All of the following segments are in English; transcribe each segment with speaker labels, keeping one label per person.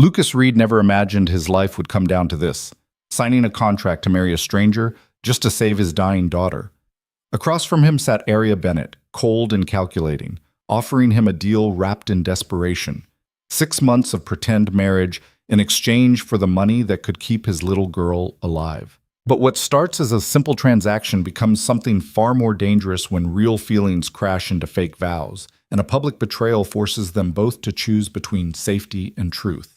Speaker 1: Lucas Reed never imagined his life would come down to this, signing a contract to marry a stranger just to save his dying daughter. Across from him sat Aria Bennett, cold and calculating, offering him a deal wrapped in desperation. 6 months of pretend marriage in exchange for the money that could keep his little girl alive. But what starts as a simple transaction becomes something far more dangerous when real feelings crash into fake vows, and a public betrayal forces them both to choose between safety and truth.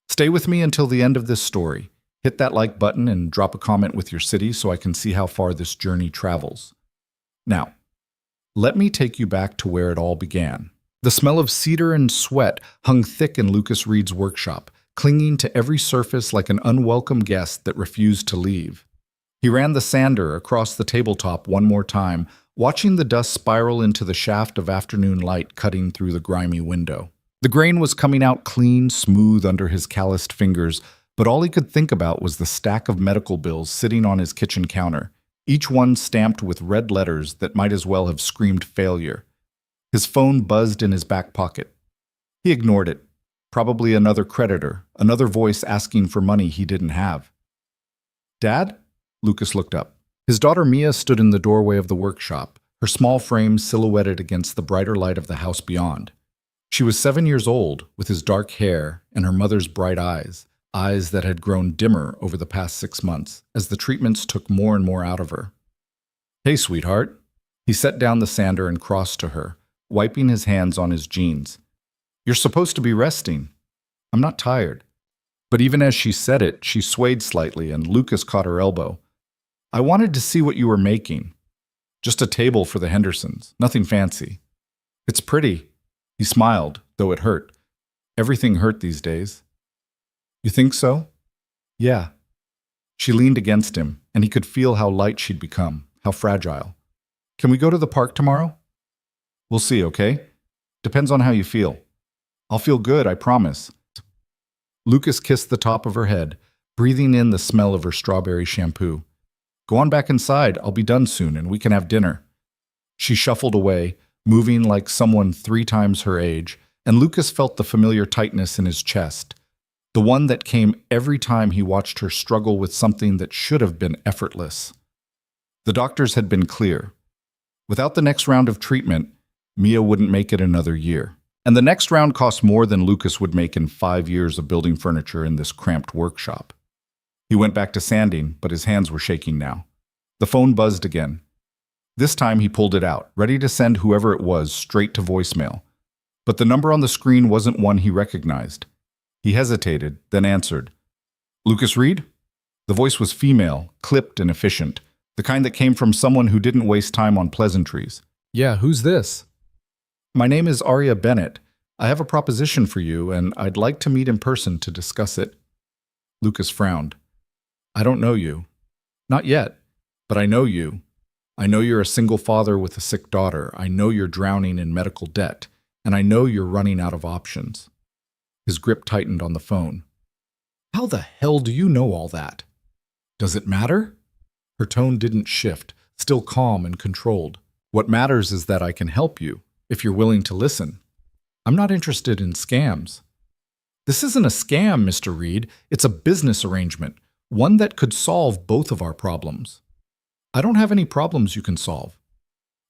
Speaker 1: Stay with me until the end of this story. Hit that like button and drop a comment with your city so I can see how far this journey travels. Now, let me take you back to where it all began. The smell of cedar and sweat hung thick in Lucas Reed's workshop, clinging to every surface like an unwelcome guest that refused to leave. He ran the sander across the tabletop one more time, watching the dust spiral into the shaft of afternoon light cutting through the grimy window. The grain was coming out clean, smooth under his calloused fingers, but all he could think about was the stack of medical bills sitting on his kitchen counter, each one stamped with red letters that might as well have screamed failure. His phone buzzed in his back pocket. He ignored it. Probably another creditor, another voice asking for money he didn't have. "Dad?" Lucas looked up. His daughter Mia stood in the doorway of the workshop, her small frame silhouetted against the brighter light of the house beyond. She was 7 years old, with his dark hair and her mother's bright eyes, eyes that had grown dimmer over the past 6 months, as the treatments took more and more out of her. "Hey, sweetheart." He set down the sander and crossed to her, wiping his hands on his jeans. "You're supposed to be resting." "I'm not tired." But even as she said it, she swayed slightly, and Lucas caught her elbow. "I wanted to see what you were making. Just a table for the Hendersons, nothing fancy." "It's pretty." He smiled, though it hurt. Everything hurt these days. "You think so?" "Yeah." She leaned against him, and he could feel how light she'd become, how fragile. "Can we go to the park tomorrow?" "We'll see, okay? Depends on how you feel." "I'll feel good, I promise." Lucas kissed the top of her head, breathing in the smell of her strawberry shampoo. "Go on back inside, I'll be done soon, and we can have dinner." She shuffled away, moving like someone 3 times her age, and Lucas felt the familiar tightness in his chest, the one that came every time he watched her struggle with something that should have been effortless. The doctors had been clear. Without the next round of treatment, Mia wouldn't make it another year. And the next round cost more than Lucas would make in 5 years of building furniture in this cramped workshop. He went back to sanding, but his hands were shaking now. The phone buzzed again. This time he pulled it out, ready to send whoever it was straight to voicemail. But the number on the screen wasn't one he recognized. He hesitated, then answered. "Lucas Reed?" The voice was female, clipped and efficient, the kind that came from someone who didn't waste time on pleasantries. "Yeah, who's this?" "My name is Aria Bennett. I have a proposition for you, and I'd like to meet in person to discuss it." Lucas frowned. "I don't know you." "Not yet, but I know you. I know you're a single father with a sick daughter. I know you're drowning in medical debt, and I know you're running out of options." His grip tightened on the phone. "How the hell do you know all that?" "Does it matter?" Her tone didn't shift, still calm and controlled. "What matters is that I can help you, if you're willing to listen. I'm not interested in scams." "This isn't a scam, Mr. Reed. It's a business arrangement, one that could solve both of our problems." "I don't have any problems you can solve."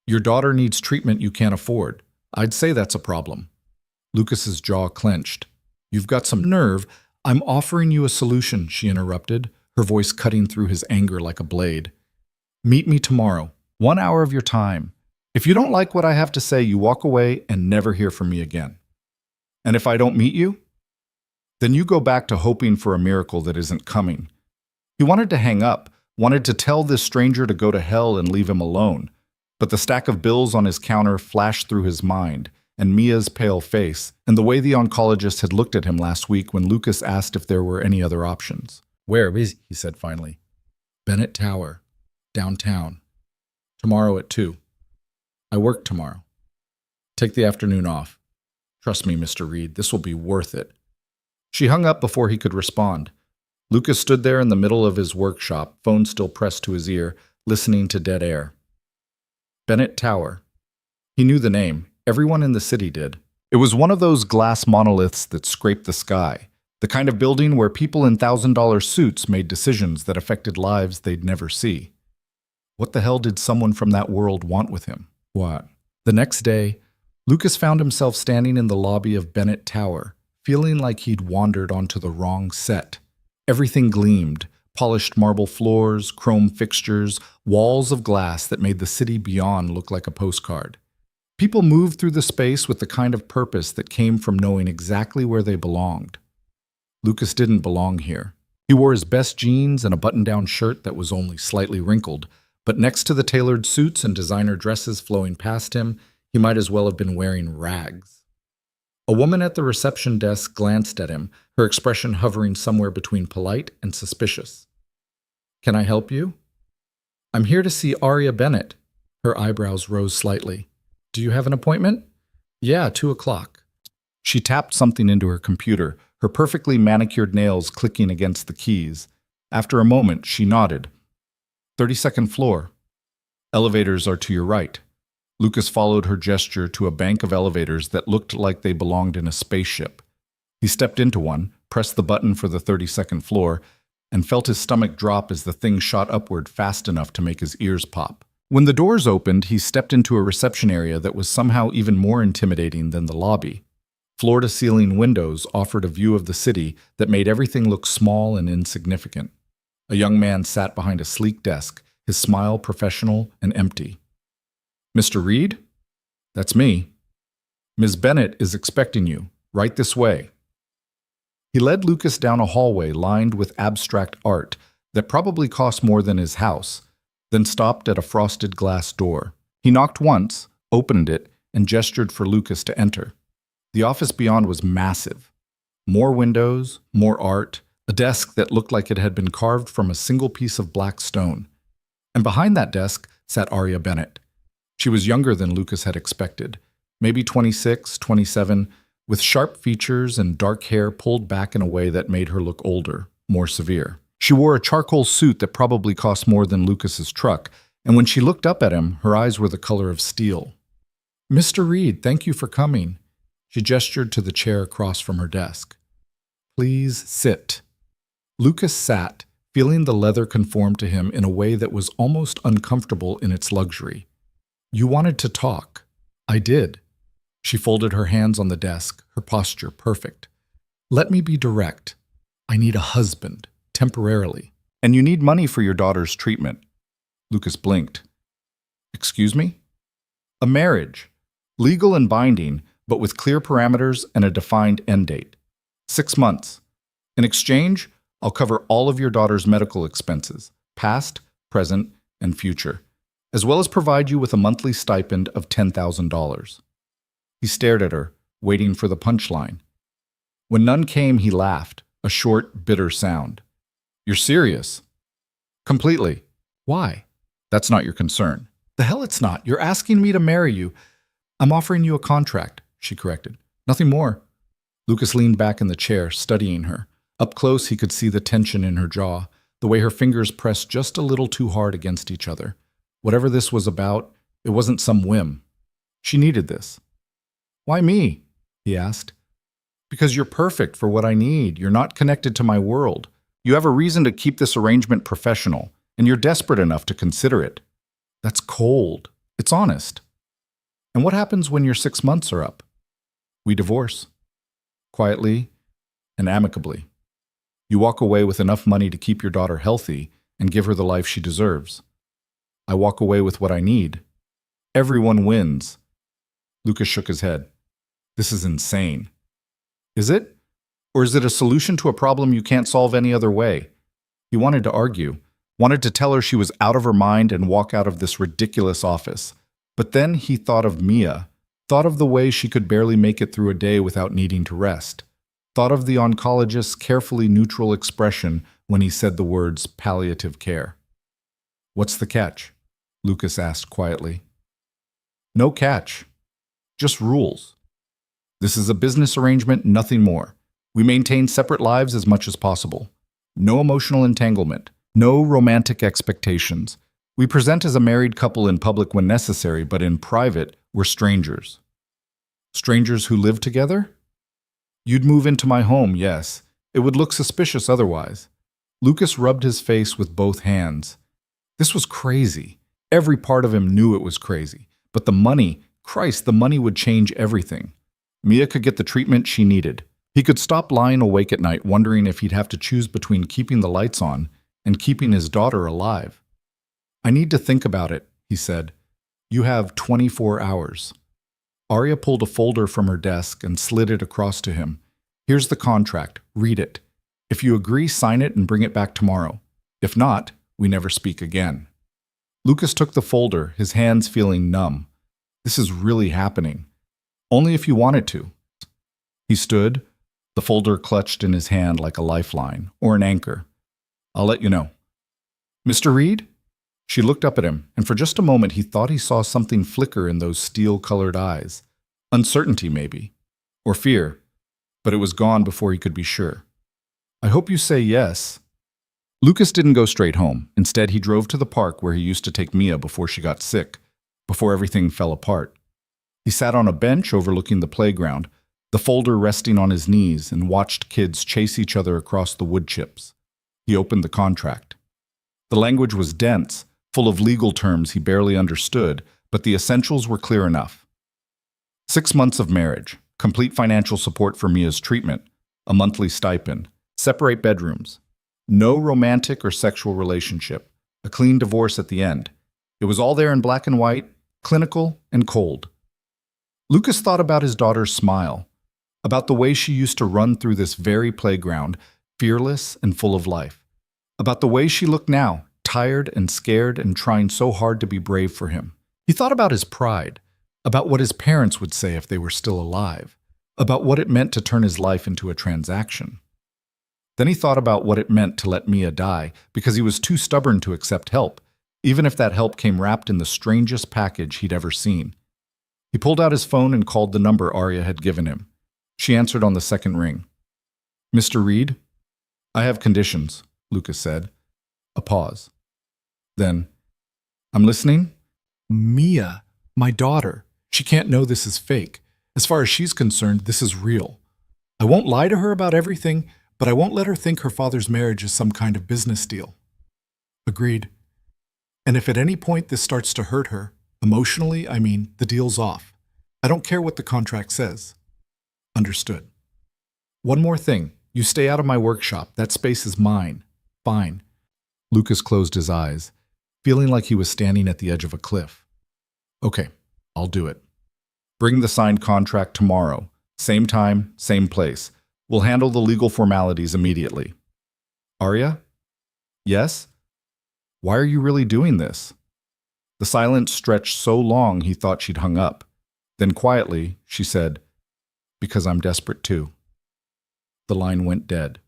Speaker 1: "Your daughter needs treatment you can't afford. I'd say that's a problem." Lucas's jaw clenched. "You've got some nerve. I'm offering you a solution," she interrupted, her voice cutting through his anger like a blade. "Meet me tomorrow. 1 hour of your time. If you don't like what I have to say, you walk away and never hear from me again. And if I don't meet you, then you go back to hoping for a miracle that isn't coming." He wanted to hang up, wanted to tell this stranger to go to hell and leave him alone. But the stack of bills on his counter flashed through his mind, and Mia's pale face, and the way the oncologist had looked at him last week when Lucas asked if there were any other options. "Where is he?" said finally. "Bennett Tower, downtown. Tomorrow at 2. I work tomorrow. Take the afternoon off. Trust me, Mr. Reed, this will be worth it." She hung up before he could respond. Lucas stood there in the middle of his workshop, phone still pressed to his ear, listening to dead air. Bennett Tower. He knew the name. Everyone in the city did. It was one of those glass monoliths that scraped the sky, The kind of building where people in $1,000 suits made decisions that affected lives they'd never see. What the hell did someone from that world want with him? What? The next day, Lucas found himself standing in the lobby of Bennett Tower, feeling like he'd wandered onto the wrong set. Everything gleamed, polished marble floors, chrome fixtures, walls of glass that made the city beyond look like a postcard. People moved through the space with the kind of purpose that came from knowing exactly where they belonged. Lucas didn't belong here. He wore his best jeans and a button-down shirt that was only slightly wrinkled, but next to the tailored suits and designer dresses flowing past him, he might as well have been wearing rags. A woman at the reception desk glanced at him, her expression hovering somewhere between polite and suspicious. "Can I help you?" "I'm here to see Aria Bennett." Her eyebrows rose slightly. "Do you have an appointment?" "Yeah, 2 o'clock." She tapped something into her computer, her perfectly manicured nails clicking against the keys. After a moment, she nodded. 32nd floor. Elevators are to your right." Lucas followed her gesture to a bank of elevators that looked like they belonged in a spaceship. He stepped into one, pressed the button for the 32nd floor, and felt his stomach drop as the thing shot upward fast enough to make his ears pop. When the doors opened, he stepped into a reception area that was somehow even more intimidating than the lobby. Floor-to-ceiling windows offered a view of the city that made everything look small and insignificant. A young man sat behind a sleek desk, his smile professional and empty. "Mr. Reed?" "That's me." "Ms. Bennett is expecting you. Right this way." He led Lucas down a hallway lined with abstract art that probably cost more than his house, then stopped at a frosted glass door. He knocked once, opened it, and gestured for Lucas to enter. The office beyond was massive. More windows, more art, a desk that looked like it had been carved from a single piece of black stone. And behind that desk sat Aria Bennett. She was younger than Lucas had expected, maybe 26, 27, with sharp features and dark hair pulled back in a way that made her look older, more severe. She wore a charcoal suit that probably cost more than Lucas's truck, and when she looked up at him, her eyes were the color of steel. "Mr. Reed, thank you for coming." She gestured to the chair across from her desk. "Please sit." Lucas sat, feeling the leather conform to him in a way that was almost uncomfortable in its luxury. "You wanted to talk." "I did." She folded her hands on the desk, her posture perfect. "Let me be direct. I need a husband, temporarily." "And you need money for your daughter's treatment." Lucas blinked. "Excuse me?" "A marriage. Legal and binding, but with clear parameters and a defined end date. 6 months. In exchange, I'll cover all of your daughter's medical expenses, past, present, and future, as well as provide you with a monthly stipend of $10,000. He stared at her, waiting for the punchline. When none came, he laughed, a short, bitter sound. "You're serious?" "Completely." "Why?" "That's not your concern." "The hell it's not. You're asking me to marry you." "I'm offering you a contract," she corrected. "Nothing more." Lucas leaned back in the chair, studying her. Up close, he could see the tension in her jaw, the way her fingers pressed just a little too hard against each other. Whatever this was about, it wasn't some whim. She needed this. "Why me?" he asked. "Because you're perfect for what I need. You're not connected to my world. You have a reason to keep this arrangement professional, and you're desperate enough to consider it." "That's cold. It's honest." "And what happens when your 6 months are up?" "We divorce. Quietly and amicably. You walk away with enough money to keep your daughter healthy and give her the life she deserves. I walk away with what I need. Everyone wins." Lucas shook his head. "This is insane." "Is it? Or is it a solution to a problem you can't solve any other way?" He wanted to argue, wanted to tell her she was out of her mind and walk out of this ridiculous office. But then he thought of Mia, thought of the way she could barely make it through a day without needing to rest, thought of the oncologist's carefully neutral expression when he said the words palliative care. "What's the catch?" Lucas asked quietly. "No catch. Just rules. This is a business arrangement, nothing more. We maintain separate lives as much as possible. No emotional entanglement. No romantic expectations. We present as a married couple in public when necessary, but in private, we're strangers." "Strangers who live together?" "You'd move into my home, yes, It would look suspicious otherwise. Lucas rubbed his face with both hands. This was crazy. Every part of him knew it was crazy. But the money, Christ, the money would change everything. Mia could get the treatment she needed. He could stop lying awake at night wondering if he'd have to choose between keeping the lights on and keeping his daughter alive. I need to think about it, he said. You have 24 hours. Arya pulled a folder from her desk and slid it across to him. Here's the contract. Read it. If you agree, sign it and bring it back tomorrow. If not, we never speak again. Lucas took the folder, his hands feeling numb. This is really happening. Only if you want it to. He stood, the folder clutched in his hand like a lifeline or an anchor. I'll let you know. Mr. Reed? She looked up at him, and for just a moment he thought he saw something flicker in those steel-colored eyes. Uncertainty, maybe. Or fear. But it was gone before he could be sure. I hope you say yes. Lucas didn't go straight home. Instead, he drove to the park where he used to take Mia before she got sick, before everything fell apart. He sat on a bench overlooking the playground, the folder resting on his knees, and watched kids chase each other across the wood chips. He opened the contract. The language was dense, full of legal terms he barely understood, but the essentials were clear enough. 6 months of marriage, complete financial support for Mia's treatment, a monthly stipend, separate bedrooms, no romantic or sexual relationship, a clean divorce at the end. It was all there in black and white, clinical and cold. Lucas thought about his daughter's smile, about the way she used to run through this very playground, fearless and full of life, about the way she looked now, tired and scared and trying so hard to be brave for him. He thought about his pride, about what his parents would say if they were still alive, about what it meant to turn his life into a transaction. Then he thought about what it meant to let Mia die because he was too stubborn to accept help, even if that help came wrapped in the strangest package he'd ever seen. He pulled out his phone and called the number Arya had given him. She answered on the second ring. Mr. Reed? I have conditions, Lucas said. A pause. Then, I'm listening? Mia, my daughter. She can't know this is fake. As far as she's concerned, this is real. I won't lie to her about everything, but I won't let her think her father's marriage is some kind of business deal. Agreed. And if at any point this starts to hurt her, emotionally, the deal's off. I don't care what the contract says. Understood. One more thing. You stay out of my workshop. That space is mine. Fine. Lucas closed his eyes, feeling like he was standing at the edge of a cliff. Okay, I'll do it. Bring the signed contract tomorrow. Same time, same place. We'll handle the legal formalities immediately. Arya? Yes? Why are you really doing this? The silence stretched so long he thought she'd hung up. Then quietly, she said, Because I'm desperate too. The line went dead.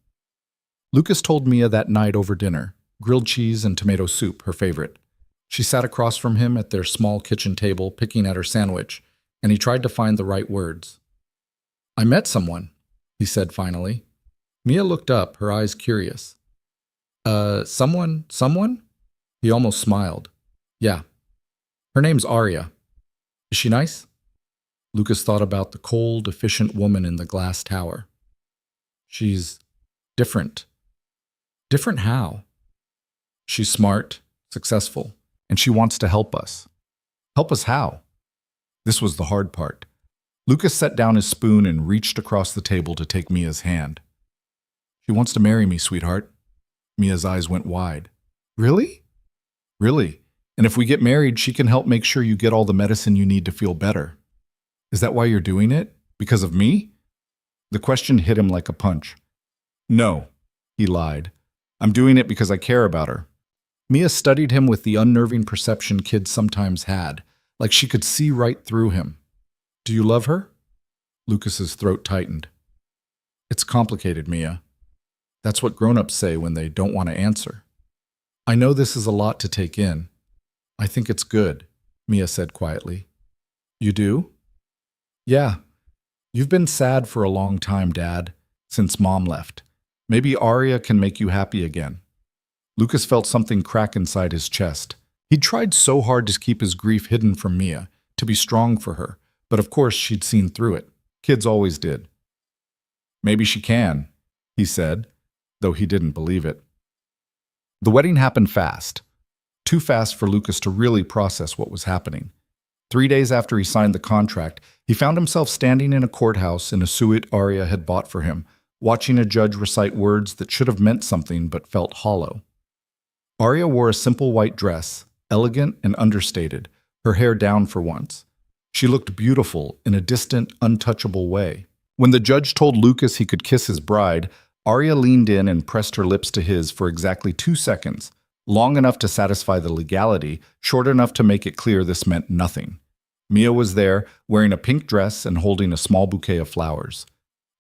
Speaker 1: Lucas told Mia that night over dinner, grilled cheese and tomato soup, her favorite. She sat across from him at their small kitchen table, picking at her sandwich, and he tried to find the right words. I met someone, he said finally. Mia looked up, her eyes curious. Someone? He almost smiled. Yeah. Her name's Arya. Is she nice? Lucas thought about the cold, efficient woman in the glass tower. She's different. Different how? She's smart, successful, and she wants to help us. Help us how? This was the hard part. Lucas set down his spoon and reached across the table to take Mia's hand. She wants to marry me, sweetheart. Mia's eyes went wide. Really? Really. And if we get married, she can help make sure you get all the medicine you need to feel better. Is that why you're doing it? Because of me? The question hit him like a punch. No, he lied. I'm doing it because I care about her. Mia studied him with the unnerving perception kids sometimes had, like she could see right through him. Do you love her? Lucas's throat tightened. It's complicated, Mia. That's what grown-ups say when they don't want to answer. I know this is a lot to take in. I think it's good, Mia said quietly. You do? Yeah. You've been sad for a long time, Dad, since Mom left. Maybe Arya can make you happy again. Lucas felt something crack inside his chest. He'd tried so hard to keep his grief hidden from Mia, to be strong for her, but of course she'd seen through it. Kids always did. Maybe she can, he said, though he didn't believe it. The wedding happened fast. Too fast for Lucas to really process what was happening. 3 days after he signed the contract, he found himself standing in a courthouse in a suite Arya had bought for him, watching a judge recite words that should have meant something but felt hollow. Arya wore a simple white dress, elegant and understated, her hair down for once. She looked beautiful in a distant, untouchable way. When the judge told Lucas he could kiss his bride, Arya leaned in and pressed her lips to his for exactly 2 seconds, long enough to satisfy the legality, short enough to make it clear this meant nothing. Mia was there, wearing a pink dress and holding a small bouquet of flowers.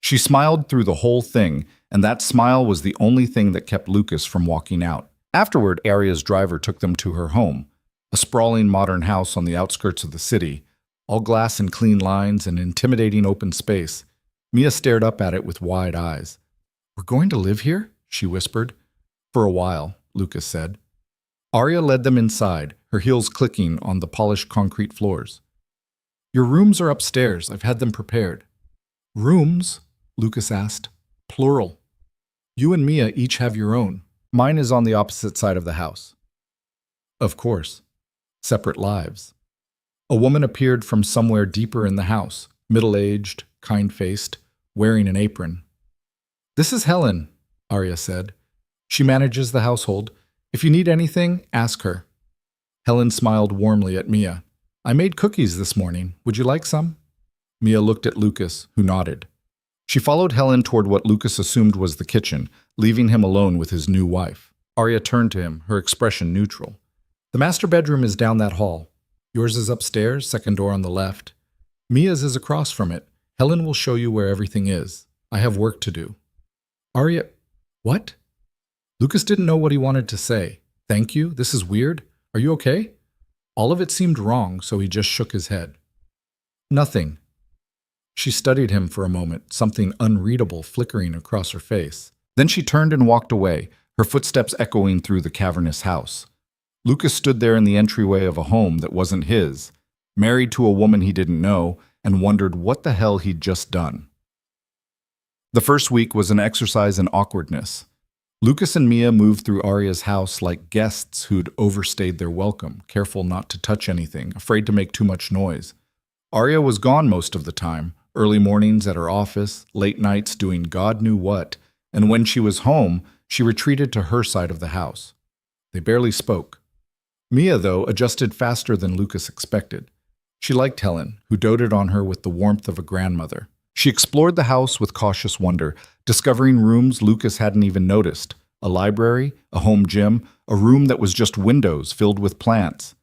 Speaker 1: She smiled through the whole thing, and that smile was the only thing that kept Lucas from walking out. Afterward, Arya's driver took them to her home, a sprawling modern house on the outskirts of the city, all glass and clean lines and intimidating open space. Mia stared up at it with wide eyes. "We're going to live here?" she whispered. "For a while," Lucas said. Arya led them inside, her heels clicking on the polished concrete floors. "Your rooms are upstairs. I've had them prepared." "Rooms?" Lucas asked. "Plural. You and Mia each have your own. Mine is on the opposite side of the house." Of course. Separate lives. A woman appeared from somewhere deeper in the house, middle-aged, kind-faced, wearing an apron. "This is Helen," Arya said. "She manages the household. If you need anything, ask her." Helen smiled warmly at Mia. "I made cookies this morning. Would you like some?" Mia looked at Lucas, who nodded. She followed Helen toward what Lucas assumed was the kitchen, leaving him alone with his new wife. Arya turned to him, her expression neutral. "The master bedroom is down that hall. Yours is upstairs, second door on the left. Mia's is across from it. Helen will show you where everything is. I have work to do." Arya, what? Lucas didn't know what he wanted to say. "Thank you? This is weird. Are you okay?" All of it seemed wrong, so he just shook his head. "Nothing." She studied him for a moment, something unreadable flickering across her face. Then she turned and walked away, her footsteps echoing through the cavernous house. Lucas stood there in the entryway of a home that wasn't his, married to a woman he didn't know, and wondered what the hell he'd just done. The first week was an exercise in awkwardness. Lucas and Mia moved through Arya's house like guests who'd overstayed their welcome, careful not to touch anything, afraid to make too much noise. Arya was gone most of the time, early mornings at her office, late nights doing God knew what, and when she was home, she retreated to her side of the house. They barely spoke. Mia, though, adjusted faster than Lucas expected. She liked Helen, who doted on her with the warmth of a grandmother. She explored the house with cautious wonder, discovering rooms Lucas hadn't even noticed. A library, a home gym, a room that was just windows filled with plants.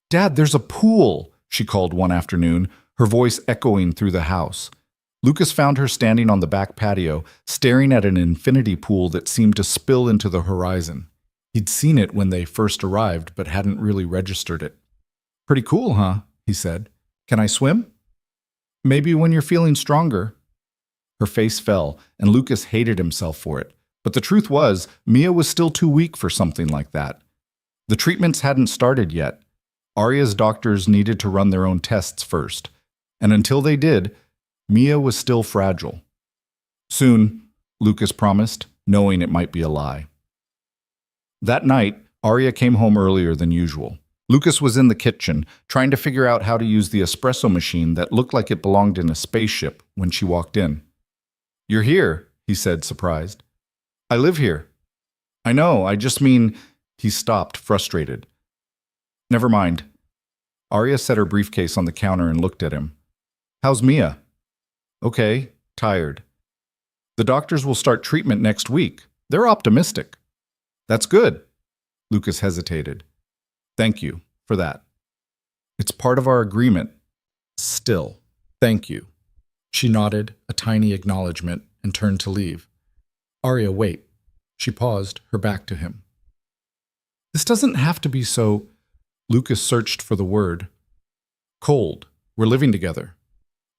Speaker 1: "Dad, there's a pool," she called one afternoon, her voice echoing through the house. Lucas found her standing on the back patio, staring at an infinity pool that seemed to spill into the horizon. He'd seen it when they first arrived, but hadn't really registered it. "Pretty cool, huh?" he said. "Can I swim?" "Maybe when you're feeling stronger." Her face fell, and Lucas hated himself for it. But the truth was, Mia was still too weak for something like that. The treatments hadn't started yet. Arya's doctors needed to run their own tests first. And until they did, Mia was still fragile. "Soon," Lucas promised, knowing it might be a lie. That night, Arya came home earlier than usual. Lucas was in the kitchen, trying to figure out how to use the espresso machine that looked like it belonged in a spaceship when she walked in. "You're here," he said, surprised. "I live here." "I know, I just mean—" He stopped, frustrated. "Never mind." Arya set her briefcase on the counter and looked at him. "How's Mia?" "Okay, tired." "The doctors will start treatment next week. They're optimistic." "That's good." Lucas hesitated. "Thank you for that." "It's part of our agreement." "Still, thank you." She nodded, a tiny acknowledgement, and turned to leave. "Arya, wait." She paused, her back to him. "This doesn't have to be so—" Lucas searched for the word. "Cold. We're living together.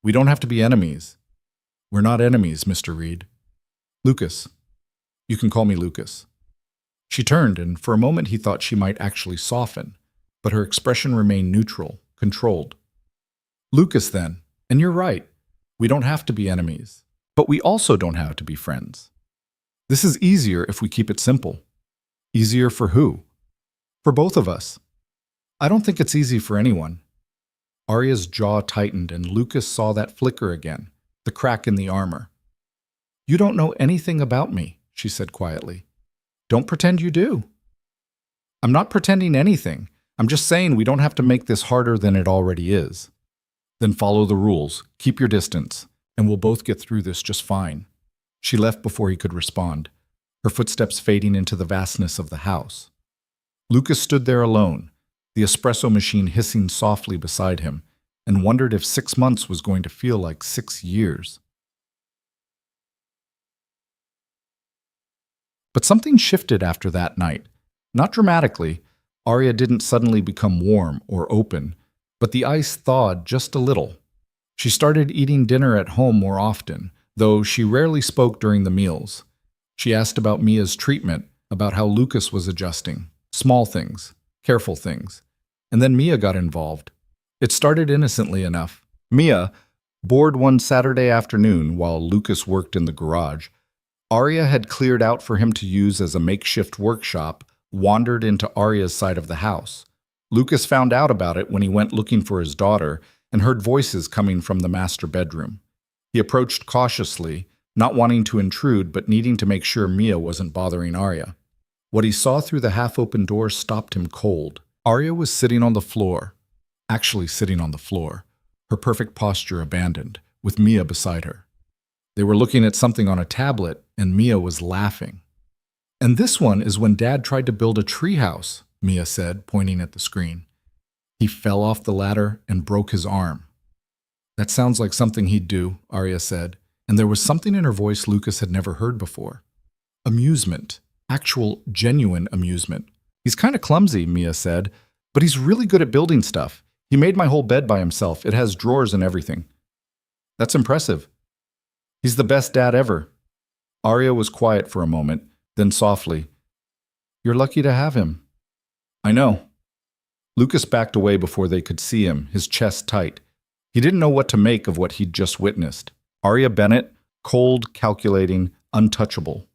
Speaker 1: We don't have to be enemies." "We're not enemies, Mr. Reed." "Lucas. You can call me Lucas." She turned, and for a moment he thought she might actually soften, but her expression remained neutral, controlled. "Lucas, then. And you're right. We don't have to be enemies. But we also don't have to be friends." This is easier if we keep it simple. Easier for who? For both of us. I don't think it's easy for anyone. Arya's jaw tightened and Lucas saw that flicker again, the crack in the armor. You don't know anything about me, she said quietly. Don't pretend you do. I'm not pretending anything. I'm just saying we don't have to make this harder than it already is. Then follow the rules, keep your distance, and we'll both get through this just fine. She left before he could respond, her footsteps fading into the vastness of the house. Lucas stood there alone, the espresso machine hissing softly beside him, and wondered if 6 months was going to feel like 6 years. But something shifted after that night. Not dramatically. Arya didn't suddenly become warm or open, but the ice thawed just a little. She started eating dinner at home more often, though she rarely spoke during the meals. She asked about Mia's treatment, about how Lucas was adjusting. Small things, careful things. And then Mia got involved. It started innocently enough. Mia, bored one Saturday afternoon while Lucas worked in the garage, Arya had cleared out for him to use as a makeshift workshop, wandered into Arya's side of the house. Lucas found out about it when he went looking for his daughter and heard voices coming from the master bedroom. He approached cautiously, not wanting to intrude but needing to make sure Mia wasn't bothering Arya. What he saw through the half-open door stopped him cold. Arya was sitting on the floor, actually sitting on the floor, her perfect posture abandoned, with Mia beside her. They were looking at something on a tablet, and Mia was laughing. And this one is when Dad tried to build a treehouse, Mia said, pointing at the screen. He fell off the ladder and broke his arm. That sounds like something he'd do, Arya said, and there was something in her voice Lucas had never heard before. Amusement. Actual, genuine amusement. He's kind of clumsy, Mia said, but he's really good at building stuff. He made my whole bed by himself. It has drawers and everything. That's impressive. He's the best dad ever. Arya was quiet for a moment, then softly, You're lucky to have him. I know. Lucas backed away before they could see him, his chest tight. He didn't know what to make of what he'd just witnessed. Arya Bennett, cold, calculating, untouchable.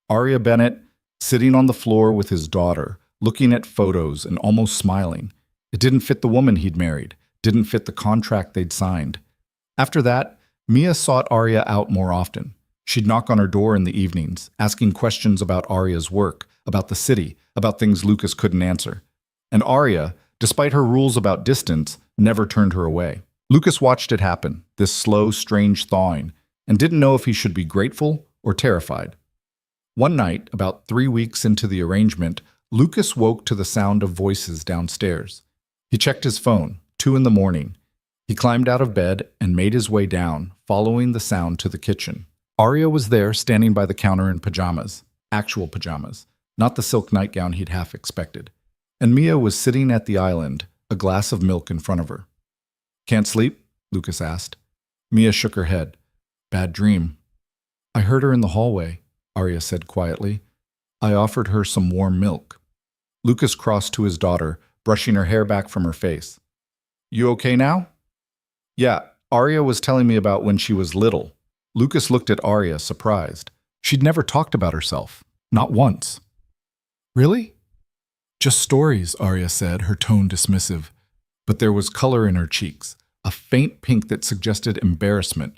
Speaker 1: Arya Bennett, sitting on the floor with his daughter, looking at photos and almost smiling. It didn't fit the woman he'd married, didn't fit the contract they'd signed. After that, Mia sought Arya out more often. She'd knock on her door in the evenings, asking questions about Arya's work, about the city, about things Lucas couldn't answer. And Arya, despite her rules about distance, never turned her away. Lucas watched it happen, this slow, strange thawing, and didn't know if he should be grateful or terrified. One night, about 3 weeks into the arrangement, Lucas woke to the sound of voices downstairs. He checked his phone, 2 in the morning. He climbed out of bed and made his way down, following the sound to the kitchen. Arya was there, standing by the counter in pajamas, actual pajamas, not the silk nightgown he'd half expected. And Mia was sitting at the island, a glass of milk in front of her. Can't sleep? Lucas asked. Mia shook her head. Bad dream. I heard her in the hallway, Arya said quietly. I offered her some warm milk. Lucas crossed to his daughter, brushing her hair back from her face. You okay now? Yeah, Arya was telling me about when she was little. Lucas looked at Arya, surprised. She'd never talked about herself. Not once. Really? Just stories, Arya said, her tone dismissive. But there was color in her cheeks, a faint pink that suggested embarrassment.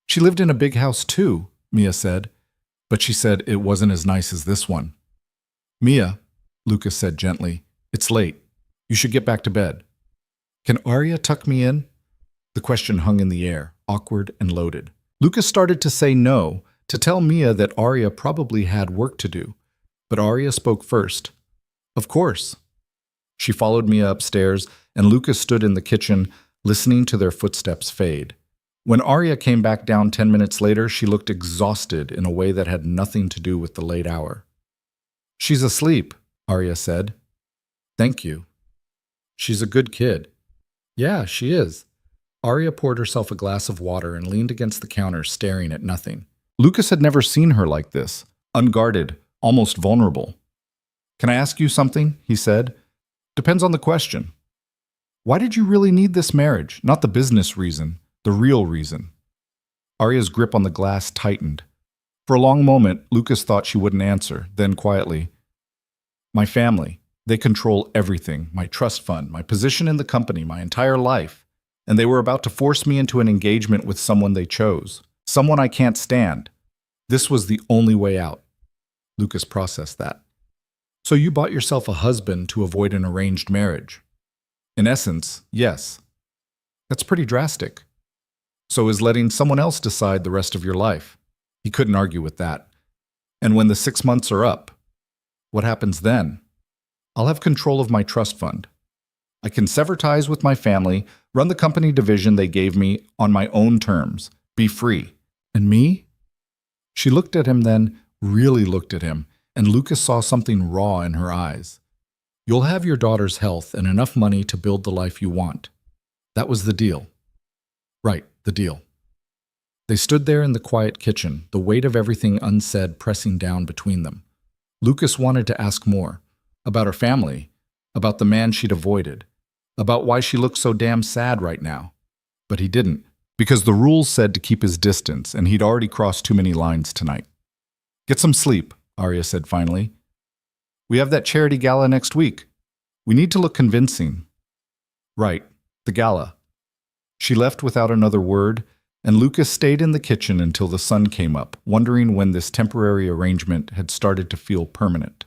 Speaker 1: She lived in a big house too, Mia said. But she said it wasn't as nice as this one. Mia, Lucas said gently, it's late. You should get back to bed. Can Arya tuck me in? The question hung in the air, awkward and loaded. Lucas started to say no, to tell Mia that Arya probably had work to do. But Arya spoke first. Of course. She followed Mia upstairs, and Lucas stood in the kitchen, listening to their footsteps fade. When Arya came back down 10 minutes later, she looked exhausted in a way that had nothing to do with the late hour. She's asleep, Arya said. Thank you. She's a good kid. Yeah, she is. Arya poured herself a glass of water and leaned against the counter, staring at nothing. Lucas had never seen her like this, unguarded, almost vulnerable. Can I ask you something? He said. Depends on the question. Why did you really need this marriage? Not the business reason, the real reason. Arya's grip on the glass tightened. For a long moment, Lucas thought she wouldn't answer, then quietly, "My family. They control everything, my trust fund, my position in the company, my entire life. And they were about to force me into an engagement with someone they chose, someone I can't stand. This was the only way out." Lucas processed that. "So you bought yourself a husband to avoid an arranged marriage?" "In essence, yes." "That's pretty drastic." "So is letting someone else decide the rest of your life." He couldn't argue with that. "And when the 6 months are up, what happens then?" "I'll have control of my trust fund. I can sever ties with my family, run the company division they gave me on my own terms, be free. And me?" She looked at him then, really looked at him, and Lucas saw something raw in her eyes. "You'll have your daughter's health and enough money to build the life you want." That was the deal. Right, the deal. They stood there in the quiet kitchen, the weight of everything unsaid pressing down between them. Lucas wanted to ask more. About her family, about the man she'd avoided, about why she looked so damn sad right now. But he didn't, because the rules said to keep his distance, and he'd already crossed too many lines tonight. "Get some sleep," Arya said finally. "We have that charity gala next week. We need to look convincing." "Right, the gala." She left without another word, and Lucas stayed in the kitchen until the sun came up, wondering when this temporary arrangement had started to feel permanent.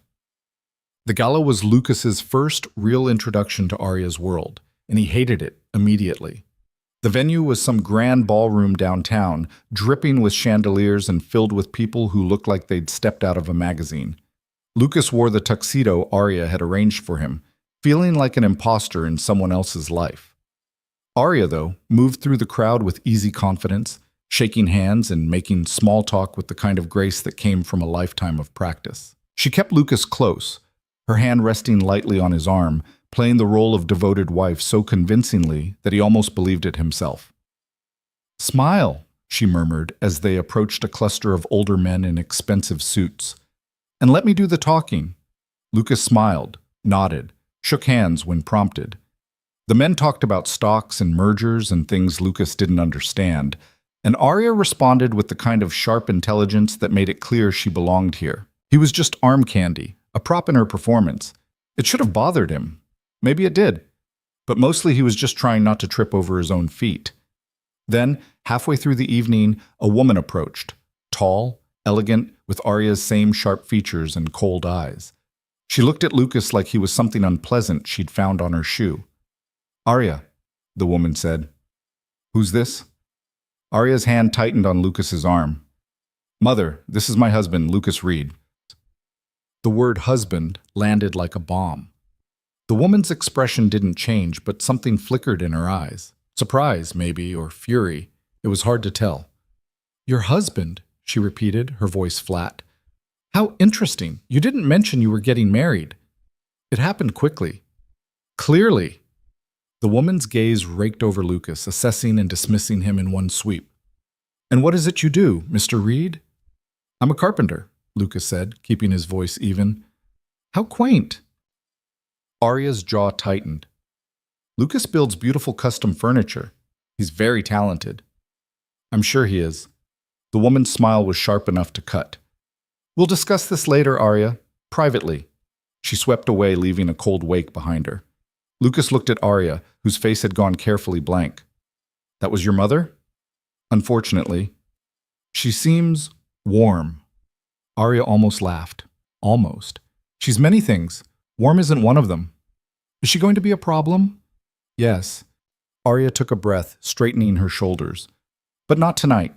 Speaker 1: The gala was Lucas's first real introduction to Arya's world, and he hated it immediately. The venue was some grand ballroom downtown, dripping with chandeliers and filled with people who looked like they'd stepped out of a magazine. Lucas wore the tuxedo Arya had arranged for him, feeling like an imposter in someone else's life. Arya, though, moved through the crowd with easy confidence, shaking hands and making small talk with the kind of grace that came from a lifetime of practice. She kept Lucas close, her hand resting lightly on his arm, playing the role of devoted wife so convincingly that he almost believed it himself. "Smile," she murmured as they approached a cluster of older men in expensive suits. "And let me do the talking." Lucas smiled, nodded, shook hands when prompted. The men talked about stocks and mergers and things Lucas didn't understand, and Arya responded with the kind of sharp intelligence that made it clear she belonged here. He was just arm candy, a prop in her performance. It should have bothered him. Maybe it did. But mostly he was just trying not to trip over his own feet. Then, halfway through the evening, a woman approached, tall, elegant, with Arya's same sharp features and cold eyes. She looked at Lucas like he was something unpleasant she'd found on her shoe. "Arya," the woman said. "Who's this?" Arya's hand tightened on Lucas's arm. "Mother, this is my husband, Lucas Reed." The word husband landed like a bomb. The woman's expression didn't change, but something flickered in her eyes. Surprise, maybe, or fury. It was hard to tell. "Your husband," she repeated, her voice flat. "How interesting. You didn't mention you were getting married." "It happened quickly." "Clearly." The woman's gaze raked over Lucas, assessing and dismissing him in one sweep. "And what is it you do, Mr. Reed?" "I'm a carpenter," Lucas said, keeping his voice even. "How quaint." Arya's jaw tightened. "Lucas builds beautiful custom furniture. He's very talented." "I'm sure he is." The woman's smile was sharp enough to cut. "We'll discuss this later, Arya. Privately." She swept away, leaving a cold wake behind her. Lucas looked at Arya, whose face had gone carefully blank. "That was your mother?" "Unfortunately." "She seems warm." Arya almost laughed. Almost. "She's many things. Warm isn't one of them." "Is she going to be a problem?" "Yes." Arya took a breath, straightening her shoulders. "But not tonight.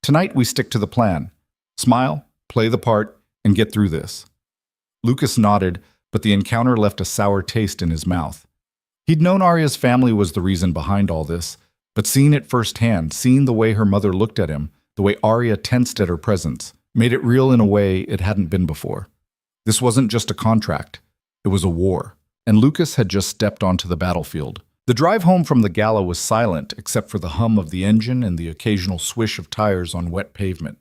Speaker 1: Tonight we stick to the plan. Smile, play the part, and get through this." Lucas nodded, but the encounter left a sour taste in his mouth. He'd known Arya's family was the reason behind all this, but seeing it firsthand, seeing the way her mother looked at him, the way Arya tensed at her presence, made it real in a way it hadn't been before. This wasn't just a contract. It was a war, and Lucas had just stepped onto the battlefield. The drive home from the gala was silent except for the hum of the engine and the occasional swish of tires on wet pavement.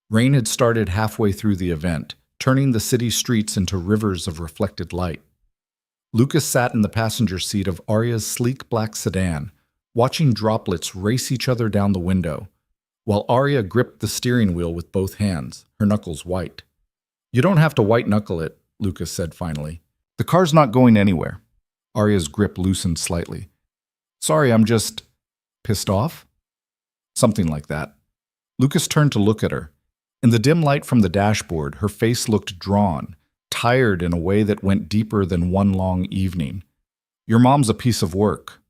Speaker 1: Rain had started halfway through the event, turning the city streets into rivers of reflected light. Lucas sat in the passenger seat of Arya's sleek black sedan, watching droplets race each other down the window. while Arya gripped the steering wheel with both hands, her knuckles white. You don't have to white-knuckle it, Lucas said finally. The car's not going anywhere. Arya's grip loosened slightly. Sorry, I'm just pissed off? Something like that. Lucas turned to look at her. In the dim light from the dashboard, her face looked drawn, tired in a way that went deeper than one long evening. Your mom's a piece of work.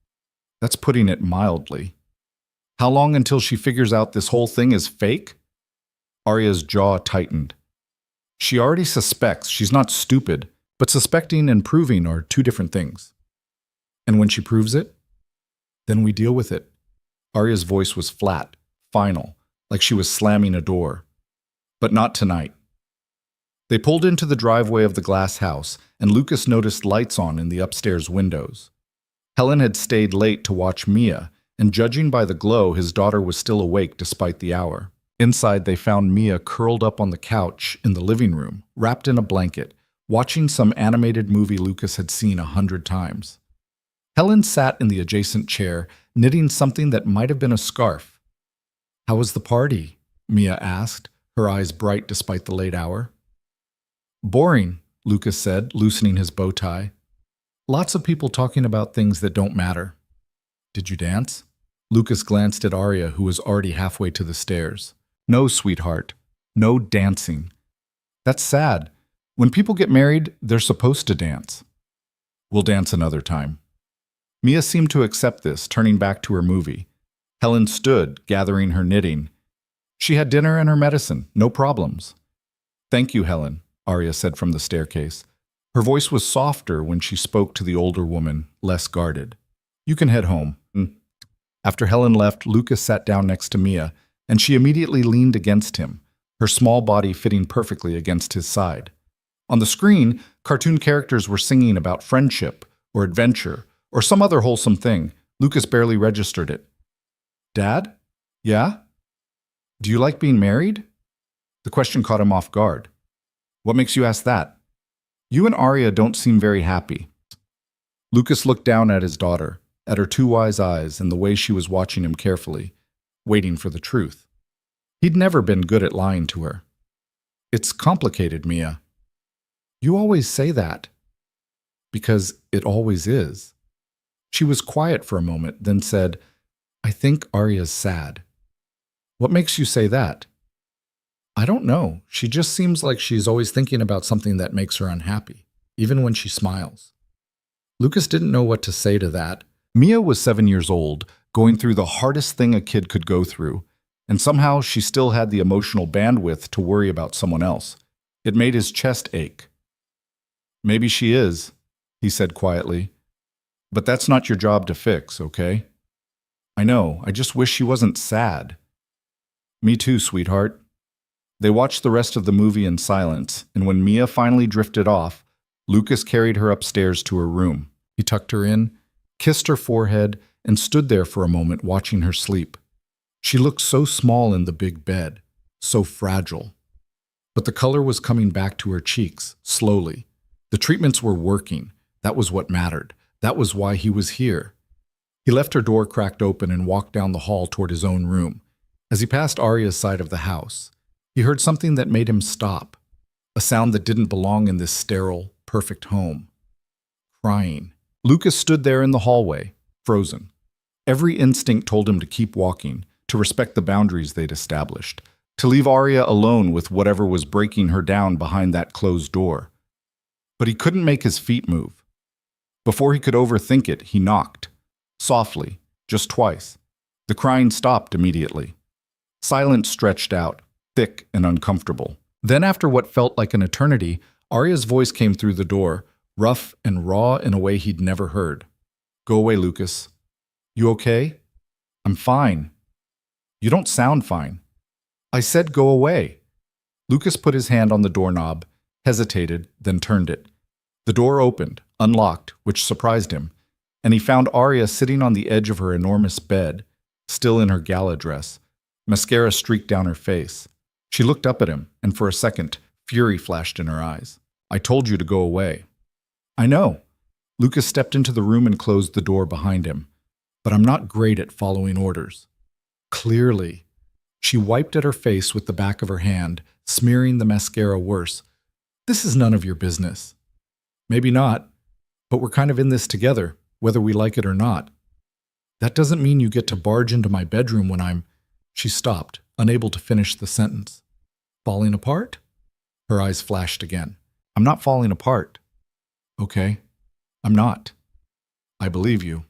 Speaker 1: That's putting it mildly. How long until she figures out this whole thing is fake? Arya's jaw tightened. She already suspects. She's not stupid, but suspecting and proving are two different things. And when she proves it, then we deal with it. Arya's voice was flat, final, like she was slamming a door. But not tonight. They pulled into the driveway of the glass house, and Lucas noticed lights on in the upstairs windows. Helen had stayed late to watch Mia, and judging by the glow, his daughter was still awake despite the hour. Inside, they found Mia curled up on the couch in the living room, wrapped in a blanket, watching some animated movie Lucas had seen 100 times. Helen sat in the adjacent chair, knitting something that might have been a scarf. How was the party? Mia asked, her eyes bright despite the late hour. Boring, Lucas said, loosening his bow tie. Lots of people talking about things that don't matter. Did you dance? Lucas glanced at Arya, who was already halfway to the stairs. No, sweetheart. No dancing. That's sad. When people get married, they're supposed to dance. We'll dance another time. Mia seemed to accept this, turning back to her movie. Helen stood, gathering her knitting. She had dinner and her medicine, no problems. Thank you, Helen, Arya said from the staircase. Her voice was softer when she spoke to the older woman, less guarded. You can head home. After Helen left, Lucas sat down next to Mia, and she immediately leaned against him, her small body fitting perfectly against his side. On the screen, cartoon characters were singing about friendship or adventure or some other wholesome thing. Lucas barely registered it. Dad? Yeah? Do you like being married? The question caught him off guard. What makes you ask that? You and Arya don't seem very happy. Lucas looked down at his daughter, at her two wise eyes and the way she was watching him carefully, waiting for the truth. He'd never been good at lying to her. It's complicated, Mia. You always say that. Because it always is. She was quiet for a moment, then said, I think Arya's sad. What makes you say that? I don't know. She just seems like she's always thinking about something that makes her unhappy, even when she smiles. Lucas didn't know what to say to that. Mia was 7 years old, going through the hardest thing a kid could go through, and somehow she still had the emotional bandwidth to worry about someone else. It made his chest ache. Maybe she is, he said quietly. But that's not your job to fix, okay? I know, I just wish she wasn't sad. Me too, sweetheart. They watched the rest of the movie in silence, and when Mia finally drifted off, Lucas carried her upstairs to her room. He tucked her in, kissed her forehead, and stood there for a moment watching her sleep. She looked so small in the big bed, so fragile. But the color was coming back to her cheeks, slowly. The treatments were working. That was what mattered. That was why he was here. He left her door cracked open and walked down the hall toward his own room. As he passed Arya's side of the house, he heard something that made him stop, a sound that didn't belong in this sterile, perfect home. Crying. Lucas stood there in the hallway, frozen. Every instinct told him to keep walking, to respect the boundaries they'd established, to leave Arya alone with whatever was breaking her down behind that closed door. But he couldn't make his feet move. Before he could overthink it, he knocked. Softly, just twice. The crying stopped immediately. Silence stretched out, thick and uncomfortable. Then after what felt like an eternity, Arya's voice came through the door, rough and raw in a way he'd never heard. Go away, Lucas. You okay? I'm fine. You don't sound fine. I said go away. Lucas put his hand on the doorknob, hesitated, then turned it. The door opened, unlocked, which surprised him, and he found Arya sitting on the edge of her enormous bed, still in her gala dress. Mascara streaked down her face. She looked up at him, and for a second, fury flashed in her eyes. I told you to go away. I know. Lucas stepped into the room and closed the door behind him. But I'm not great at following orders. Clearly. She wiped at her face with the back of her hand, smearing the mascara worse. This is none of your business. Maybe not, but we're kind of in this together, whether we like it or not. That doesn't mean you get to barge into my bedroom when I'm... She stopped, unable to finish the sentence. Falling apart? Her eyes flashed again. I'm not falling apart. Okay, I'm not. I believe you.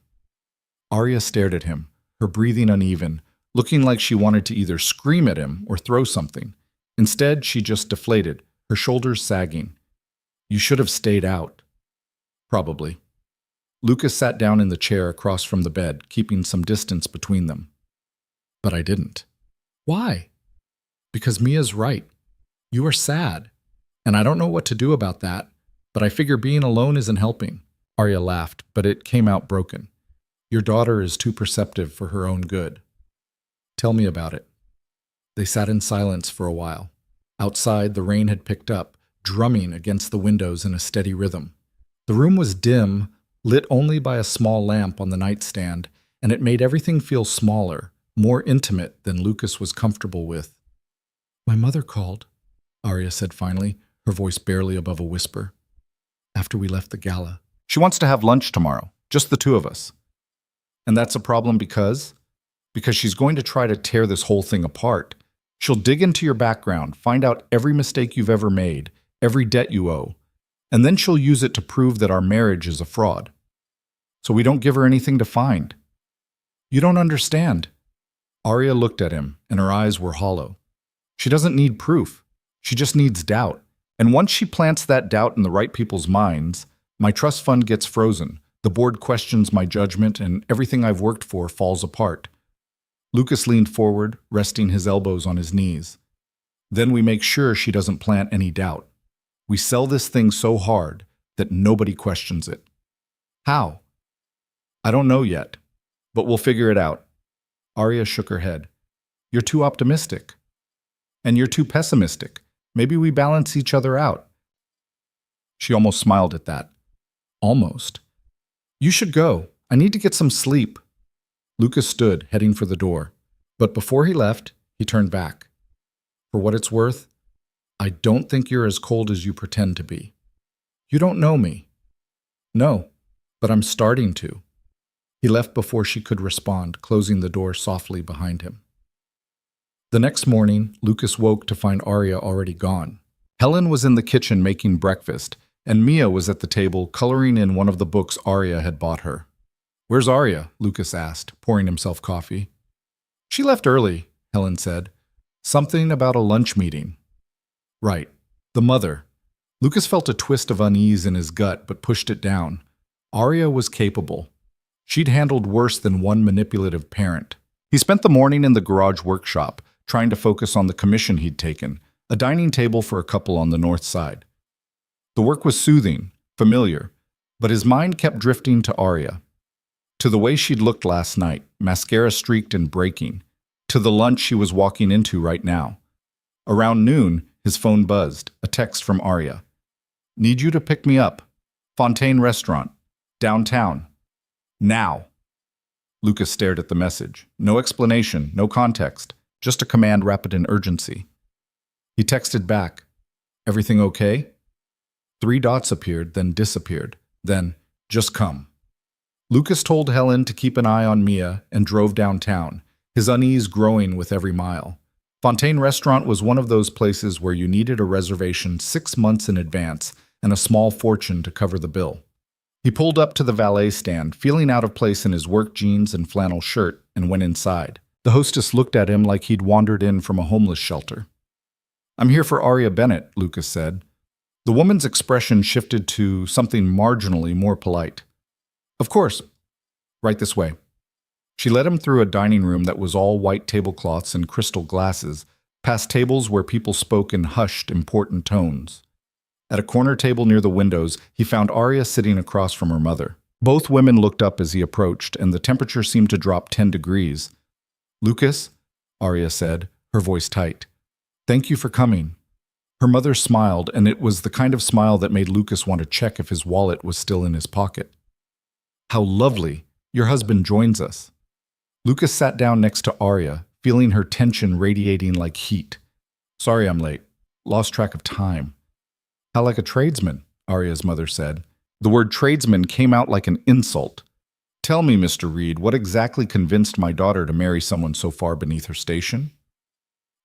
Speaker 1: Arya stared at him, her breathing uneven, looking like she wanted to either scream at him or throw something. Instead, she just deflated, her shoulders sagging. You should have stayed out. Probably. Lucas sat down in the chair across from the bed, keeping some distance between them. But I didn't. Why? Because Mia's right. You are sad. And I don't know what to do about that, but I figure being alone isn't helping. Arya laughed, but it came out broken. Your daughter is too perceptive for her own good. Tell me about it. They sat in silence for a while. Outside, the rain had picked up, drumming against the windows in a steady rhythm. The room was dim, lit only by a small lamp on the nightstand, and it made everything feel smaller, more intimate than Lucas was comfortable with. My mother called, Arya said finally, her voice barely above a whisper. After we left the gala. She wants to have lunch tomorrow, just the two of us. And that's a problem because she's going to try to tear this whole thing apart. She'll dig into your background, find out every mistake you've ever made, every debt you owe, and then she'll use it to prove that our marriage is a fraud. So we don't give her anything to find. You don't understand. Arya looked at him, and her eyes were hollow. She doesn't need proof. She just needs doubt. And once she plants that doubt in the right people's minds, my trust fund gets frozen, the board questions my judgment, and everything I've worked for falls apart. Lucas leaned forward, resting his elbows on his knees. Then we make sure she doesn't plant any doubt. We sell this thing so hard that nobody questions it. How? I don't know yet, but we'll figure it out. Arya shook her head. You're too optimistic. And you're too pessimistic. Maybe we balance each other out. She almost smiled at that. Almost. You should go. I need to get some sleep. Lucas stood, heading for the door. But before he left, he turned back. For what it's worth, I don't think you're as cold as you pretend to be. You don't know me. No, but I'm starting to. He left before she could respond, closing the door softly behind him. The next morning, Lucas woke to find Arya already gone. Helen was in the kitchen making breakfast, and Mia was at the table coloring in one of the books Arya had bought her. Where's Arya? Lucas asked, pouring himself coffee. She left early, Helen said. Something about a lunch meeting. Right. The mother. Lucas felt a twist of unease in his gut, but pushed it down. Arya was capable. She'd handled worse than one manipulative parent. He spent the morning in the garage workshop, trying to focus on the commission he'd taken, a dining table for a couple on the north side. The work was soothing, familiar, but his mind kept drifting to Arya. To the way she'd looked last night, mascara streaked and breaking. To the lunch she was walking into right now. Around noon, his phone buzzed, a text from Arya. Need you to pick me up. Fontaine Restaurant. Downtown. Now. Lucas stared at the message. No explanation, no context, just a command wrapped in urgency. He texted back. Everything okay? 3 dots appeared, then disappeared. Then, just come. Lucas told Helen to keep an eye on Mia and drove downtown, his unease growing with every mile. Fontaine Restaurant was one of those places where you needed a reservation 6 months in advance and a small fortune to cover the bill. He pulled up to the valet stand, feeling out of place in his work jeans and flannel shirt, and went inside. The hostess looked at him like he'd wandered in from a homeless shelter. I'm here for Arya Bennett, Lucas said. The woman's expression shifted to something marginally more polite. Of course. Right this way. She led him through a dining room that was all white tablecloths and crystal glasses, past tables where people spoke in hushed, important tones. At a corner table near the windows, he found Arya sitting across from her mother. Both women looked up as he approached, and the temperature seemed to drop 10 degrees. Lucas, Arya said, her voice tight. Thank you for coming. Her mother smiled, and it was the kind of smile that made Lucas want to check if his wallet was still in his pocket. How lovely. Your husband joins us. Lucas sat down next to Arya, feeling her tension radiating like heat. Sorry I'm late. Lost track of time. How like a tradesman, Arya's mother said. The word tradesman came out like an insult. Tell me, Mr. Reed, what exactly convinced my daughter to marry someone so far beneath her station?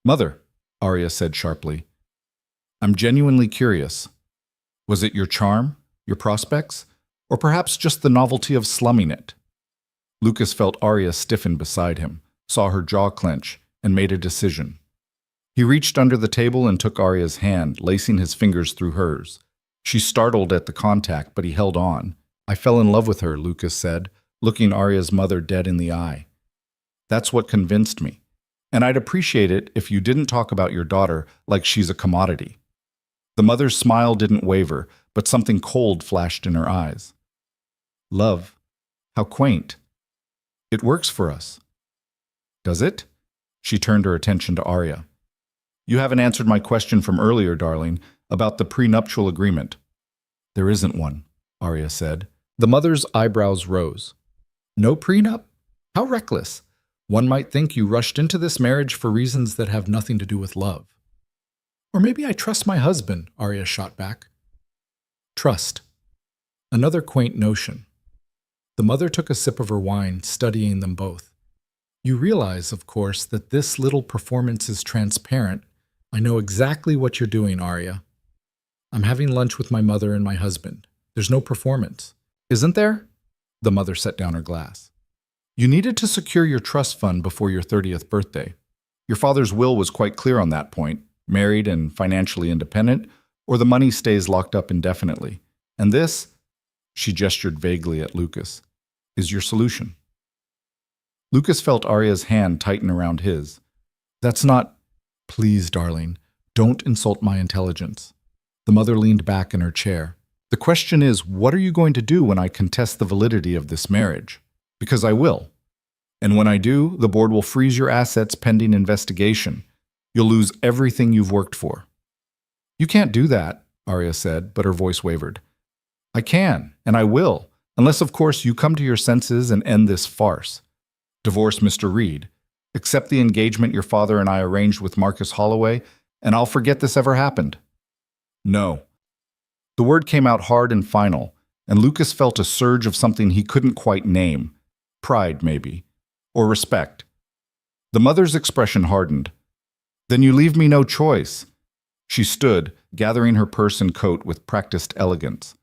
Speaker 1: Mother, Arya said sharply, I'm genuinely curious. Was it your charm, your prospects, or perhaps just the novelty of slumming it? Lucas felt Arya stiffen beside him, saw her jaw clench, and made a decision. He reached under the table and took Arya's hand, lacing his fingers through hers. She startled at the contact, but he held on. I fell in love with her, Lucas said, looking Arya's mother dead in the eye. That's what convinced me. And I'd appreciate it if you didn't talk about your daughter like she's a commodity. The mother's smile didn't waver, but something cold flashed in her eyes. Love. How quaint. It works for us. Does it? She turned her attention to Arya. You haven't answered my question from earlier, darling, about the prenuptial agreement. There isn't one, Arya said. The mother's eyebrows rose. No prenup? How reckless. One might think you rushed into this marriage for reasons that have nothing to do with love. Or maybe I trust my husband, Arya shot back. Trust. Another quaint notion. The mother took a sip of her wine, studying them both. You realize, of course, that this little performance is transparent. I know exactly what you're doing, Arya. I'm having lunch with my mother and my husband. There's no performance. Isn't there? The mother set down her glass. You needed to secure your trust fund before your 30th birthday. Your father's will was quite clear on that point, married and financially independent, or the money stays locked up indefinitely. And this, she gestured vaguely at Lucas, is your solution. Lucas felt Arya's hand tighten around his. That's not... Please, darling, don't insult my intelligence. The mother leaned back in her chair. The question is, what are you going to do when I contest the validity of this marriage? Because I will. And when I do, the board will freeze your assets pending investigation. You'll lose everything you've worked for. You can't do that, Arya said, but her voice wavered. I can, and I will, unless, of course, you come to your senses and end this farce. Divorce Mr. Reed. Accept the engagement your father and I arranged with Marcus Holloway, and I'll forget this ever happened. No. The word came out hard and final, and Lucas felt a surge of something he couldn't quite name. Pride, maybe. Or respect. The mother's expression hardened. Then you leave me no choice. She stood, gathering her purse and coat with practiced elegance.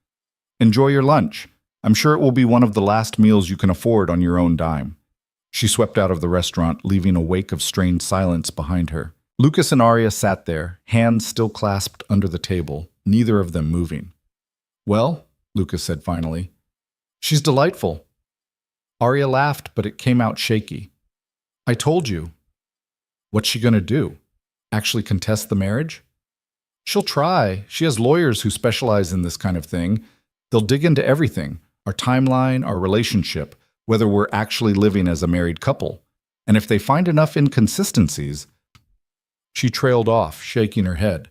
Speaker 1: Enjoy your lunch. I'm sure it will be one of the last meals you can afford on your own dime. She swept out of the restaurant, leaving a wake of strained silence behind her. Lucas and Arya sat there, hands still clasped under the table, neither of them moving. Well, Lucas said finally, she's delightful. Arya laughed, but it came out shaky. I told you. What's she going to do? Actually contest the marriage? She'll try. She has lawyers who specialize in this kind of thing. They'll dig into everything, our timeline, our relationship, whether we're actually living as a married couple. And if they find enough inconsistencies... She trailed off, shaking her head.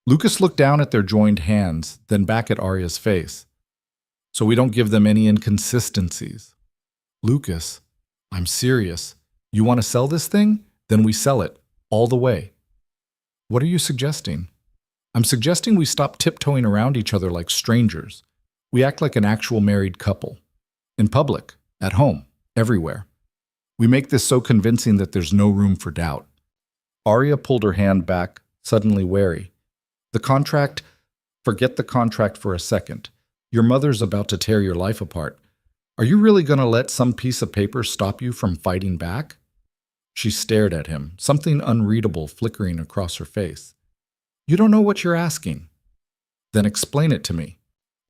Speaker 1: Lucas looked down at their joined hands, then back at Arya's face. So we don't give them any inconsistencies. Lucas, I'm serious. You want to sell this thing? Then we sell it, all the way. What are you suggesting? I'm suggesting we stop tiptoeing around each other like strangers. We act like an actual married couple. In public, at home, everywhere. We make this so convincing that there's no room for doubt. Arya pulled her hand back, suddenly wary. The contract? Forget the contract for a second. Your mother's about to tear your life apart. Are you really going to let some piece of paper stop you from fighting back? She stared at him, something unreadable flickering across her face. You don't know what you're asking. Then explain it to me.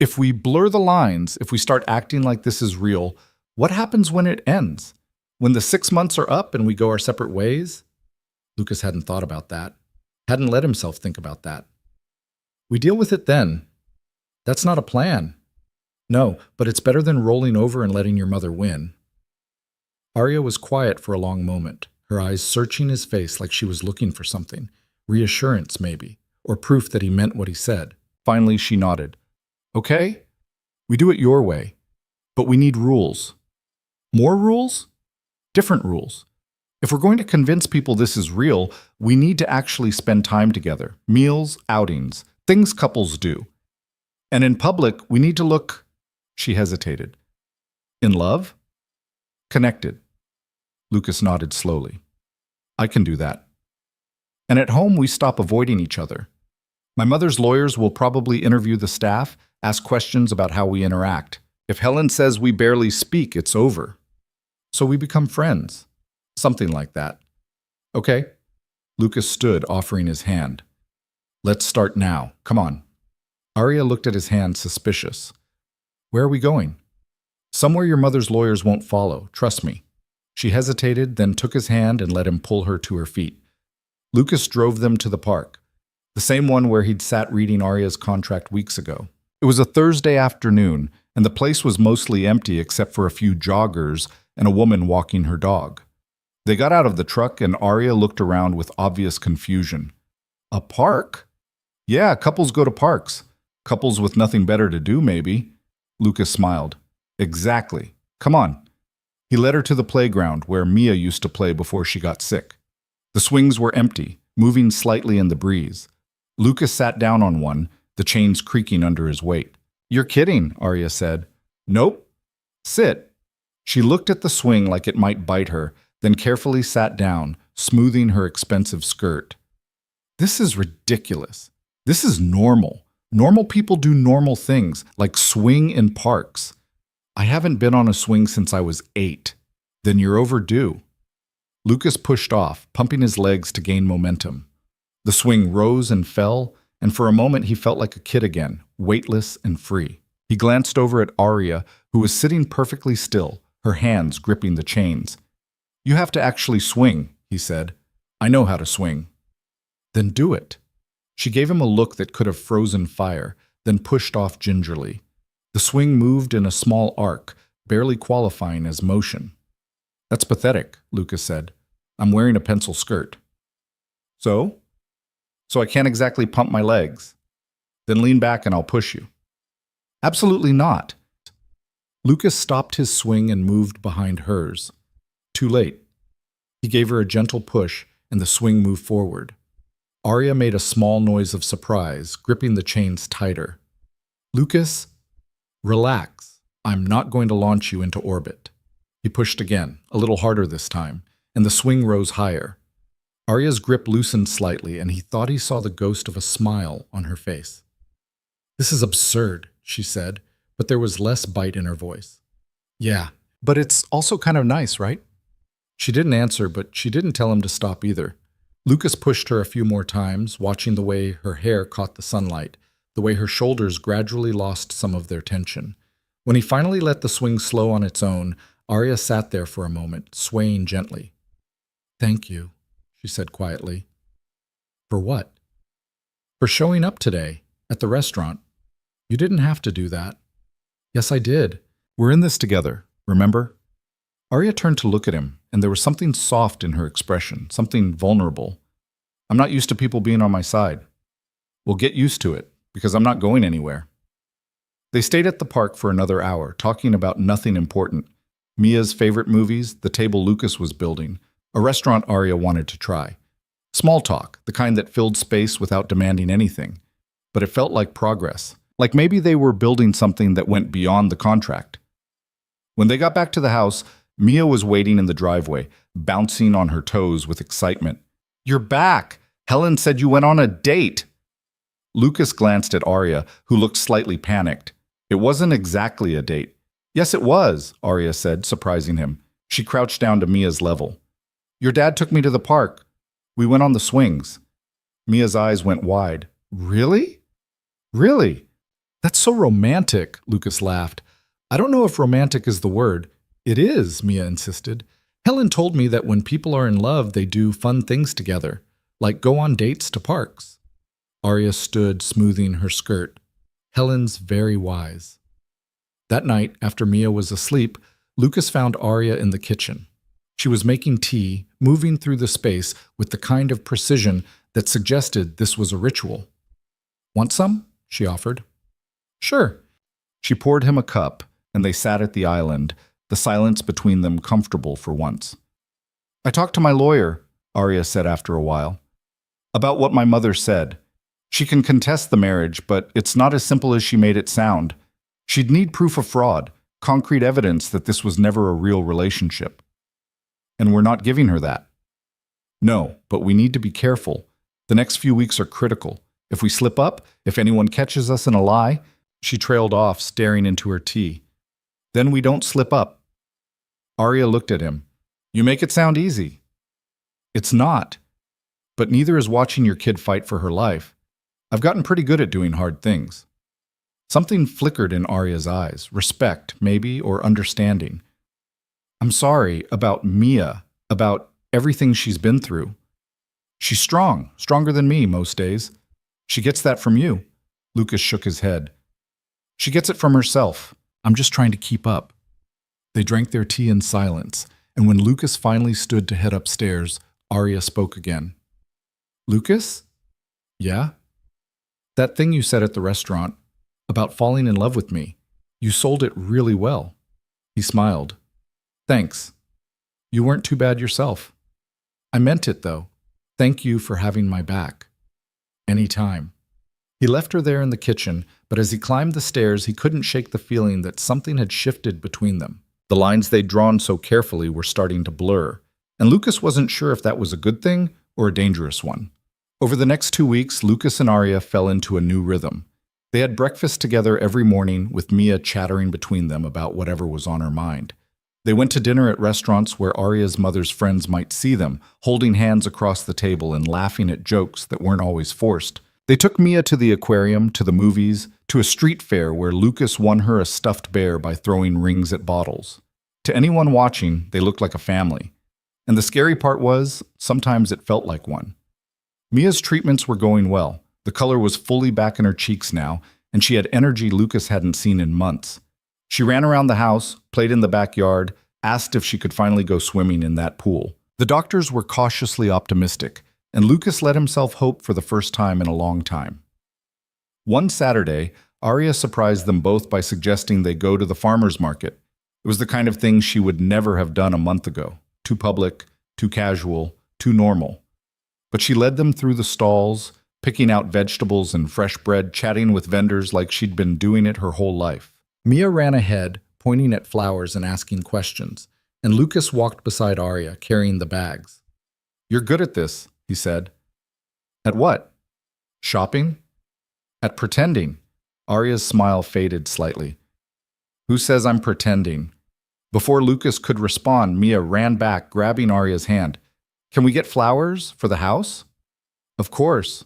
Speaker 1: If we blur the lines, if we start acting like this is real, what happens when it ends? When the 6 months are up and we go our separate ways? Lucas hadn't thought about that. Hadn't let himself think about that. We deal with it then. That's not a plan. No, but it's better than rolling over and letting your mother win. Arya was quiet for a long moment, her eyes searching his face like she was looking for something. Reassurance, maybe, or proof that he meant what he said. Finally, she nodded. Okay, we do it your way, but we need rules. More rules? Different rules. If we're going to convince people this is real, we need to actually spend time together. Meals, outings, things couples do. And in public, we need to look, she hesitated. In love? Connected. Lucas nodded slowly. I can do that. And at home, we stop avoiding each other. My mother's lawyers will probably interview the staff, ask questions about how we interact. If Helen says we barely speak, it's over. So we become friends. Something like that. Okay? Lucas stood, offering his hand. Let's start now. Come on. Arya looked at his hand, suspicious. Where are we going? Somewhere your mother's lawyers won't follow, trust me. She hesitated, then took his hand and let him pull her to her feet. Lucas drove them to the park, the same one where he'd sat reading Arya's contract weeks ago. It was a Thursday afternoon, and the place was mostly empty except for a few joggers and a woman walking her dog. They got out of the truck, and Arya looked around with obvious confusion. A park? Yeah, couples go to parks. Couples with nothing better to do, maybe. Lucas smiled. Exactly. Come on. He led her to the playground where Mia used to play before she got sick. The swings were empty, moving slightly in the breeze. Lucas sat down on one, the chains creaking under his weight. You're kidding, Arya said. Nope. Sit. She looked at the swing like it might bite her, then carefully sat down, smoothing her expensive skirt. This is ridiculous. This is normal. Normal people do normal things, like swing in parks. I haven't been on a swing since I was 8. Then you're overdue. Lucas pushed off, pumping his legs to gain momentum. The swing rose and fell, and for a moment he felt like a kid again, weightless and free. He glanced over at Arya, who was sitting perfectly still, her hands gripping the chains. You have to actually swing, he said. I know how to swing. Then do it. She gave him a look that could have frozen fire, then pushed off gingerly. The swing moved in a small arc, barely qualifying as motion. That's pathetic, Lucas said. I'm wearing a pencil skirt. So? So I can't exactly pump my legs. Then lean back and I'll push you. Absolutely not. Lucas stopped his swing and moved behind hers. Too late. He gave her a gentle push, and the swing moved forward. Arya made a small noise of surprise, gripping the chains tighter. Lucas, relax. I'm not going to launch you into orbit. He pushed again, a little harder this time, and the swing rose higher. Arya's grip loosened slightly, and he thought he saw the ghost of a smile on her face. This is absurd, she said, but there was less bite in her voice. Yeah, but it's also kind of nice, right? She didn't answer, but she didn't tell him to stop either. Lucas pushed her a few more times, watching the way her hair caught the sunlight, the way her shoulders gradually lost some of their tension. When he finally let the swing slow on its own, Arya sat there for a moment, swaying gently. Thank you, she said quietly. For what? For showing up today, at the restaurant. You didn't have to do that. Yes, I did. We're in this together, remember? Arya turned to look at him, and there was something soft in her expression, something vulnerable. I'm not used to people being on my side. We'll get used to it, because I'm not going anywhere. They stayed at the park for another hour, talking about nothing important. Mia's favorite movies, the table Lucas was building, a restaurant Arya wanted to try. Small talk, the kind that filled space without demanding anything. But it felt like progress, like maybe they were building something that went beyond the contract. When they got back to the house, Mia was waiting in the driveway, bouncing on her toes with excitement. You're back! Helen said you went on a date! Lucas glanced at Arya, who looked slightly panicked. It wasn't exactly a date. Yes, it was, Arya said, surprising him. She crouched down to Mia's level. Your dad took me to the park. We went on the swings. Mia's eyes went wide. Really? Really? That's so romantic, Lucas laughed. I don't know if romantic is the word. It is, Mia insisted. Helen told me that when people are in love, they do fun things together, like go on dates to parks. Arya stood, smoothing her skirt. Helen's very wise. That night, after Mia was asleep, Lucas found Arya in the kitchen. She was making tea, moving through the space with the kind of precision that suggested this was a ritual. Want some? She offered. Sure. She poured him a cup, and they sat at the island, the silence between them comfortable for once. I talked to my lawyer, Arya said after a while, about what my mother said. She can contest the marriage, but it's not as simple as she made it sound. She'd need proof of fraud, concrete evidence that this was never a real relationship. And we're not giving her that. No, but we need to be careful. The next few weeks are critical. If we slip up, if anyone catches us in a lie, she trailed off, staring into her tea. Then we don't slip up. Arya looked at him. You make it sound easy. It's not. But neither is watching your kid fight for her life. I've gotten pretty good at doing hard things. Something flickered in Arya's eyes. Respect, maybe, or understanding. I'm sorry about Mia, about everything she's been through. She's strong, stronger than me most days. She gets that from you. Lucas shook his head. She gets it from herself. I'm just trying to keep up. They drank their tea in silence, and when Lucas finally stood to head upstairs, Arya spoke again. Lucas? Yeah? That thing you said at the restaurant, about falling in love with me, you sold it really well. He smiled. Thanks. You weren't too bad yourself. I meant it, though. Thank you for having my back. Any time. He left her there in the kitchen, but as he climbed the stairs, he couldn't shake the feeling that something had shifted between them. The lines they'd drawn so carefully were starting to blur, and Lucas wasn't sure if that was a good thing or a dangerous one. Over the next 2 weeks, Lucas and Arya fell into a new rhythm. They had breakfast together every morning, with Mia chattering between them about whatever was on her mind. They went to dinner at restaurants where Arya's mother's friends might see them, holding hands across the table and laughing at jokes that weren't always forced. They took Mia to the aquarium, to the movies, to a street fair where Lucas won her a stuffed bear by throwing rings at bottles. To anyone watching, they looked like a family. And the scary part was, sometimes it felt like one. Mia's treatments were going well. The color was fully back in her cheeks now, and she had energy Lucas hadn't seen in months. She ran around the house, played in the backyard, asked if she could finally go swimming in that pool. The doctors were cautiously optimistic, and Lucas let himself hope for the first time in a long time. One Saturday, Arya surprised them both by suggesting they go to the farmer's market. It was the kind of thing she would never have done a month ago. Too public, too casual, too normal. But she led them through the stalls, picking out vegetables and fresh bread, chatting with vendors like she'd been doing it her whole life. Mia ran ahead, pointing at flowers and asking questions, and Lucas walked beside Arya, carrying the bags. You're good at this, he said. At what? Shopping? At pretending. Arya's smile faded slightly. Who says I'm pretending? Before Lucas could respond, Mia ran back, grabbing Arya's hand. Can we get flowers for the house? Of course.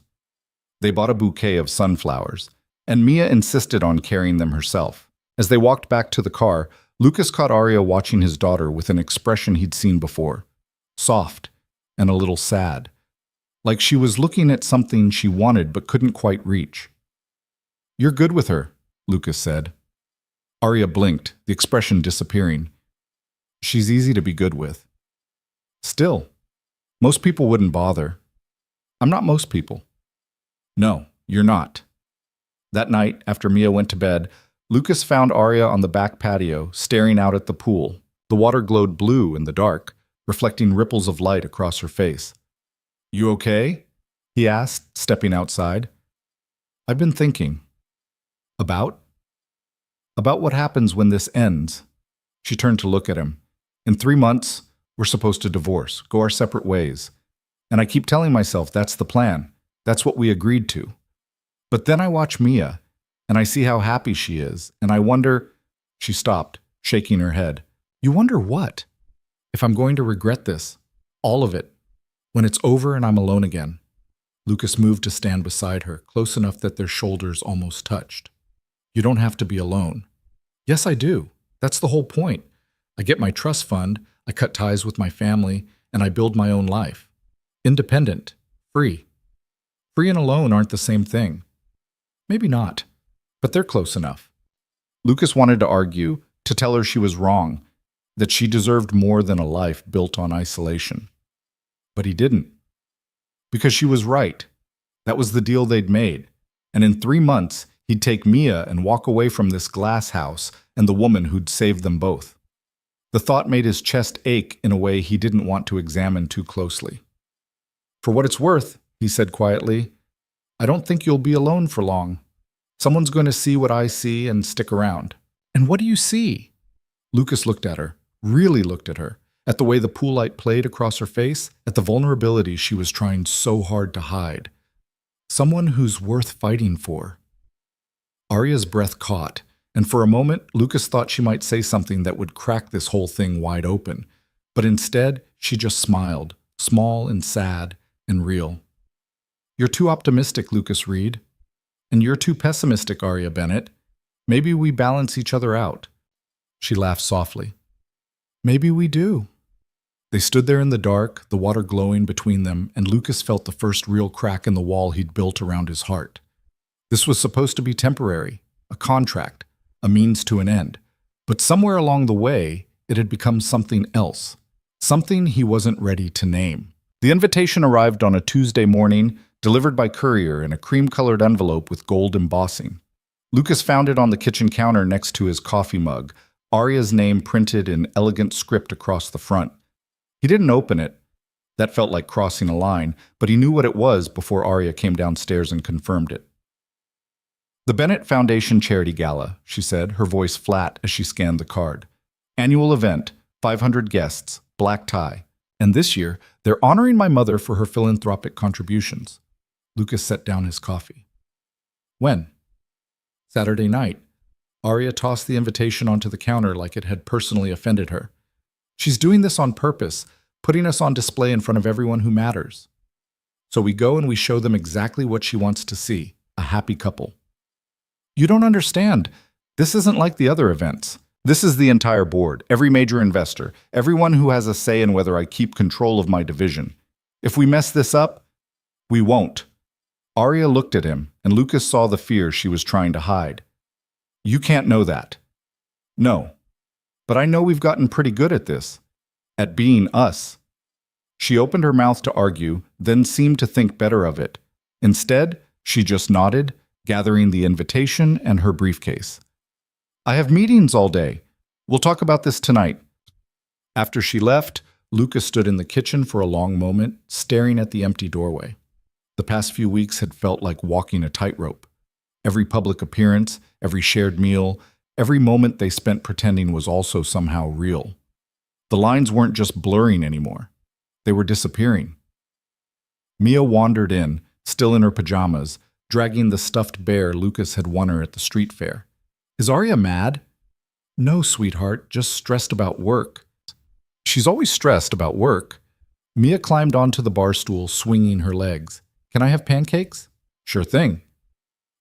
Speaker 1: They bought a bouquet of sunflowers, and Mia insisted on carrying them herself. As they walked back to the car, Lucas caught Arya watching his daughter with an expression he'd seen before. Soft and a little sad. Like she was looking at something she wanted but couldn't quite reach. You're good with her, Lucas said. Arya blinked, the expression disappearing. She's easy to be good with. Still, most people wouldn't bother. I'm not most people. No, you're not. That night, after Mia went to bed, Lucas found Arya on the back patio, staring out at the pool. The water glowed blue in the dark, reflecting ripples of light across her face. You okay? He asked, stepping outside. I've been thinking. About? About what happens when this ends. She turned to look at him. In 3 months, we're supposed to divorce, go our separate ways. And I keep telling myself that's the plan. That's what we agreed to. But then I watch Mia, and I see how happy she is, and I wonder... She stopped, shaking her head. You wonder what? If I'm going to regret this. All of it. When it's over and I'm alone again. Lucas moved to stand beside her, close enough that their shoulders almost touched. You don't have to be alone. Yes, I do. That's the whole point. I get my trust fund, I cut ties with my family, and I build my own life. Independent. Free. Free and alone aren't the same thing. Maybe not, but they're close enough. Lucas wanted to argue, to tell her she was wrong, that she deserved more than a life built on isolation. But he didn't. Because she was right. That was the deal they'd made. And in 3 months, he'd take Mia and walk away from this glass house and the woman who'd saved them both. The thought made his chest ache in a way he didn't want to examine too closely. "For what it's worth," he said quietly, "I don't think you'll be alone for long. Someone's going to see what I see and stick around." "And what do you see?" Lucas looked at her, really looked at her, at the way the pool light played across her face, at the vulnerability she was trying so hard to hide. Someone who's worth fighting for. Arya's breath caught, and for a moment, Lucas thought she might say something that would crack this whole thing wide open. But instead, she just smiled, small and sad and real. "You're too optimistic, Lucas Reed. And you're too pessimistic, Arya Bennett. Maybe we balance each other out." She laughed softly. "Maybe we do." They stood there in the dark, the water glowing between them, and Lucas felt the first real crack in the wall he'd built around his heart. This was supposed to be temporary, a contract, a means to an end. But somewhere along the way, it had become something else, something he wasn't ready to name. The invitation arrived on a Tuesday morning, delivered by courier in a cream-colored envelope with gold embossing. Lucas found it on the kitchen counter next to his coffee mug, Arya's name printed in elegant script across the front. He didn't open it. That felt like crossing a line, but he knew what it was before Arya came downstairs and confirmed it. "The Bennett Foundation Charity Gala," she said, her voice flat as she scanned the card. "Annual event, 500 guests, black tie. And this year, they're honoring my mother for her philanthropic contributions." Lucas set down his coffee. "When?" "Saturday night." Arya tossed the invitation onto the counter like it had personally offended her. "She's doing this on purpose, putting us on display in front of everyone who matters. So we go and we show them exactly what she wants to see, a happy couple." "You don't understand. This isn't like the other events. This is the entire board, every major investor, everyone who has a say in whether I keep control of my division. If we mess this up, we won't." Arya looked at him, and Lucas saw the fear she was trying to hide. "You can't know that." "No. But I know we've gotten pretty good at this. At being us." She opened her mouth to argue, then seemed to think better of it. Instead, she just nodded, gathering the invitation and her briefcase. "I have meetings all day. We'll talk about this tonight." After she left, Lucas stood in the kitchen for a long moment, staring at the empty doorway. The past few weeks had felt like walking a tightrope. Every public appearance, every shared meal, every moment they spent pretending was also somehow real. The lines weren't just blurring anymore. They were disappearing. Mia wandered in, still in her pajamas, dragging the stuffed bear Lucas had won her at the street fair. "Is Arya mad?" "No, sweetheart, just stressed about work." "She's always stressed about work." Mia climbed onto the bar stool, swinging her legs. "Can I have pancakes?" "Sure thing."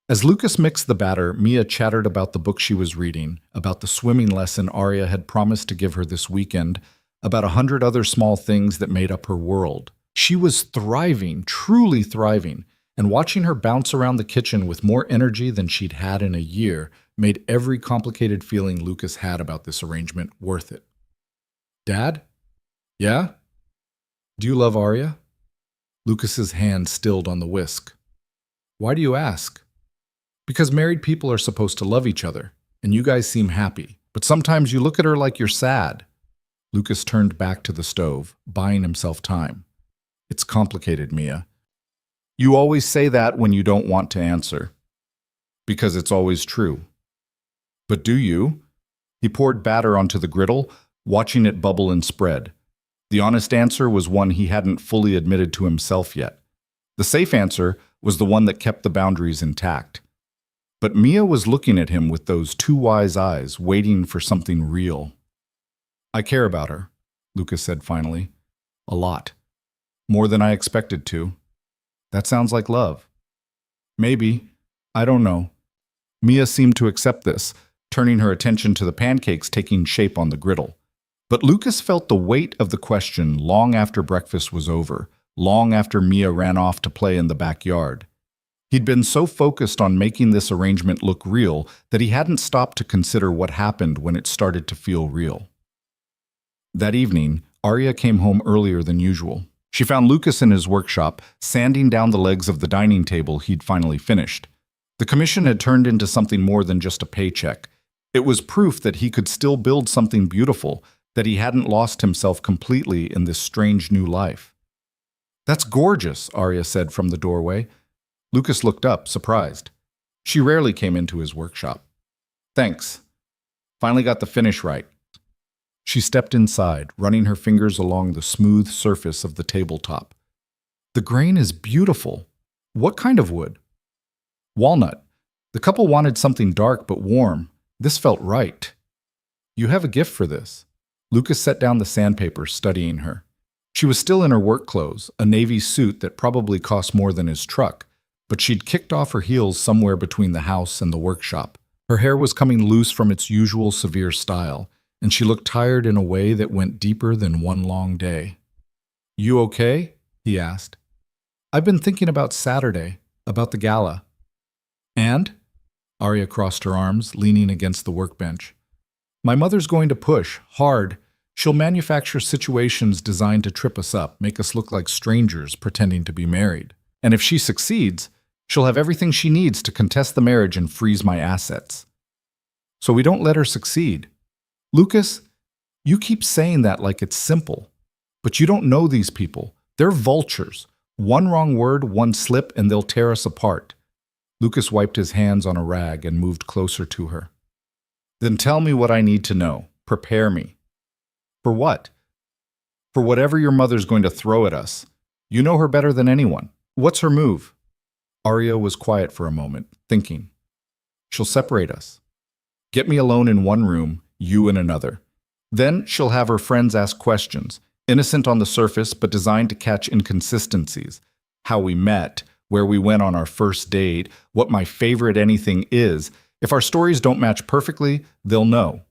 Speaker 1: As Lucas mixed the batter, Mia chattered about the book she was reading, about the swimming lesson Arya had promised to give her this weekend, about 100 other small things that made up her world. She was thriving, truly thriving, and watching her bounce around the kitchen with more energy than she'd had in a year made every complicated feeling Lucas had about this arrangement worth it. "Dad?" "Yeah?" "Do you love Arya?" Lucas's hand stilled on the whisk. "Why do you ask?" "Because married people are supposed to love each other, and you guys seem happy, but sometimes you look at her like you're sad." Lucas turned back to the stove, buying himself time. "It's complicated, Mia. You always say that when you don't want to answer. Because it's always true." "But do you?" He poured batter onto the griddle, watching it bubble and spread. The honest answer was one he hadn't fully admitted to himself yet. The safe answer was the one that kept the boundaries intact. But Mia was looking at him with those two wise eyes, waiting for something real. "I care about her," Lucas said finally. "A lot. More than I expected to." "That sounds like love." "Maybe. I don't know." Mia seemed to accept this, turning her attention to the pancakes taking shape on the griddle. But Lucas felt the weight of the question long after breakfast was over, long after Mia ran off to play in the backyard. He'd been so focused on making this arrangement look real that he hadn't stopped to consider what happened when it started to feel real. That evening, Arya came home earlier than usual. She found Lucas in his workshop, sanding down the legs of the dining table he'd finally finished. The commission had turned into something more than just a paycheck. It was proof that he could still build something beautiful, that he hadn't lost himself completely in this strange new life. "That's gorgeous," Arya said from the doorway. Lucas looked up, surprised. She rarely came into his workshop. "Thanks. Finally got the finish right." She stepped inside, running her fingers along the smooth surface of the tabletop. "The grain is beautiful. What kind of wood?" "Walnut. The couple wanted something dark but warm. This felt right." "You have a gift for this." Lucas set down the sandpaper, studying her. She was still in her work clothes, a navy suit that probably cost more than his truck, but she'd kicked off her heels somewhere between the house and the workshop. Her hair was coming loose from its usual severe style, and she looked tired in a way that went deeper than one long day. "You okay?" he asked. "I've been thinking about Saturday, about the gala." "And?" Arya crossed her arms, leaning against the workbench. "My mother's going to push, hard. She'll manufacture situations designed to trip us up, make us look like strangers pretending to be married. And if she succeeds, she'll have everything she needs to contest the marriage and freeze my assets. So we don't let her succeed." "Lucas, you keep saying that like it's simple. But you don't know these people. They're vultures. One wrong word, one slip, and they'll tear us apart." Lucas wiped his hands on a rag and moved closer to her. "Then tell me what I need to know. Prepare me." "For what?" "For whatever your mother's going to throw at us. You know her better than anyone. What's her move?" Arya was quiet for a moment, thinking. "She'll separate us. Get me alone in one room, you in another. Then she'll have her friends ask questions, innocent on the surface but designed to catch inconsistencies. How we met, where we went on our first date, what my favorite anything is. If our stories don't match perfectly, they'll know.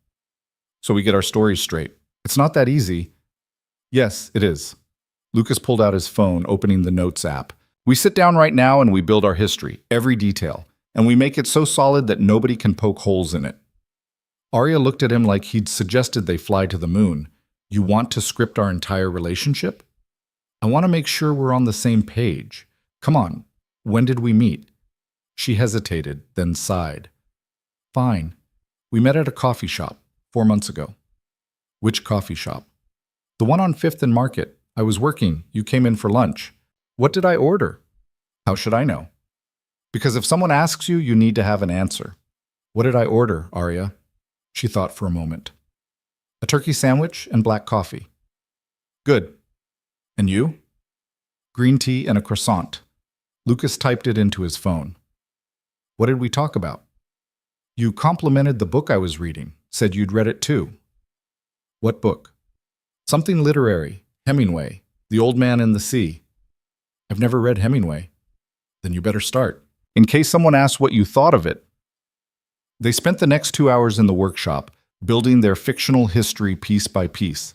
Speaker 1: So we get our stories straight. It's not that easy." "Yes, it is." Lucas pulled out his phone, opening the Notes app. "We sit down right now and we build our history, every detail, and we make it so solid that nobody can poke holes in it." Arya looked at him like he'd suggested they fly to the moon. "You want to script our entire relationship?" "I want to make sure we're on the same page. Come on, when did we meet?" She hesitated, then sighed. "Fine. We met at a coffee shop 4 months ago." "Which coffee shop?" "The one on 5th and Market. I was working. You came in for lunch." "What did I order?" "How should I know?" "Because if someone asks you, you need to have an answer." "What did I order, Arya?" She thought for a moment. "A turkey sandwich and black coffee." "Good. And you?" "Green tea and a croissant." Lucas typed it into his phone. "What did we talk about?" "You complimented the book I was reading, said you'd read it too." "What book?" "Something literary, Hemingway, The Old Man and the Sea." "I've never read Hemingway." "Then you better start, in case someone asks what you thought of it." They spent the next 2 hours in the workshop, building their fictional history piece by piece.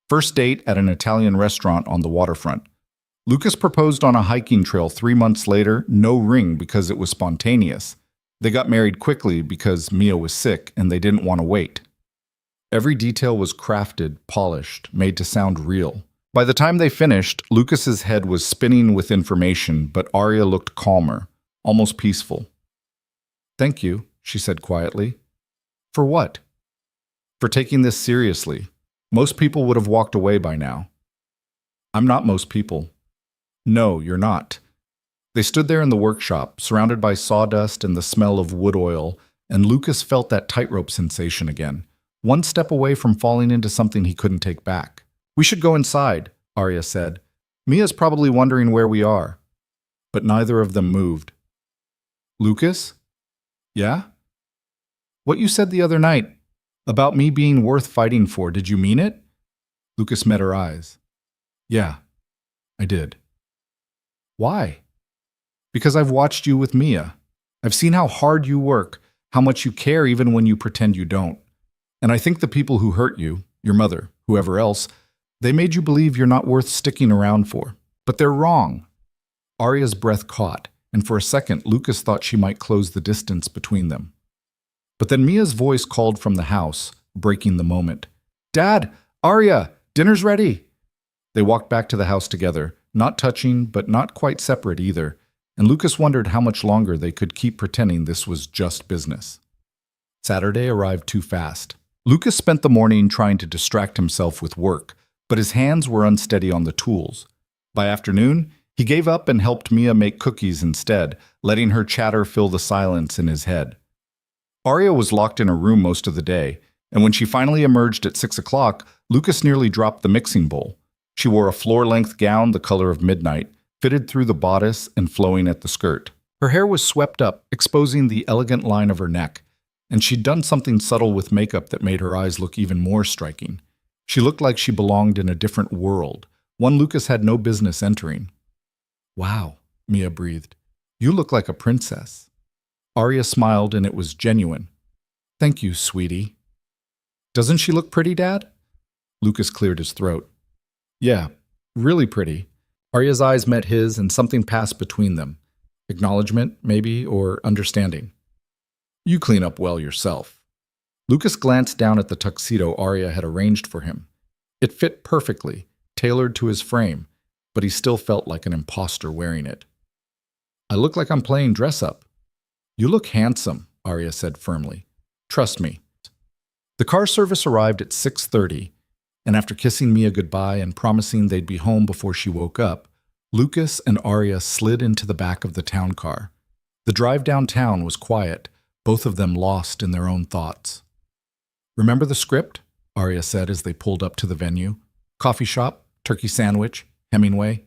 Speaker 1: First date at an Italian restaurant on the waterfront. Lucas proposed on a hiking trail 3 months later, no ring because it was spontaneous. They got married quickly because Mia was sick and they didn't want to wait. Every detail was crafted, polished, made to sound real. By the time they finished, Lucas's head was spinning with information, but Arya looked calmer, almost peaceful. "Thank you," she said quietly. "For what?" "For taking this seriously. Most people would have walked away by now." "I'm not most people." "No, you're not." They stood there in the workshop, surrounded by sawdust and the smell of wood oil, and Lucas felt that tightrope sensation again, one step away from falling into something he couldn't take back. "We should go inside," Arya said. "Mia's probably wondering where we are." But neither of them moved. "Lucas?" "Yeah?" "What you said the other night, about me being worth fighting for, did you mean it?" Lucas met her eyes. "Yeah, I did." "Why?" "Because I've watched you with Mia. I've seen how hard you work, how much you care even when you pretend you don't. And I think the people who hurt you, your mother, whoever else, they made you believe you're not worth sticking around for. But they're wrong." Arya's breath caught, and for a second Lucas thought she might close the distance between them. But then Mia's voice called from the house, breaking the moment. "Dad! Arya! Dinner's ready!" They walked back to the house together, not touching, but not quite separate either, and Lucas wondered how much longer they could keep pretending this was just business. Saturday arrived too fast. Lucas spent the morning trying to distract himself with work, but his hands were unsteady on the tools. By afternoon, he gave up and helped Mia make cookies instead, letting her chatter fill the silence in his head. Arya was locked in her room most of the day, and when she finally emerged at 6 o'clock, Lucas nearly dropped the mixing bowl. She wore a floor-length gown the color of midnight, fitted through the bodice and flowing at the skirt. Her hair was swept up, exposing the elegant line of her neck, and she'd done something subtle with makeup that made her eyes look even more striking. She looked like she belonged in a different world, one Lucas had no business entering. "Wow," Mia breathed. "You look like a princess." Arya smiled, and it was genuine. "Thank you, sweetie." "Doesn't she look pretty, Dad?" Lucas cleared his throat. "Yeah, really pretty." Arya's eyes met his, and something passed between them. Acknowledgement, maybe, or understanding. "You clean up well yourself." Lucas glanced down at the tuxedo Arya had arranged for him. It fit perfectly, tailored to his frame, but he still felt like an imposter wearing it. "I look like I'm playing dress-up." "You look handsome," Arya said firmly. "Trust me." The car service arrived at 6:30, and after kissing Mia goodbye and promising they'd be home before she woke up, Lucas and Arya slid into the back of the town car. The drive downtown was quiet, both of them lost in their own thoughts. "Remember the script?" Arya said as they pulled up to the venue. "Coffee shop, turkey sandwich, Hemingway."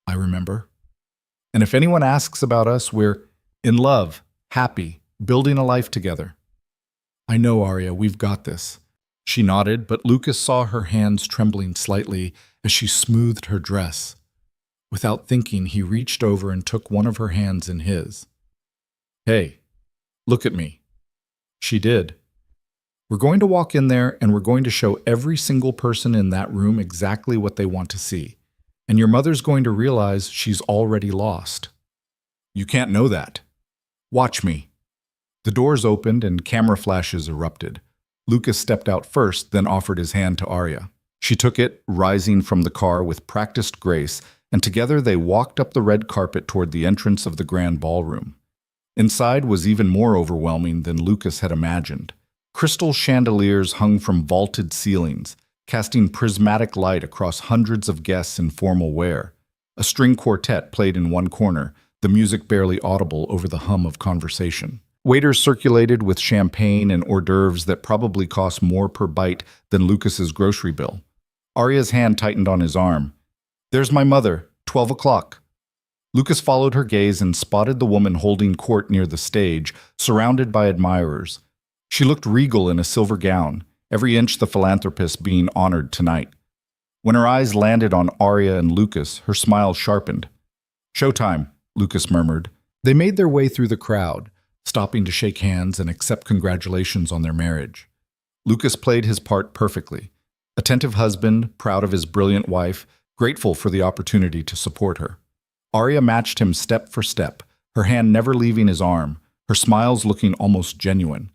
Speaker 1: "I remember." "And if anyone asks about us, we're in love, happy, building a life together." "I know, Arya, we've got this." She nodded, but Lucas saw her hands trembling slightly as she smoothed her dress. Without thinking, he reached over and took one of her hands in his. "Hey, look at me." She did. "We're going to walk in there and we're going to show every single person in that room exactly what they want to see. And your mother's going to realize she's already lost." "You can't know that." "Watch me." The doors opened and camera flashes erupted. Lucas stepped out first, then offered his hand to Arya. She took it, rising from the car with practiced grace, and together they walked up the red carpet toward the entrance of the grand ballroom. Inside was even more overwhelming than Lucas had imagined. Crystal chandeliers hung from vaulted ceilings, casting prismatic light across hundreds of guests in formal wear. A string quartet played in one corner, the music barely audible over the hum of conversation. Waiters circulated with champagne and hors d'oeuvres that probably cost more per bite than Lucas's grocery bill. Arya's hand tightened on his arm. "There's my mother, 12 o'clock." Lucas followed her gaze and spotted the woman holding court near the stage, surrounded by admirers. She looked regal in a silver gown, every inch the philanthropist being honored tonight. When her eyes landed on Arya and Lucas, her smile sharpened. "Showtime," Lucas murmured. They made their way through the crowd, stopping to shake hands and accept congratulations on their marriage. Lucas played his part perfectly. Attentive husband, proud of his brilliant wife, grateful for the opportunity to support her. Arya matched him step for step, her hand never leaving his arm, her smiles looking almost genuine.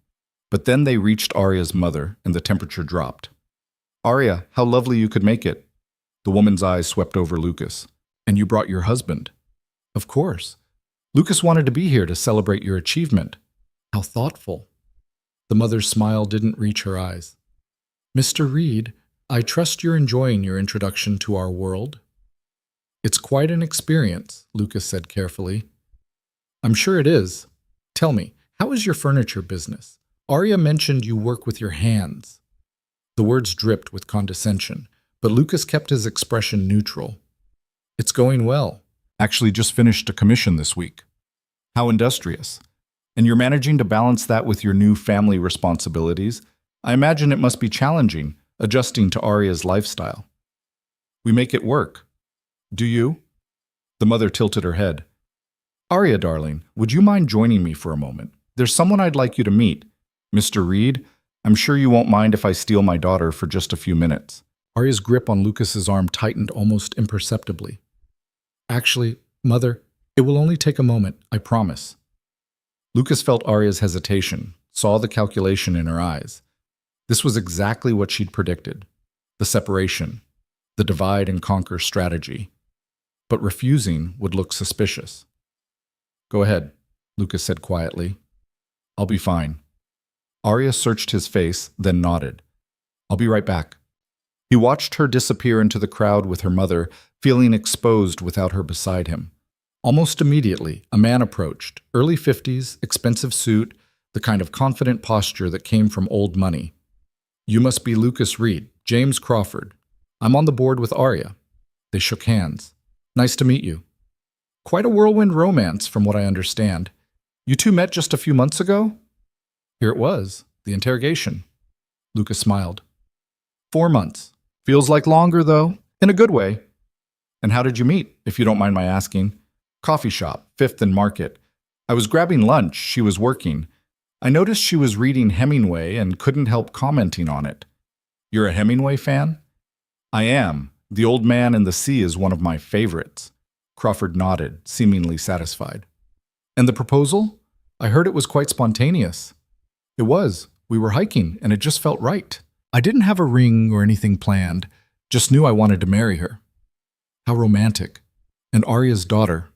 Speaker 1: But then they reached Arya's mother, and the temperature dropped. "Arya, how lovely you could make it." The woman's eyes swept over Lucas. "And you brought your husband." "Of course. Lucas wanted to be here to celebrate your achievement." "How thoughtful." The mother's smile didn't reach her eyes. "Mr. Reed, I trust you're enjoying your introduction to our world." "It's quite an experience," Lucas said carefully. "I'm sure it is. Tell me, how is your furniture business? Arya mentioned you work with your hands." The words dripped with condescension, but Lucas kept his expression neutral. "It's going well. Actually just finished a commission this week." "How industrious. And you're managing to balance that with your new family responsibilities. I imagine it must be challenging, adjusting to Arya's lifestyle." "We make it work." "Do you?" The mother tilted her head. "Arya, darling, would you mind joining me for a moment? There's someone I'd like you to meet. Mr. Reed, I'm sure you won't mind if I steal my daughter for just a few minutes." Arya's grip on Lucas's arm tightened almost imperceptibly. "Actually, Mother, it will only take a moment, I promise." Lucas felt Arya's hesitation, saw the calculation in her eyes. This was exactly what she'd predicted. The separation, the divide and conquer strategy. But refusing would look suspicious. "Go ahead," Lucas said quietly. "I'll be fine." Arya searched his face, then nodded. I'll be right back. He watched her disappear into the crowd with her mother, feeling exposed without her beside him. Almost immediately, a man approached, early 50s, expensive suit, the kind of confident posture that came from old money. You must be Lucas Reed, James Crawford. I'm on the board with Arya. They shook hands. Nice to meet you. Quite a whirlwind romance, from what I understand. You two met just a few months ago? Here it was, the interrogation. Lucas smiled. 4 months. Feels like longer, though, in a good way. And how did you meet, if you don't mind my asking? Coffee shop, 5th and Market. I was grabbing lunch, she was working. I noticed she was reading Hemingway and couldn't help commenting on it. You're a Hemingway fan? I am. The Old Man and the Sea is one of my favorites. Crawford nodded, seemingly satisfied. And the proposal? I heard it was quite spontaneous. It was. We were hiking, and it just felt right. I didn't have a ring or anything planned, just knew I wanted to marry her. How romantic. And Arya's daughter.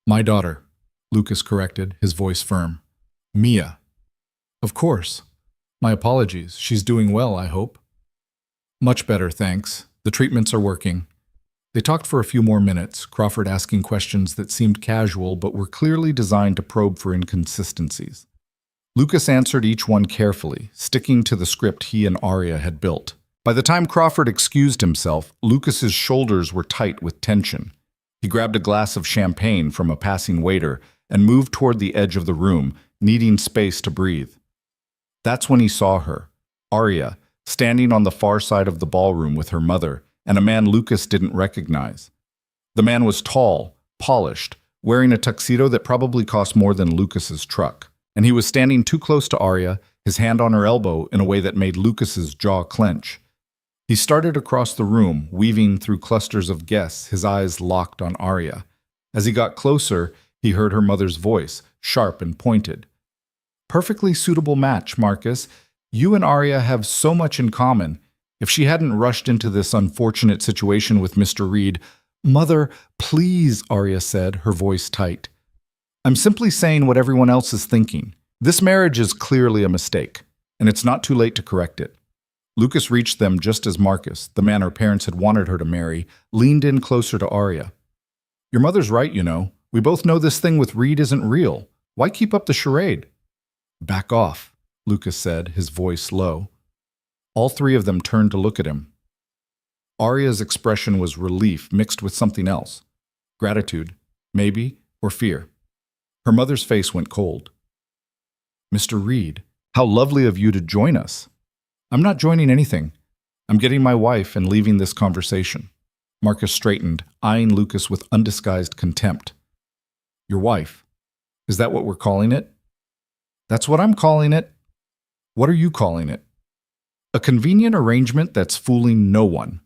Speaker 1: My daughter, Lucas corrected, his voice firm. Mia. Of course. My apologies. She's doing well, I hope. Much better, thanks. The treatments are working. They talked for a few more minutes, Crawford asking questions that seemed casual but were clearly designed to probe for inconsistencies. Lucas answered each one carefully, sticking to the script he and Arya had built. By the time Crawford excused himself, Lucas's shoulders were tight with tension. He grabbed a glass of champagne from a passing waiter and moved toward the edge of the room, needing space to breathe. That's when he saw her, Arya, standing on the far side of the ballroom with her mother, and a man Lucas didn't recognize. The man was tall, polished, wearing a tuxedo that probably cost more than Lucas's truck, and he was standing too close to Arya, his hand on her elbow in a way that made Lucas's jaw clench. He started across the room, weaving through clusters of guests, his eyes locked on Arya. As he got closer, he heard her mother's voice, sharp and pointed. Perfectly suitable match, Marcus. You and Arya have so much in common. If she hadn't rushed into this unfortunate situation with Mr. Reed, Mother, please, Arya said, her voice tight. I'm simply saying what everyone else is thinking. This marriage is clearly a mistake, and it's not too late to correct it. Lucas reached them just as Marcus, the man her parents had wanted her to marry, leaned in closer to Arya. Your mother's right, you know. We both know this thing with Reed isn't real. Why keep up the charade? Back off, Lucas said, his voice low. All three of them turned to look at him. Arya's expression was relief mixed with something else. Gratitude, maybe, or fear. Her mother's face went cold. Mr. Reed, how lovely of you to join us. I'm not joining anything. I'm getting my wife and leaving this conversation. Marcus straightened, eyeing Lucas with undisguised contempt. Your wife. Is that what we're calling it? That's what I'm calling it. What are you calling it? A convenient arrangement that's fooling no one.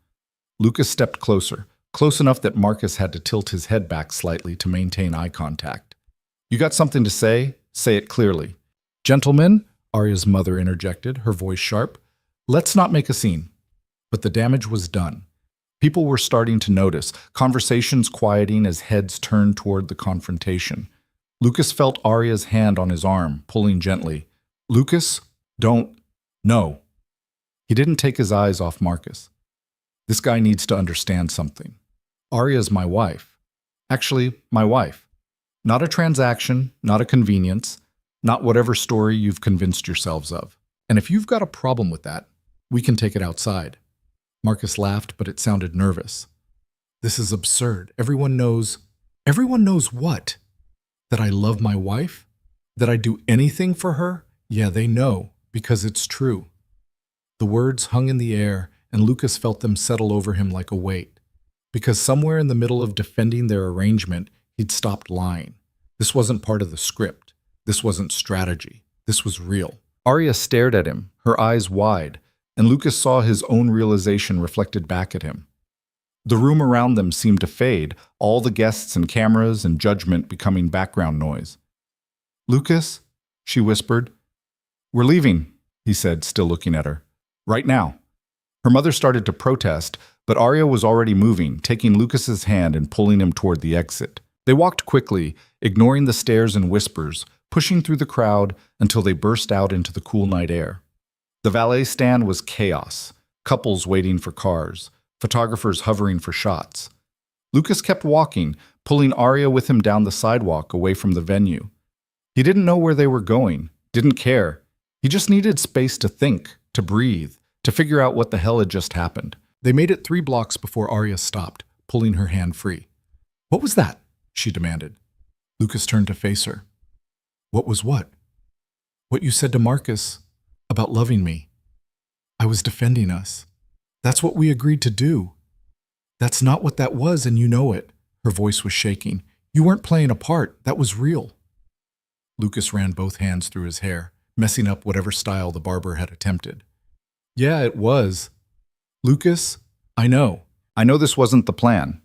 Speaker 1: Lucas stepped closer, close enough that Marcus had to tilt his head back slightly to maintain eye contact. You got something to say? Say it clearly. Gentlemen, Arya's mother interjected, her voice sharp, let's not make a scene. But the damage was done. People were starting to notice, conversations quieting as heads turned toward the confrontation. Lucas felt Arya's hand on his arm, pulling gently. Lucas, don't. No. He didn't take his eyes off Marcus. This guy needs to understand something. Arya's my wife. Actually, my wife. Not a transaction, not a convenience, not whatever story you've convinced yourselves of. And if you've got a problem with that, we can take it outside. Marcus laughed, but it sounded nervous. This is absurd. Everyone knows. Everyone knows what? That I love my wife? That I do anything for her? Yeah, they know, because it's true. The words hung in the air, and Lucas felt them settle over him like a weight. Because somewhere in the middle of defending their arrangement, he'd stopped lying. This wasn't part of the script. This wasn't strategy. This was real. Arya stared at him, her eyes wide, and Lucas saw his own realization reflected back at him. The room around them seemed to fade, all the guests and cameras and judgment becoming background noise. Lucas, she whispered. We're leaving, he said, still looking at her. Right now. Her mother started to protest, but Arya was already moving, taking Lucas's hand and pulling him toward the exit. They walked quickly, ignoring the stares and whispers, pushing through the crowd until they burst out into the cool night air. The valet stand was chaos, couples waiting for cars, photographers hovering for shots. Lucas kept walking, pulling Arya with him down the sidewalk away from the venue. He didn't know where they were going, didn't care. He just needed space to think, to breathe, to figure out what the hell had just happened. They made it 3 blocks before Arya stopped, pulling her hand free. "What was that?" she demanded. Lucas turned to face her. "What was what?" "What you said to Marcus about loving me. I was defending us. That's what we agreed to do. That's not what that was, and you know it." Her voice was shaking. "You weren't playing a part. That was real." Lucas ran both hands through his hair, messing up whatever style the barber had attempted. "Yeah, it was. Lucas, I know. I know this wasn't the plan.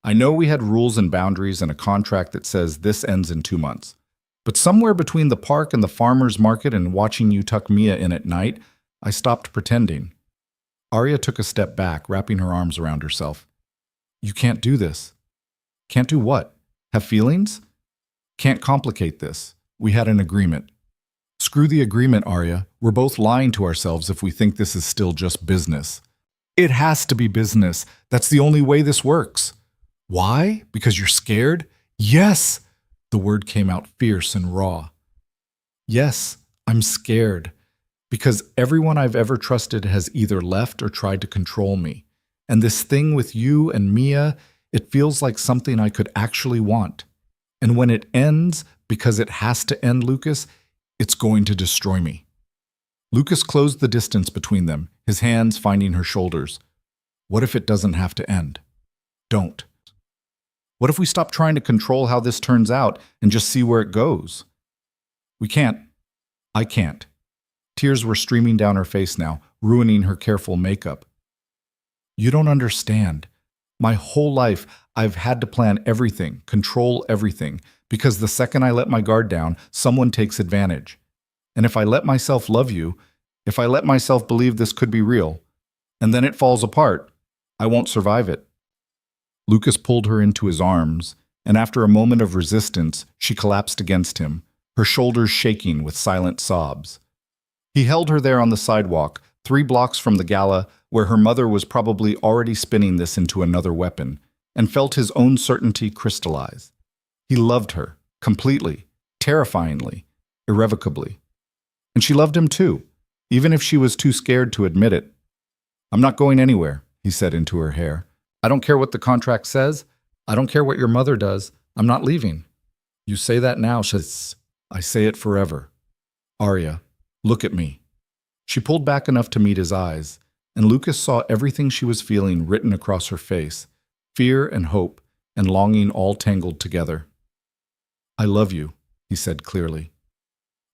Speaker 1: I know we had rules and boundaries and a contract that says this ends in 2 months. But somewhere between the park and the farmer's market and watching you tuck Mia in at night, I stopped pretending." Arya took a step back, wrapping her arms around herself. "You can't do this." "Can't do what? Have feelings?" "Can't complicate this. We had an agreement." "Screw the agreement, Arya. We're both lying to ourselves if we think this is still just business." "It has to be business. That's the only way this works." "Why? Because you're scared?" "Yes!" The word came out fierce and raw. "Yes, I'm scared. Because everyone I've ever trusted has either left or tried to control me. And this thing with you and Mia, it feels like something I could actually want. And when it ends, because it has to end, Lucas, it's going to destroy me." Lucas closed the distance between them, his hands finding her shoulders. "What if it doesn't have to end?" "Don't. What if we stop trying to control how this turns out and just see where it goes?" "We can't. I can't." Tears were streaming down her face now, ruining her careful makeup. "You don't understand. My whole life, I've had to plan everything, control everything, because the second I let my guard down, someone takes advantage. And if I let myself love you, if I let myself believe this could be real, and then it falls apart, I won't survive it." Lucas pulled her into his arms, and after a moment of resistance, she collapsed against him, her shoulders shaking with silent sobs. He held her there on the sidewalk, 3 blocks from the gala, where her mother was probably already spinning this into another weapon, and felt his own certainty crystallize. He loved her, completely, terrifyingly, irrevocably. And she loved him too, even if she was too scared to admit it. "I'm not going anywhere," he said into her hair. "I don't care what the contract says. I don't care what your mother does. I'm not leaving." "You say that now, Shaz. I say it forever. Arya, look at me." She pulled back enough to meet his eyes, and Lucas saw everything she was feeling written across her face, fear and hope and longing all tangled together. "I love you," he said clearly.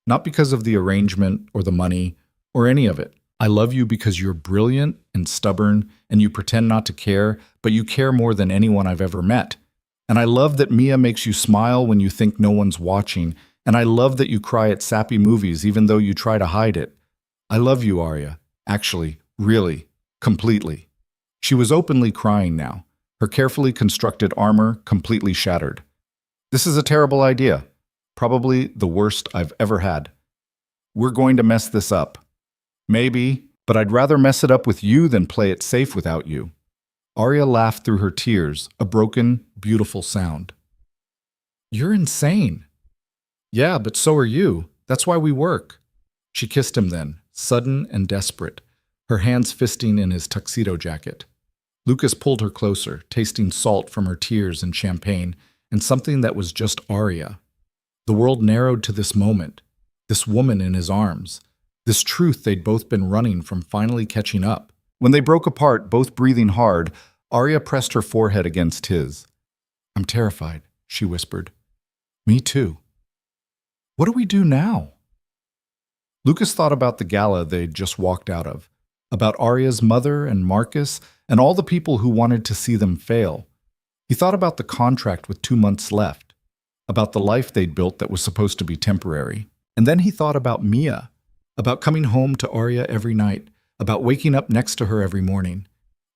Speaker 1: "Not because of the arrangement or the money or any of it. I love you because you're brilliant and stubborn and you pretend not to care, but you care more than anyone I've ever met. And I love that Mia makes you smile when you think no one's watching, and I love that you cry at sappy movies even though you try to hide it. I love you, Arya. Actually, really, completely." She was openly crying now, her carefully constructed armor completely shattered. "This is a terrible idea. Probably the worst I've ever had. We're going to mess this up. Maybe, but I'd rather mess it up with you than play it safe without you." Arya laughed through her tears, a broken, beautiful sound. "You're insane." "Yeah, but so are you. That's why we work." She kissed him then, sudden and desperate, her hands fisting in his tuxedo jacket. Lucas pulled her closer, tasting salt from her tears and champagne, and something that was just Arya. The world narrowed to this moment, this woman in his arms, this truth they'd both been running from finally catching up. When they broke apart, both breathing hard, Arya pressed her forehead against his. "I'm terrified," she whispered. "Me too." "What do we do now?" Lucas thought about the gala they'd just walked out of, about Arya's mother and Marcus and all the people who wanted to see them fail. He thought about the contract with 2 months left, about the life they'd built that was supposed to be temporary. And then he thought about Mia, about coming home to Arya every night, about waking up next to her every morning,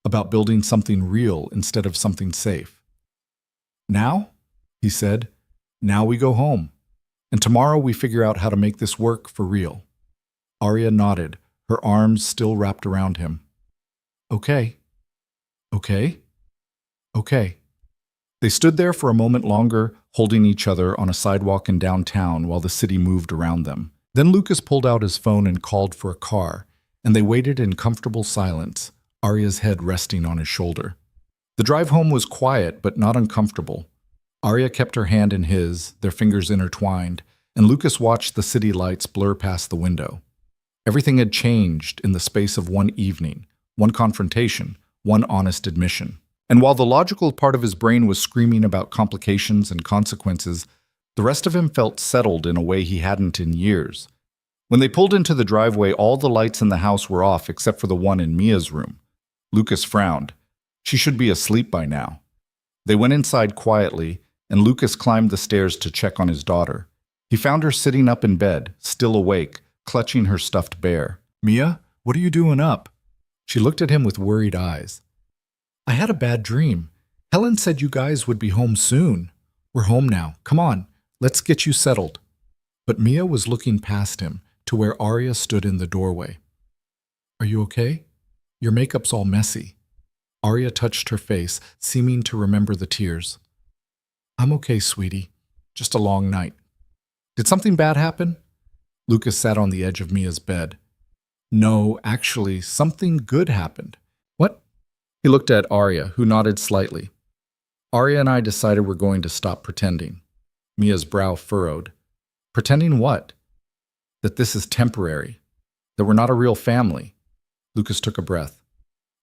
Speaker 1: about building something real instead of something safe. "Now," he said, "now we go home. And tomorrow we figure out how to make this work for real." Arya nodded, her arms still wrapped around him. "Okay. Okay. Okay." They stood there for a moment longer, holding each other on a sidewalk in downtown while the city moved around them. Then Lucas pulled out his phone and called for a car, and they waited in comfortable silence, Arya's head resting on his shoulder. The drive home was quiet but not uncomfortable. Arya kept her hand in his, their fingers intertwined, and Lucas watched the city lights blur past the window. Everything had changed in the space of one evening, one confrontation, one honest admission. And while the logical part of his brain was screaming about complications and consequences, the rest of him felt settled in a way he hadn't in years. When they pulled into the driveway, all the lights in the house were off except for the one in Mia's room. Lucas frowned. She should be asleep by now. They went inside quietly, and Lucas climbed the stairs to check on his daughter. He found her sitting up in bed, still awake, clutching her stuffed bear. "Mia, what are you doing up?" She looked at him with worried eyes. "I had a bad dream. Helen said you guys would be home soon. We're home now. Come on, let's get you settled." But Mia was looking past him to where Arya stood in the doorway. "Are you okay? Your makeup's all messy." Arya touched her face, seeming to remember the tears. "I'm okay, sweetie. Just a long night." "Did something bad happen?" Lucas sat on the edge of Mia's bed. "No, actually, something good happened." "What?" He looked at Arya, who nodded slightly. "Arya and I decided we're going to stop pretending." Mia's brow furrowed. "Pretending what?" "That this is temporary. That we're not a real family." Lucas took a breath.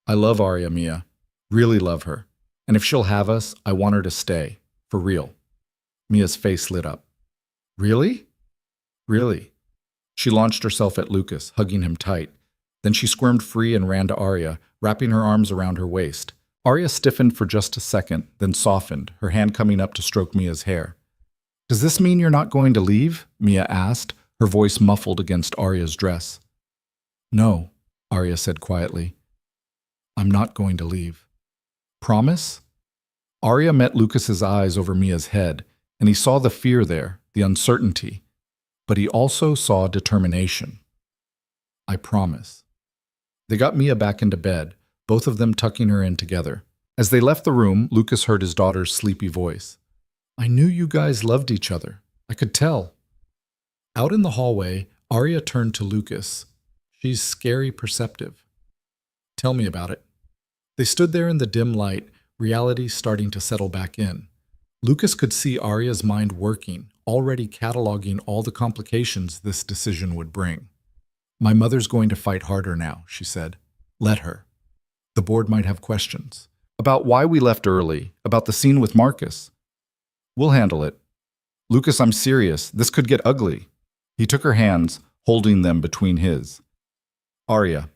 Speaker 1: "I love Arya, Mia. Really love her. And if she'll have us, I want her to stay. For real." Mia's face lit up. "Really?" "Really." She launched herself at Lucas, hugging him tight. Then she squirmed free and ran to Arya, wrapping her arms around her waist. Arya stiffened for just a second, then softened, her hand coming up to stroke Mia's hair. "Does this mean you're not going to leave?" Mia asked, her voice muffled against Arya's dress. "No," Arya said quietly. "I'm not going to leave." "Promise?" Arya met Lucas's eyes over Mia's head, and he saw the fear there, the uncertainty. But he also saw determination. "I promise." They got Mia back into bed, both of them tucking her in together. As they left the room, Lucas heard his daughter's sleepy voice. "I knew you guys loved each other. I could tell." Out in the hallway, Arya turned to Lucas. "She's scary perceptive." "Tell me about it." They stood there in the dim light, reality starting to settle back in. Lucas could see Arya's mind working, already cataloging all the complications this decision would bring. "My mother's going to fight harder now," she said. "Let her. The board might have questions. About why we left early, about the scene with Marcus. We'll handle it." "Lucas, I'm serious. This could get ugly." He took her hands, holding them between his. "Arya,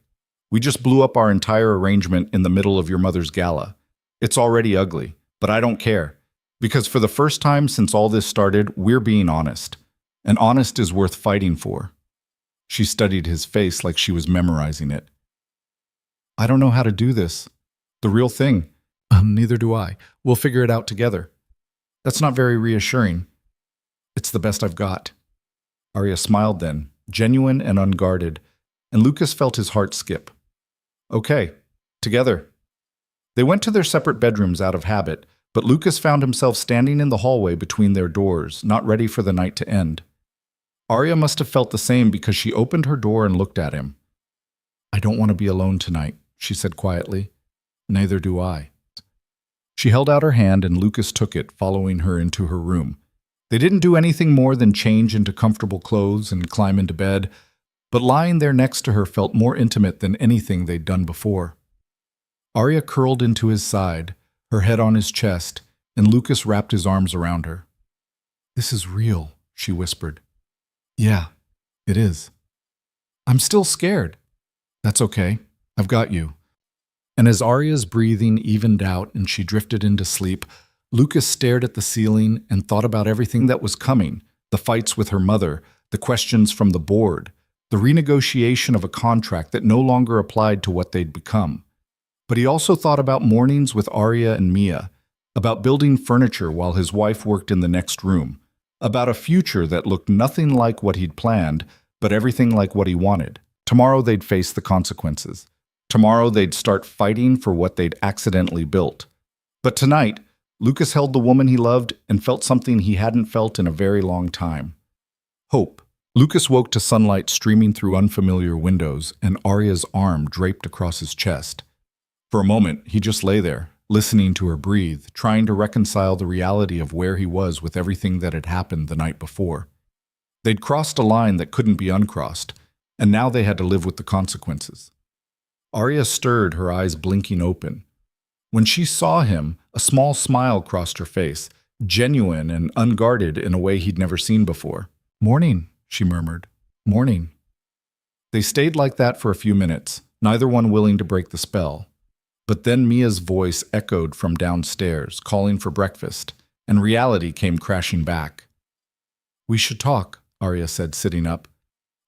Speaker 1: we just blew up our entire arrangement in the middle of your mother's gala. It's already ugly, but I don't care. Because for the first time since all this started, we're being honest. And honest is worth fighting for." She studied his face like she was memorizing it. "I don't know how to do this. The real thing." Neither do I. We'll figure it out together." "That's not very reassuring." "It's the best I've got." Arya smiled then, genuine and unguarded, and Lucas felt his heart skip. "Okay, together." They went to their separate bedrooms out of habit, but Lucas found himself standing in the hallway between their doors, not ready for the night to end. Arya must have felt the same because she opened her door and looked at him. "I don't want to be alone tonight," she said quietly. "Neither do I." She held out her hand and Lucas took it, following her into her room. They didn't do anything more than change into comfortable clothes and climb into bed, but lying there next to her felt more intimate than anything they'd done before. Arya curled into his side, her head on his chest, and Lucas wrapped his arms around her. "This is real," she whispered. "Yeah, it is." "I'm still scared." "That's okay. I've got you." And as Arya's breathing evened out and she drifted into sleep, Lucas stared at the ceiling and thought about everything that was coming, the fights with her mother, the questions from the board, the renegotiation of a contract that no longer applied to what they'd become. But he also thought about mornings with Arya and Mia, about building furniture while his wife worked in the next room, about a future that looked nothing like what he'd planned, but everything like what he wanted. Tomorrow they'd face the consequences. Tomorrow they'd start fighting for what they'd accidentally built. But tonight, Lucas held the woman he loved and felt something he hadn't felt in a very long time. Hope. Lucas woke to sunlight streaming through unfamiliar windows and Arya's arm draped across his chest. For a moment, he just lay there, listening to her breathe, trying to reconcile the reality of where he was with everything that had happened the night before. They'd crossed a line that couldn't be uncrossed, and now they had to live with the consequences. Arya stirred, her eyes blinking open. When she saw him, a small smile crossed her face, genuine and unguarded in a way he'd never seen before. "Morning," she murmured. "Morning." They stayed like that for a few minutes, neither one willing to break the spell. But then Mia's voice echoed from downstairs, calling for breakfast, and reality came crashing back. "We should talk," Arya said, sitting up,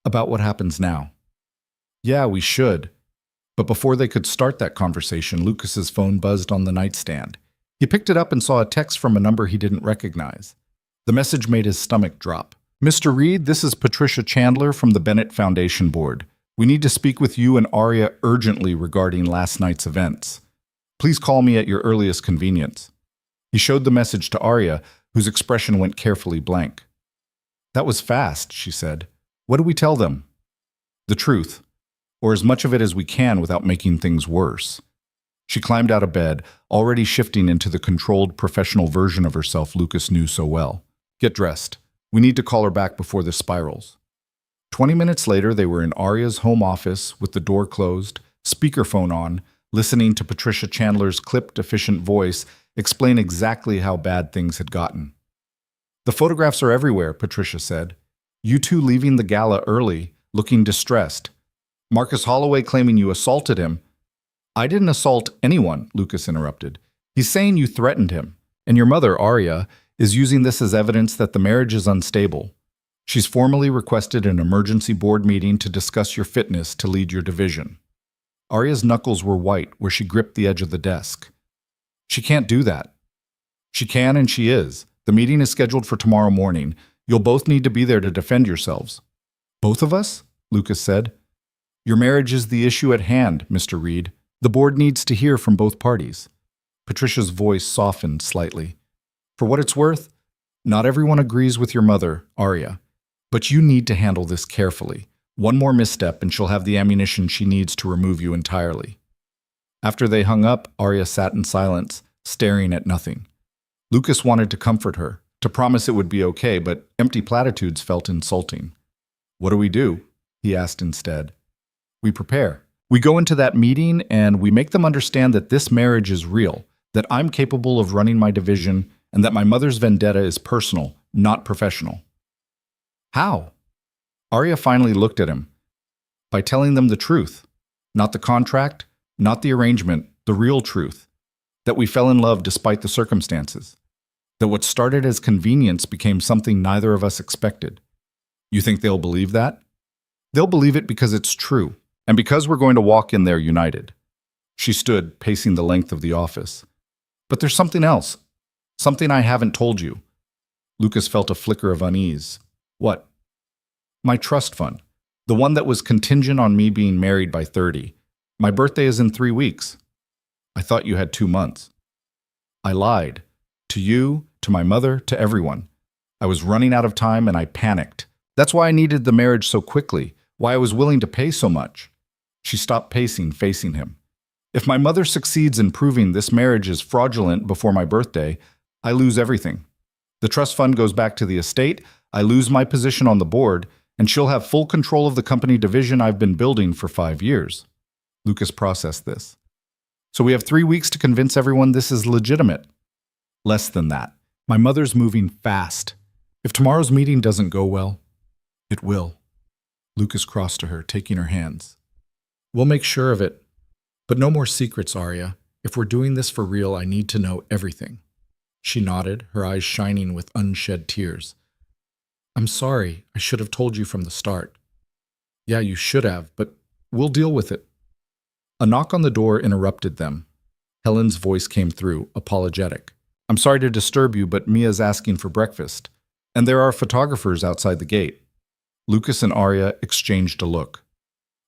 Speaker 1: "about what happens now." "Yeah, we should." But before they could start that conversation, Lucas's phone buzzed on the nightstand. He picked it up and saw a text from a number he didn't recognize. The message made his stomach drop. "Mr. Reed, this is Patricia Chandler from the Bennett Foundation Board. We need to speak with you and Arya urgently regarding last night's events. Please call me at your earliest convenience." He showed the message to Arya, whose expression went carefully blank. "That was fast," she said. "What do we tell them?" "The truth, or as much of it as we can without making things worse." She climbed out of bed, already shifting into the controlled, professional version of herself Lucas knew so well. "Get dressed. We need to call her back before this spirals." 20 minutes later, they were in Arya's home office with the door closed, speakerphone on, listening to Patricia Chandler's clipped, efficient voice explain exactly how bad things had gotten. "The photographs are everywhere," Patricia said. "You two leaving the gala early, looking distressed. Marcus Holloway claiming you assaulted him." "I didn't assault anyone," Lucas interrupted. "He's saying you threatened him. And your mother, Arya, is using this as evidence that the marriage is unstable. She's formally requested an emergency board meeting to discuss your fitness to lead your division." Arya's knuckles were white where she gripped the edge of the desk. "She can't do that." "She can and she is. The meeting is scheduled for tomorrow morning. You'll both need to be there to defend yourselves." "Both of us?" Lucas said. "Your marriage is the issue at hand, Mr. Reed. The board needs to hear from both parties." Patricia's voice softened slightly. "For what it's worth, not everyone agrees with your mother, Arya. But you need to handle this carefully. One more misstep and she'll have the ammunition she needs to remove you entirely." After they hung up, Arya sat in silence, staring at nothing. Lucas wanted to comfort her, to promise it would be okay, but empty platitudes felt insulting. "What do we do?" he asked instead. "We prepare. We go into that meeting and we make them understand that this marriage is real, that I'm capable of running my division, and that my mother's vendetta is personal, not professional." "How?" Arya finally looked at him. "By telling them the truth. Not the contract, not the arrangement, the real truth. That we fell in love despite the circumstances. That what started as convenience became something neither of us expected. You think they'll believe that?" "They'll believe it because it's true, and because we're going to walk in there united." She stood, pacing the length of the office. "But there's something else. Something I haven't told you." Lucas felt a flicker of unease. "What?" "My trust fund. The one that was contingent on me being married by 30. My birthday is in 3 weeks." "I thought you had 2 months." "I lied. To you, to my mother, to everyone. I was running out of time and I panicked. That's why I needed the marriage so quickly, why I was willing to pay so much." She stopped pacing, facing him. "If my mother succeeds in proving this marriage is fraudulent before my birthday, I lose everything. The trust fund goes back to the estate, I lose my position on the board, and she'll have full control of the company division I've been building for 5 years." Lucas processed this. "So we have 3 weeks to convince everyone this is legitimate." "Less than that. My mother's moving fast. If tomorrow's meeting doesn't go well, it will." Lucas crossed to her, taking her hands. "We'll make sure of it. But no more secrets, Arya. If we're doing this for real, I need to know everything." She nodded, her eyes shining with unshed tears. "I'm sorry. I should have told you from the start." "Yeah, you should have, but we'll deal with it." A knock on the door interrupted them. Helen's voice came through, apologetic. "I'm sorry to disturb you, but Mia's asking for breakfast." And there are photographers outside the gate. Lucas and Arya exchanged a look.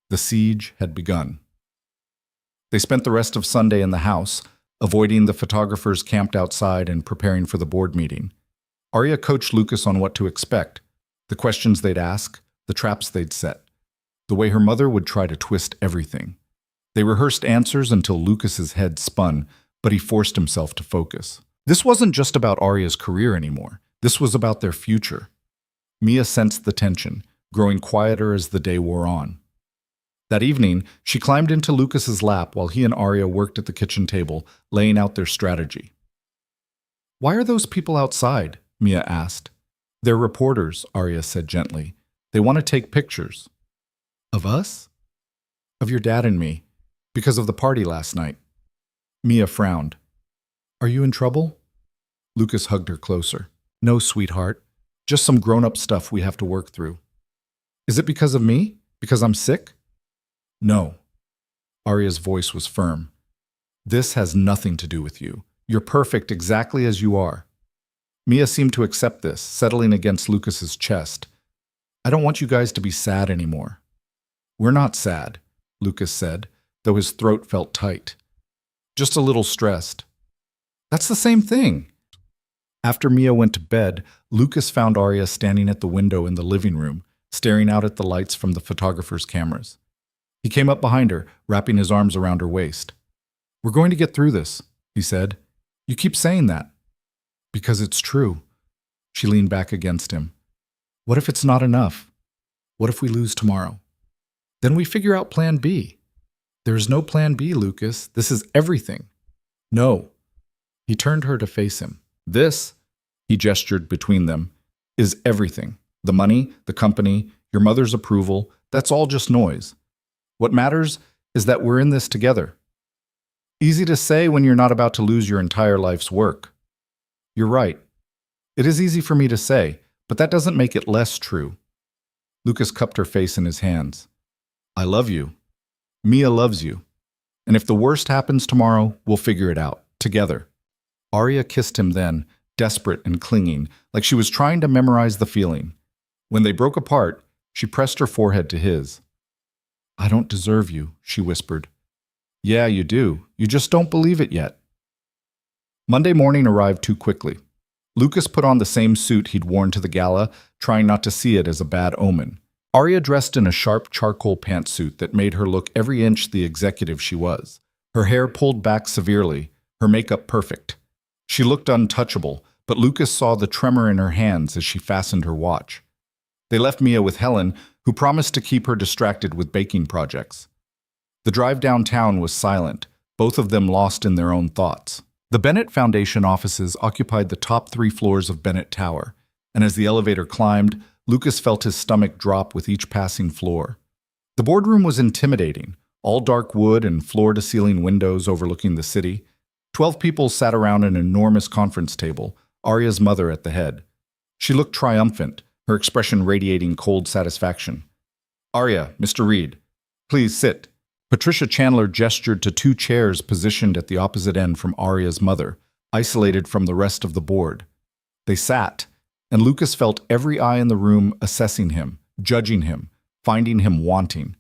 Speaker 1: The siege had begun. They spent the rest of Sunday in the house, avoiding the photographers camped outside and preparing for the board meeting. Arya coached Lucas on what to expect, the questions they'd ask, the traps they'd set, the way her mother would try to twist everything. They rehearsed answers until Lucas's head spun, but he forced himself to focus. This wasn't just about Arya's career anymore. This was about their future. Mia sensed the tension, growing quieter as the day wore on. That evening, she climbed into Lucas's lap while he and Arya worked at the kitchen table, laying out their strategy. "Why are those people outside?" Mia asked. "They're reporters," Arya said gently. "They want to take pictures." "Of us?" "Of your dad and me, because of the party last night." Mia frowned. "Are you in trouble?" Lucas hugged her closer. "No, sweetheart. Just some grown-up stuff we have to work through." "Is it because of me? Because I'm sick?" "No." Arya's voice was firm. "This has nothing to do with you. You're perfect exactly as you are." Mia seemed to accept this, settling against Lucas's chest. "I don't want you guys to be sad anymore." "We're not sad," Lucas said, though his throat felt tight. "Just a little stressed." "That's the same thing." After Mia went to bed, Lucas found Arya standing at the window in the living room, staring out at the lights from the photographer's cameras. He came up behind her, wrapping his arms around her waist. "We're going to get through this," he said. "You keep saying that." "Because it's true." She leaned back against him. "What if it's not enough? What if we lose tomorrow? Then we figure out plan B." "There is no plan B, Lucas. This is everything." "No." He turned her to face him. "This," he gestured between them, "is everything. The money, the company, your mother's approval, that's all just noise. What matters is that we're in this together." Easy to say when you're not about to lose your entire life's work. You're right. It is easy for me to say, but that doesn't make it less true. Lucas cupped her face in his hands. "I love you. Mia loves you. And if the worst happens tomorrow, we'll figure it out, together." Arya kissed him then, desperate and clinging, like she was trying to memorize the feeling. When they broke apart, she pressed her forehead to his. "I don't deserve you," she whispered. "Yeah, you do. You just don't believe it yet." Monday morning arrived too quickly. Lucas put on the same suit he'd worn to the gala, trying not to see it as a bad omen. Arya dressed in a sharp charcoal pantsuit that made her look every inch the executive she was. Her hair pulled back severely, her makeup perfect. She looked untouchable, but Lucas saw the tremor in her hands as she fastened her watch. They left Mia with Helen, who promised to keep her distracted with baking projects. The drive downtown was silent, both of them lost in their own thoughts. The Bennett Foundation offices occupied the top 3 floors of Bennett Tower, and as the elevator climbed, Lucas felt his stomach drop with each passing floor. The boardroom was intimidating, all dark wood and floor-to-ceiling windows overlooking the city. 12 people sat around an enormous conference table, Arya's mother at the head. She looked triumphant, her expression radiating cold satisfaction. "Arya, Mr. Reed, please sit." Patricia Chandler gestured to 2 chairs positioned at the opposite end from Arya's mother, isolated from the rest of the board. They sat, and Lucas felt every eye in the room assessing him, judging him, finding him wanting.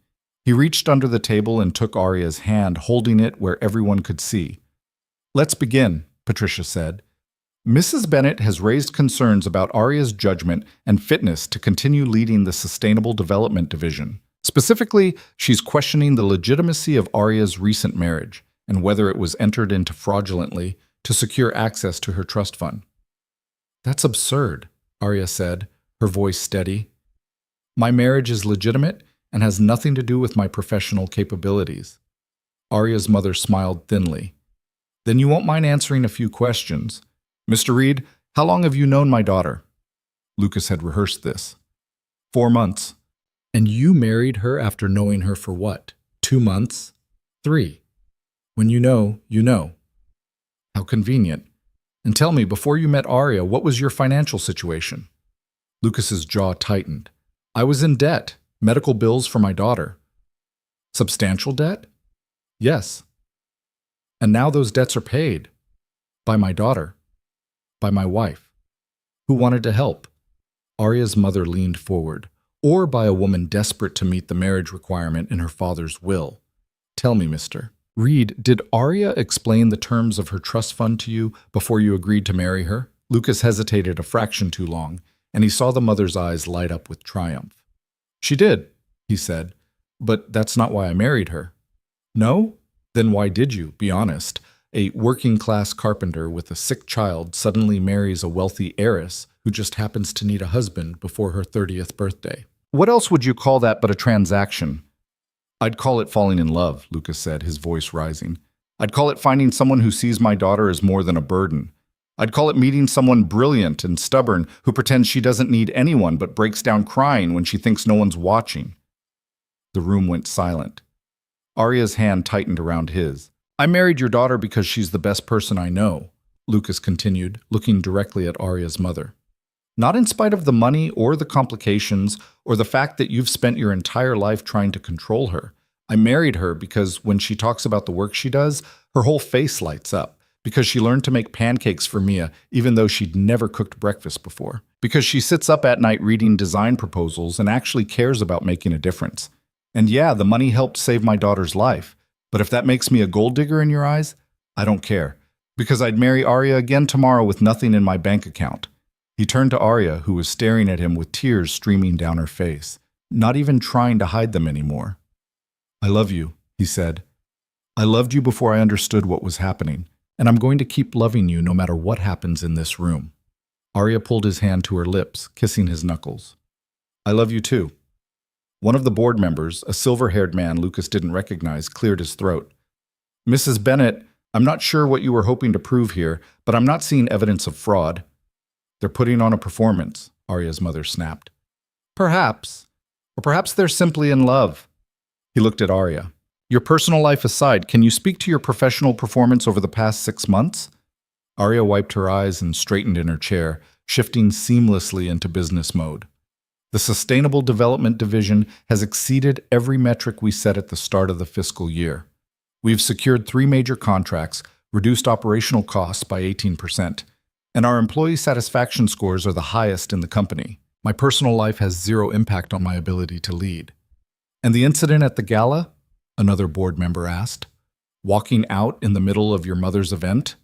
Speaker 1: He reached under the table and took Arya's hand, holding it where everyone could see. "Let's begin," Patricia said. "Mrs. Bennett has raised concerns about Arya's judgment and fitness to continue leading the Sustainable Development Division. Specifically, she's questioning the legitimacy of Arya's recent marriage and whether it was entered into fraudulently to secure access to her trust fund." "That's absurd," Arya said, her voice steady. "My marriage is legitimate and has nothing to do with my professional capabilities." Arya's mother smiled thinly. "Then you won't mind answering a few questions. Mr. Reed, how long have you known my daughter?" Lucas had rehearsed this. 4 months. "And you married her after knowing her for what? 2 months? 3? When you know, you know." "How convenient. And tell me, before you met Arya, what was your financial situation?" Lucas's jaw tightened. "I was in debt, medical bills for my daughter." "Substantial debt?" "Yes." "And now those debts are paid. By my daughter. By my wife. Who wanted to help." Arya's mother leaned forward. Or by a woman desperate to meet the marriage requirement in her father's will. Tell me, mister. Reed, did Arya explain the terms of her trust fund to you before you agreed to marry her? Lucas hesitated a fraction too long, and he saw the mother's eyes light up with triumph. She did, he said, but that's not why I married her. No? Then why did you, be honest? A working-class carpenter with a sick child suddenly marries a wealthy heiress who just happens to need a husband before her 30th birthday. What else would you call that but a transaction? I'd call it falling in love, Lucas said, his voice rising. I'd call it finding someone who sees my daughter as more than a burden. I'd call it meeting someone brilliant and stubborn who pretends she doesn't need anyone but breaks down crying when she thinks no one's watching. The room went silent. Arya's hand tightened around his. I married your daughter because she's the best person I know, Lucas continued, looking directly at Arya's mother. Not in spite of the money or the complications or the fact that you've spent your entire life trying to control her. I married her because when she talks about the work she does, her whole face lights up. Because she learned to make pancakes for Mia even though she'd never cooked breakfast before. Because she sits up at night reading design proposals and actually cares about making a difference. And yeah, the money helped save my daughter's life. But if that makes me a gold digger in your eyes, I don't care. Because I'd marry Arya again tomorrow with nothing in my bank account. He turned to Arya, who was staring at him with tears streaming down her face, not even trying to hide them anymore. I love you, he said. I loved you before I understood what was happening, and I'm going to keep loving you no matter what happens in this room. Arya pulled his hand to her lips, kissing his knuckles. I love you too. One of the board members, a silver-haired man Lucas didn't recognize, cleared his throat. Mrs. Bennett, I'm not sure what you were hoping to prove here, but I'm not seeing evidence of fraud. They're putting on a performance, Arya's mother snapped. Perhaps. Or perhaps they're simply in love. He looked at Arya. Your personal life aside, can you speak to your professional performance over the past 6 months? Arya wiped her eyes and straightened in her chair, shifting seamlessly into business mode. The Sustainable Development Division has exceeded every metric we set at the start of the fiscal year. We've secured 3 major contracts, reduced operational costs by 18%, and our employee satisfaction scores are the highest in the company. My personal life has zero impact on my ability to lead. And the incident at the gala? Another board member asked. Walking out in the middle of your mother's event?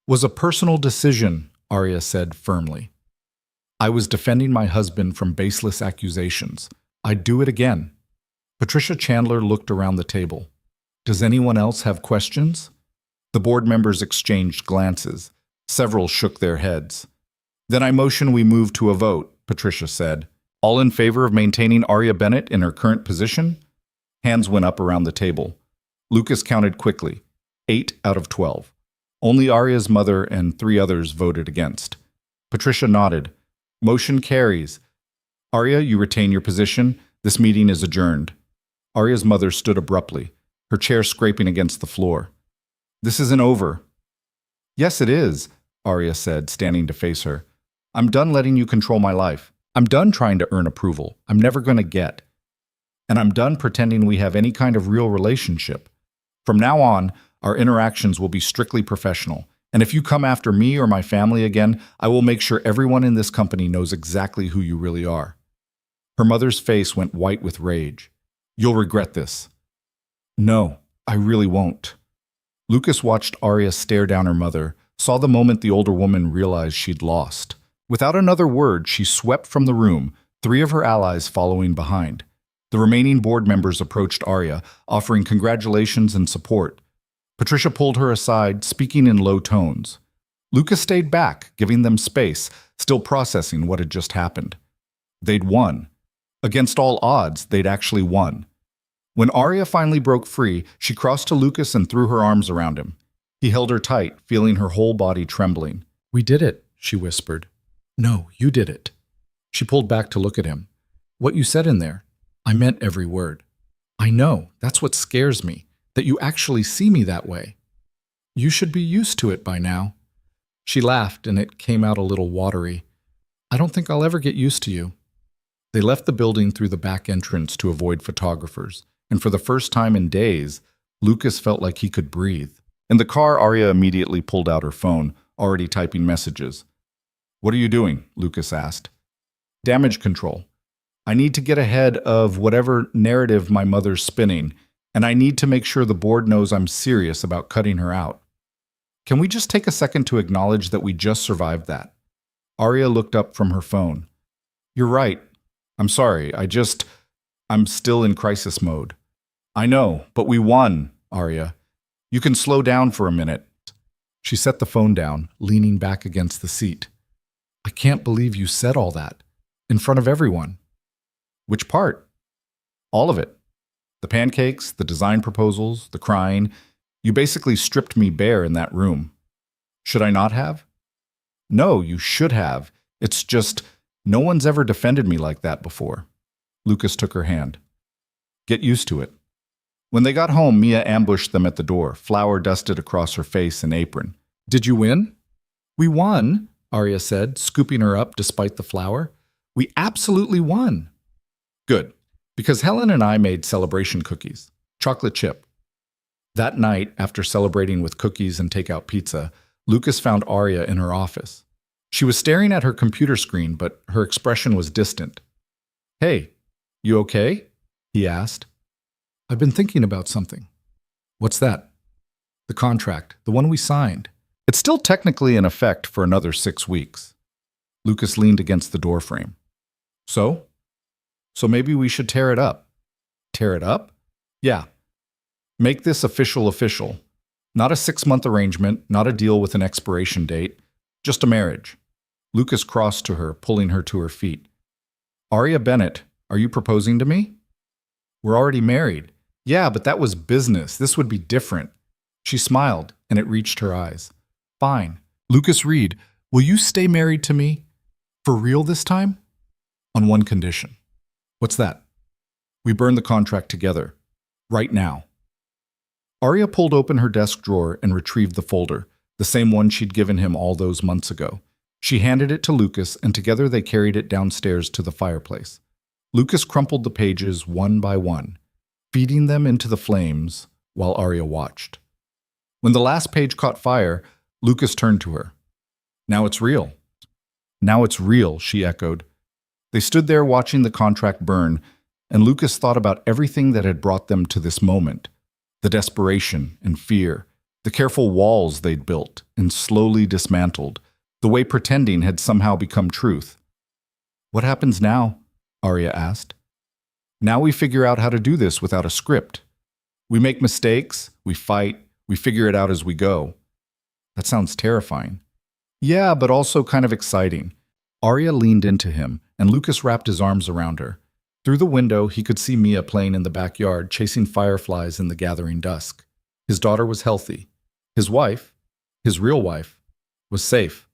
Speaker 1: Was a personal decision, Arya said firmly. I was defending my husband from baseless accusations. I'd do it again. Patricia Chandler looked around the table. Does anyone else have questions? The board members exchanged glances. Several shook their heads. Then I motion we move to a vote, Patricia said. All in favor of maintaining Arya Bennett in her current position? Hands went up around the table. Lucas counted quickly. 8 out of 12. Only Arya's mother and 3 others voted against. Patricia nodded. Motion carries. Arya, you retain your position. This meeting is adjourned. Arya's mother stood abruptly, her chair scraping against the floor. This isn't over. Yes, it is, Arya said, standing to face her. I'm done letting you control my life. I'm done trying to earn approval. I'm never going to get. And I'm done pretending we have any kind of real relationship. From now on, our interactions will be strictly professional. And if you come after me or my family again, I will make sure everyone in this company knows exactly who you really are. Her mother's face went white with rage. You'll regret this. No, I really won't. Lucas watched Arya stare down her mother, saw the moment the older woman realized she'd lost. Without another word, she swept from the room, 3 of her allies following behind. The remaining board members approached Arya, offering congratulations and support. Patricia pulled her aside, speaking in low tones. Lucas stayed back, giving them space, still processing what had just happened. They'd won. Against all odds, they'd actually won. When Arya finally broke free, she crossed to Lucas and threw her arms around him. He held her tight, feeling her whole body trembling. We did it, she whispered. No, you did it. She pulled back to look at him. What you said in there, I meant every word. I know, that's what scares me, that you actually see me that way. You should be used to it by now. She laughed, and it came out a little watery. I don't think I'll ever get used to you. They left the building through the back entrance to avoid photographers, and for the first time in days, Lucas felt like he could breathe. In the car, Arya immediately pulled out her phone, already typing messages. What are you doing? Lucas asked. Damage control. I need to get ahead of whatever narrative my mother's spinning, and I need to make sure the board knows I'm serious about cutting her out. Can we just take a second to acknowledge that we just survived that? Arya looked up from her phone. You're right. I'm sorry. I'm still in crisis mode. I know, but we won, Arya. You can slow down for a minute. She set the phone down, leaning back against the seat. I can't believe you said all that. In front of everyone. Which part? All of it. The pancakes, the design proposals, the crying. You basically stripped me bare in that room. Should I not have? No, you should have. It's just, no one's ever defended me like that before. Lucas took her hand. Get used to it. When they got home, Mia ambushed them at the door, flour dusted across her face and apron. Did you win? We won, Arya said, scooping her up despite the flour. We absolutely won. Good, because Helen and I made celebration cookies, chocolate chip. That night, after celebrating with cookies and takeout pizza, Lucas found Arya in her office. She was staring at her computer screen, but her expression was distant. Hey, you okay? He asked. I've been thinking about something. What's that? The contract, the one we signed. It's still technically in effect for another 6 weeks. Lucas leaned against the doorframe. So? So maybe we should tear it up. Tear it up? Yeah. Make this official. Not a 6-month arrangement, not a deal with an expiration date, just a marriage. Lucas crossed to her, pulling her to her feet. Arya Bennett, are you proposing to me? We're already married. Yeah, but that was business. This would be different. She smiled, and it reached her eyes. Fine. Lucas Reed, will you stay married to me? For real this time? On one condition. What's that? We burn the contract together. Right now. Arya pulled open her desk drawer and retrieved the folder, the same one she'd given him all those months ago. She handed it to Lucas, and together they carried it downstairs to the fireplace. Lucas crumpled the pages one by one, feeding them into the flames while Arya watched. When the last page caught fire, Lucas turned to her. Now it's real. Now it's real, she echoed. They stood there watching the contract burn, and Lucas thought about everything that had brought them to this moment. The desperation and fear, the careful walls they'd built and slowly dismantled, the way pretending had somehow become truth. What happens now? Arya asked. Now we figure out how to do this without a script. We make mistakes, we fight, we figure it out as we go. That sounds terrifying. Yeah, but also kind of exciting. Arya leaned into him, and Lucas wrapped his arms around her. Through the window, he could see Mia playing in the backyard, chasing fireflies in the gathering dusk. His daughter was healthy. His wife, his real wife, was safe.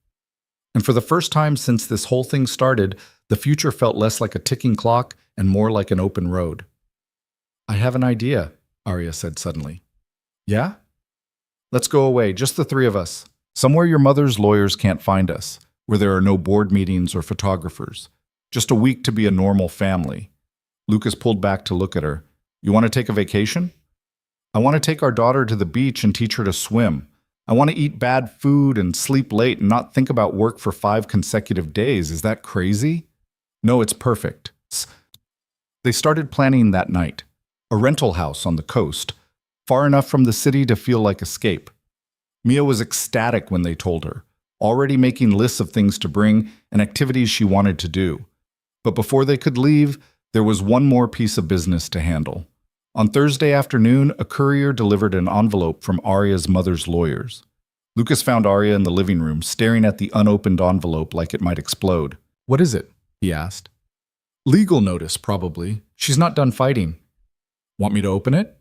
Speaker 1: And for the first time since this whole thing started, the future felt less like a ticking clock and more like an open road. I have an idea, Arya said suddenly. Yeah? Let's go away, just the three of us. Somewhere your mother's lawyers can't find us, where there are no board meetings or photographers. Just a week to be a normal family. Lucas pulled back to look at her. You want to take a vacation? I want to take our daughter to the beach and teach her to swim. I want to eat bad food and sleep late and not think about work for 5 consecutive days. Is that crazy? No, it's perfect. They started planning that night. A rental house on the coast, far enough from the city to feel like escape. Mia was ecstatic when they told her, already making lists of things to bring and activities she wanted to do. But before they could leave, there was one more piece of business to handle. On Thursday afternoon, a courier delivered an envelope from Arya's mother's lawyers. Lucas found Arya in the living room, staring at the unopened envelope like it might explode. What is it? He asked. Legal notice, probably. She's not done fighting. Want me to open it?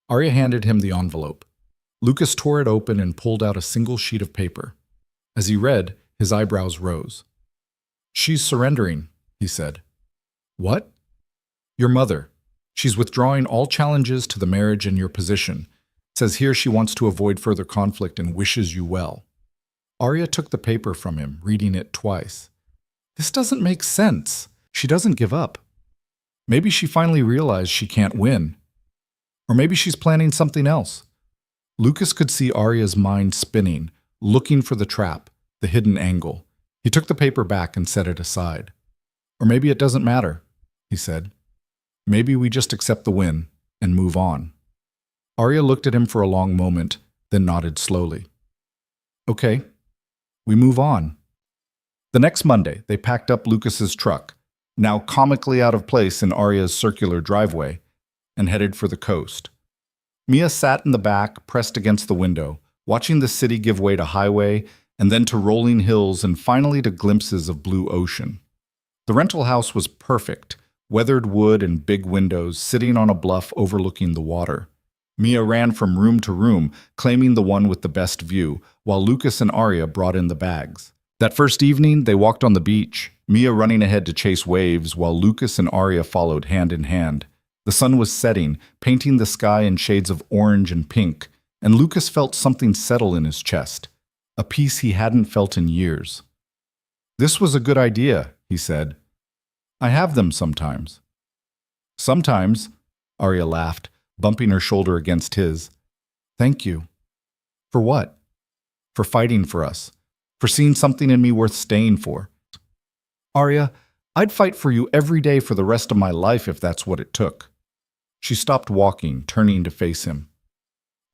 Speaker 1: Arya handed him the envelope. Lucas tore it open and pulled out a single sheet of paper. As he read, his eyebrows rose. She's surrendering, he said. What? Your mother. She's withdrawing all challenges to the marriage and your position. Says here she wants to avoid further conflict and wishes you well. Arya took the paper from him, reading it twice. This doesn't make sense. She doesn't give up. Maybe she finally realized she can't win. Or maybe she's planning something else. Lucas could see Arya's mind spinning, looking for the trap, the hidden angle. He took the paper back and set it aside. Or maybe it doesn't matter, he said. Maybe we just accept the win and move on. Arya looked at him for a long moment, then nodded slowly. Okay, we move on. The next Monday, they packed up Lucas's truck, now comically out of place in Arya's circular driveway, and headed for the coast. Mia sat in the back, pressed against the window, watching the city give way to highway and then to rolling hills and finally to glimpses of blue ocean. The rental house was perfect, weathered wood and big windows sitting on a bluff overlooking the water. Mia ran from room to room, claiming the one with the best view, while Lucas and Arya brought in the bags. That first evening, they walked on the beach, Mia running ahead to chase waves while Lucas and Arya followed hand in hand. The sun was setting, painting the sky in shades of orange and pink, and Lucas felt something settle in his chest, a peace he hadn't felt in years. This was a good idea, he said. I have them sometimes. Sometimes, Arya laughed, bumping her shoulder against his. Thank you. For what? For fighting for us. For seeing something in me worth staying for. Arya, I'd fight for you every day for the rest of my life if that's what it took. She stopped walking, turning to face him.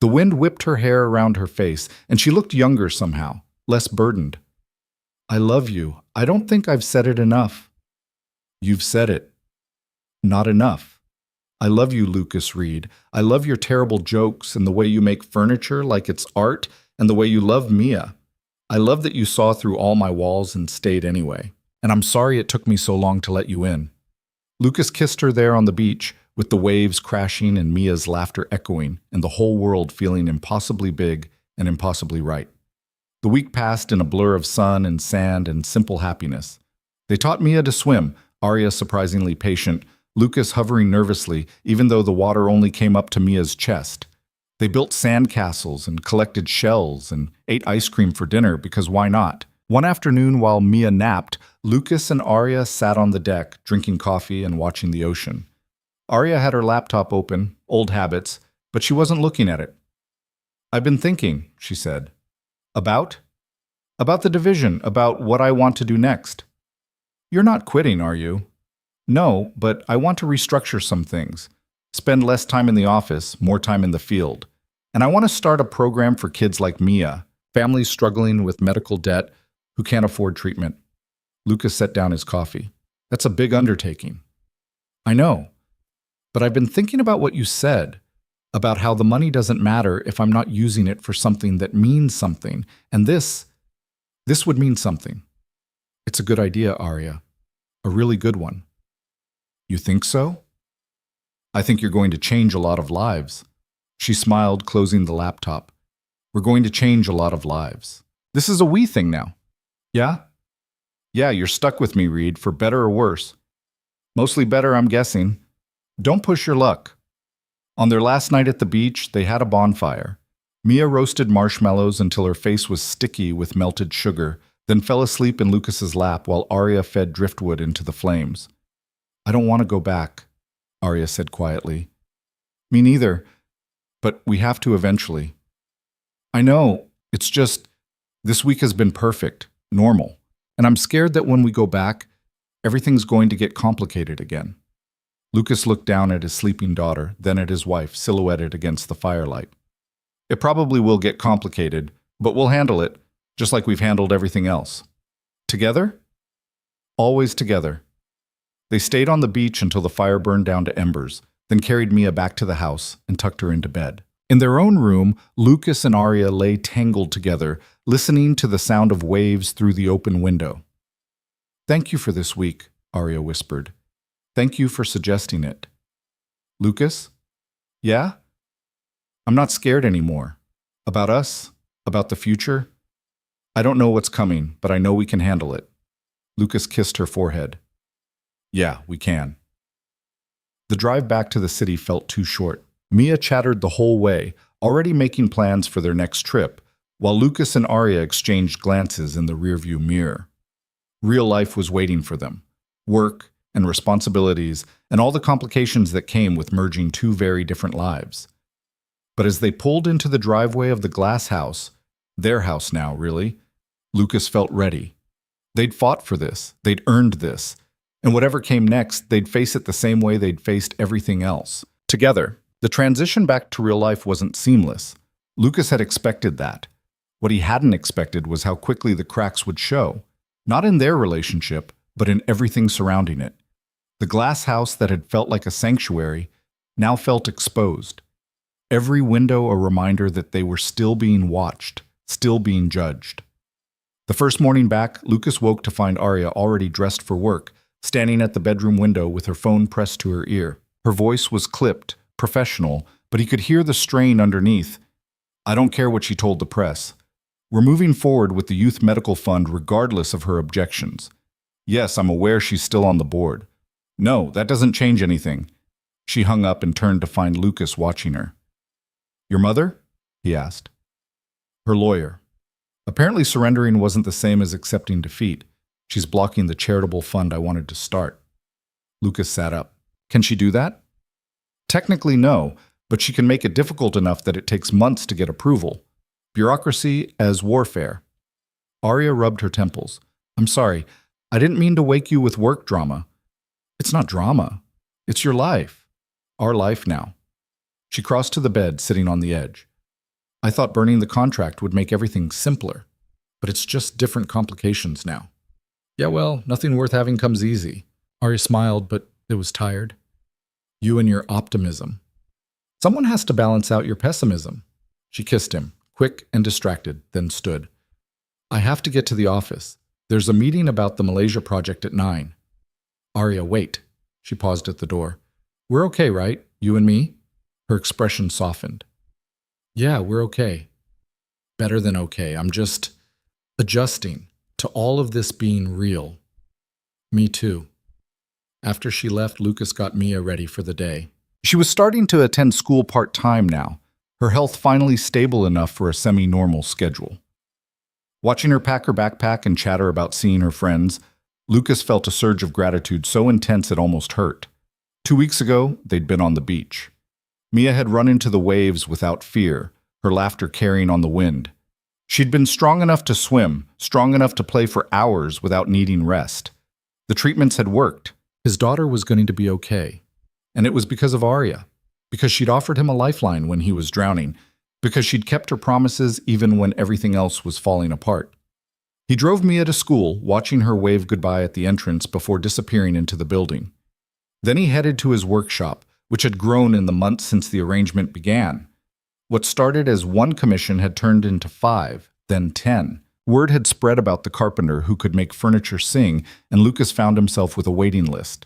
Speaker 1: The wind whipped her hair around her face, and she looked younger somehow, less burdened. I love you. I don't think I've said it enough. You've said it. Not enough. I love you, Lucas Reed. I love your terrible jokes and the way you make furniture like it's art and the way you love Mia. I love that you saw through all my walls and stayed anyway. And I'm sorry it took me so long to let you in. Lucas kissed her there on the beach, with the waves crashing and Mia's laughter echoing, and the whole world feeling impossibly big and impossibly right. The week passed in a blur of sun and sand and simple happiness. They taught Mia to swim, Arya surprisingly patient, Lucas hovering nervously, even though the water only came up to Mia's chest. They built sand castles and collected shells and ate ice cream for dinner because why not? One afternoon while Mia napped, Lucas and Arya sat on the deck, drinking coffee and watching the ocean. Arya had her laptop open, old habits, but she wasn't looking at it. I've been thinking, she said. About? About the division, about what I want to do next. You're not quitting, are you? No, but I want to restructure some things. Spend less time in the office, more time in the field. And I want to start a program for kids like Mia, families struggling with medical debt who can't afford treatment. Lucas set down his coffee. That's a big undertaking. I know. But I've been thinking about what you said, about how the money doesn't matter if I'm not using it for something that means something. And this would mean something. It's a good idea, Arya. A really good one. You think so? I think you're going to change a lot of lives. She smiled, closing the laptop. We're going to change a lot of lives. This is a we thing now. Yeah? Yeah, you're stuck with me, Reed, for better or worse. Mostly better, I'm guessing. Don't push your luck. On their last night at the beach, they had a bonfire. Mia roasted marshmallows until her face was sticky with melted sugar, then fell asleep in Lucas's lap while Arya fed driftwood into the flames. I don't want to go back, Arya said quietly. Me neither, but we have to eventually. I know, it's just, this week has been perfect, normal, and I'm scared that when we go back, everything's going to get complicated again. Lucas looked down at his sleeping daughter, then at his wife, silhouetted against the firelight. It probably will get complicated, but we'll handle it, just like we've handled everything else. Together? Always together. They stayed on the beach until the fire burned down to embers, then carried Mia back to the house and tucked her into bed. In their own room, Lucas and Arya lay tangled together, listening to the sound of waves through the open window. Thank you for this week, Arya whispered. Thank you for suggesting it. Lucas? Yeah? I'm not scared anymore. About us? About the future? I don't know what's coming, but I know we can handle it. Lucas kissed her forehead. Yeah, we can. The drive back to the city felt too short. Mia chattered the whole way, already making plans for their next trip, while Lucas and Arya exchanged glances in the rearview mirror. Real life was waiting for them. Work and responsibilities and all the complications that came with merging two very different lives. But as they pulled into the driveway of the glass house, their house now, really, Lucas felt ready. They'd fought for this. They'd earned this. And whatever came next, they'd face it the same way they'd faced everything else. Together, the transition back to real life wasn't seamless. Lucas had expected that. What he hadn't expected was how quickly the cracks would show. Not in their relationship, but in everything surrounding it. The glass house that had felt like a sanctuary now felt exposed. Every window a reminder that they were still being watched, still being judged. The first morning back, Lucas woke to find Arya already dressed for work, standing at the bedroom window with her phone pressed to her ear. Her voice was clipped, professional, but he could hear the strain underneath. I don't care what she told the press. We're moving forward with the Youth Medical Fund regardless of her objections. Yes, I'm aware she's still on the board. No, that doesn't change anything. She hung up and turned to find Lucas watching her. Your mother? He asked. Her lawyer. Apparently surrendering wasn't the same as accepting defeat. She's blocking the charitable fund I wanted to start. Lucas sat up. Can she do that? Technically no, but she can make it difficult enough that it takes months to get approval. Bureaucracy as warfare. Arya rubbed her temples. I'm sorry, I didn't mean to wake you with work drama. It's not drama. It's your life. Our life now. She crossed to the bed, sitting on the edge. I thought burning the contract would make everything simpler, but it's just different complications now. Yeah, well, nothing worth having comes easy. Arya smiled, but it was tired. You and your optimism. Someone has to balance out your pessimism. She kissed him, quick and distracted, then stood. I have to get to the office. There's a meeting about the Malaysia project at 9. Arya, wait. She paused at the door. We're okay, right? You and me? Her expression softened. Yeah, we're okay. Better than okay. I'm just adjusting to all of this being real. Me too. After she left, Lucas got Mia ready for the day. She was starting to attend school part-time now, her health finally stable enough for a semi-normal schedule. Watching her pack her backpack and chatter about seeing her friends, Lucas felt a surge of gratitude so intense it almost hurt. 2 weeks ago, they'd been on the beach. Mia had run into the waves without fear, her laughter carrying on the wind. She'd been strong enough to swim, strong enough to play for hours without needing rest. The treatments had worked. His daughter was going to be okay. And it was because of Arya. Because she'd offered him a lifeline when he was drowning. Because she'd kept her promises even when everything else was falling apart. He drove Mia to school, watching her wave goodbye at the entrance before disappearing into the building. Then he headed to his workshop, which had grown in the months since the arrangement began. What started as 1 commission had turned into 5, then 10. Word had spread about the carpenter who could make furniture sing, and Lucas found himself with a waiting list.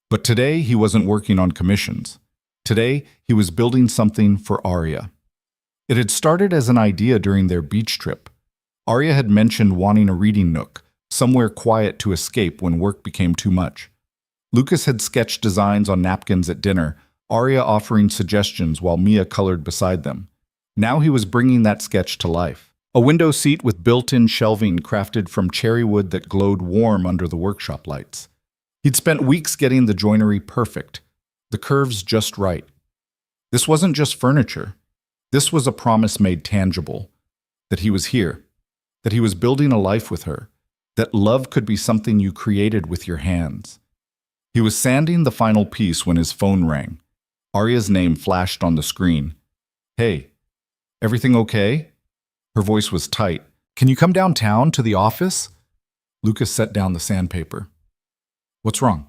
Speaker 1: But today he wasn't working on commissions. Today he was building something for Arya. It had started as an idea during their beach trip. Arya had mentioned wanting a reading nook, somewhere quiet to escape when work became too much. Lucas had sketched designs on napkins at dinner, Arya offering suggestions while Mia colored beside them. Now he was bringing that sketch to life. A window seat with built-in shelving crafted from cherry wood that glowed warm under the workshop lights. He'd spent weeks getting the joinery perfect, the curves just right. This wasn't just furniture. This was a promise made tangible, that he was here, that he was building a life with her, that love could be something you created with your hands. He was sanding the final piece when his phone rang. Arya's name flashed on the screen. Hey, everything okay? Her voice was tight. Can you come downtown to the office? Lucas set down the sandpaper. What's wrong?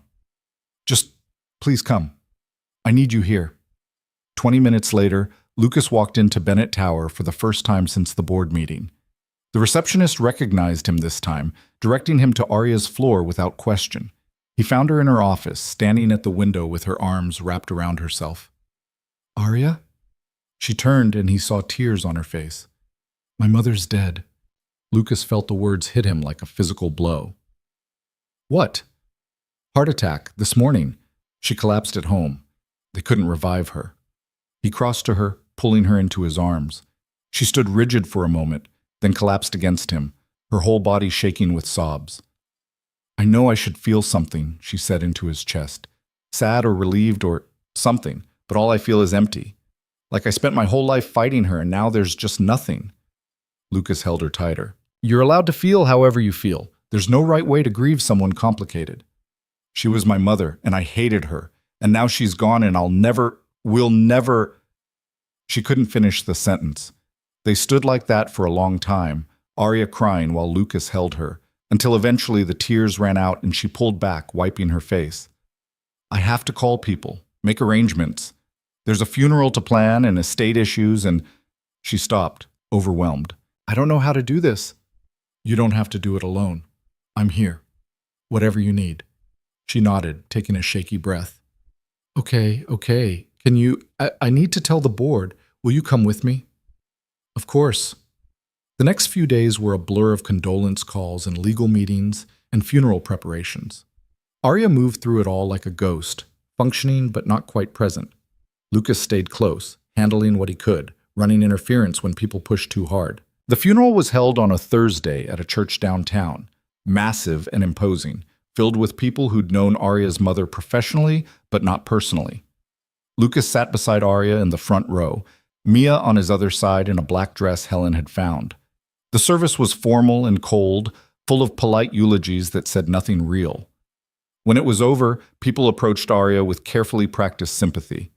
Speaker 1: Just, please come. I need you here. 20 minutes later, Lucas walked into Bennett Tower for the first time since the board meeting. The receptionist recognized him this time, directing him to Arya's floor without question. He found her in her office, standing at the window with her arms wrapped around herself. Arya? She turned and he saw tears on her face. My mother's dead. Lucas felt the words hit him like a physical blow. What? Heart attack, this morning. She collapsed at home. They couldn't revive her. He crossed to her, pulling her into his arms. She stood rigid for a moment, then collapsed against him, her whole body shaking with sobs. I know I should feel something, she said into his chest. Sad or relieved or something, but all I feel is empty. Like I spent my whole life fighting her and now there's just nothing. Lucas held her tighter. You're allowed to feel however you feel. There's no right way to grieve someone complicated. She was my mother, and I hated her. And now she's gone, and we'll never. She couldn't finish the sentence. They stood like that for a long time, Arya crying while Lucas held her, until eventually the tears ran out and she pulled back, wiping her face. I have to call people, make arrangements. There's a funeral to plan and estate issues, and she stopped, overwhelmed. I don't know how to do this. You don't have to do it alone. I'm here. Whatever you need. She nodded, taking a shaky breath. Okay. I need to tell the board. Will you come with me? Of course. The next few days were a blur of condolence calls and legal meetings and funeral preparations. Arya moved through it all like a ghost, functioning but not quite present. Lucas stayed close, handling what he could, running interference when people pushed too hard. The funeral was held on a Thursday at a church downtown, massive and imposing, filled with people who'd known Arya's mother professionally but not personally. Lucas sat beside Arya in the front row, Mia on his other side in a black dress Helen had found. The service was formal and cold, full of polite eulogies that said nothing real. When it was over, people approached Arya with carefully practiced sympathy.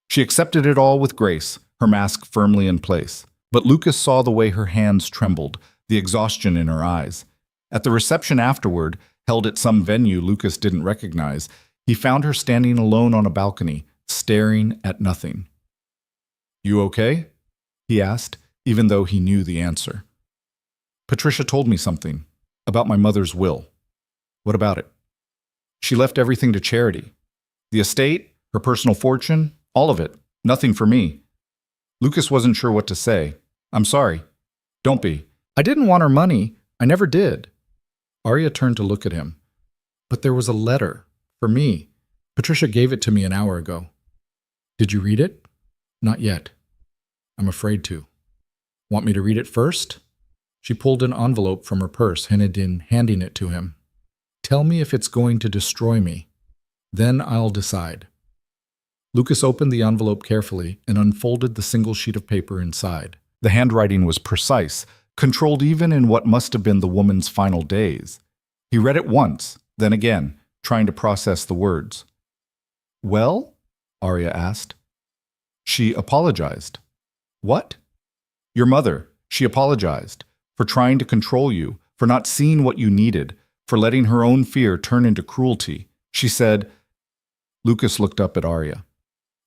Speaker 1: She accepted it all with grace, her mask firmly in place. But Lucas saw the way her hands trembled, the exhaustion in her eyes. At the reception afterward, held at some venue Lucas didn't recognize, he found her standing alone on a balcony, staring at nothing. You okay? He asked, even though he knew the answer. Patricia told me something about my mother's will. What about it? She left everything to charity. The estate, her personal fortune, all of it. Nothing for me. Lucas wasn't sure what to say. I'm sorry. Don't be. I didn't want her money. I never did. Arya turned to look at him. But there was a letter. For me. Patricia gave it to me an hour ago. Did you read it? Not yet. I'm afraid to. Want me to read it first? She pulled an envelope from her purse, handing it to him. Tell me if it's going to destroy me. Then I'll decide. Lucas opened the envelope carefully and unfolded the single sheet of paper inside. The handwriting was precise, controlled even in what must have been the woman's final days. He read it once, then again, trying to process the words. Well? Arya asked. She apologized. What? Your mother. She apologized for trying to control you, for not seeing what you needed, for letting her own fear turn into cruelty. She said, Lucas looked up at Arya.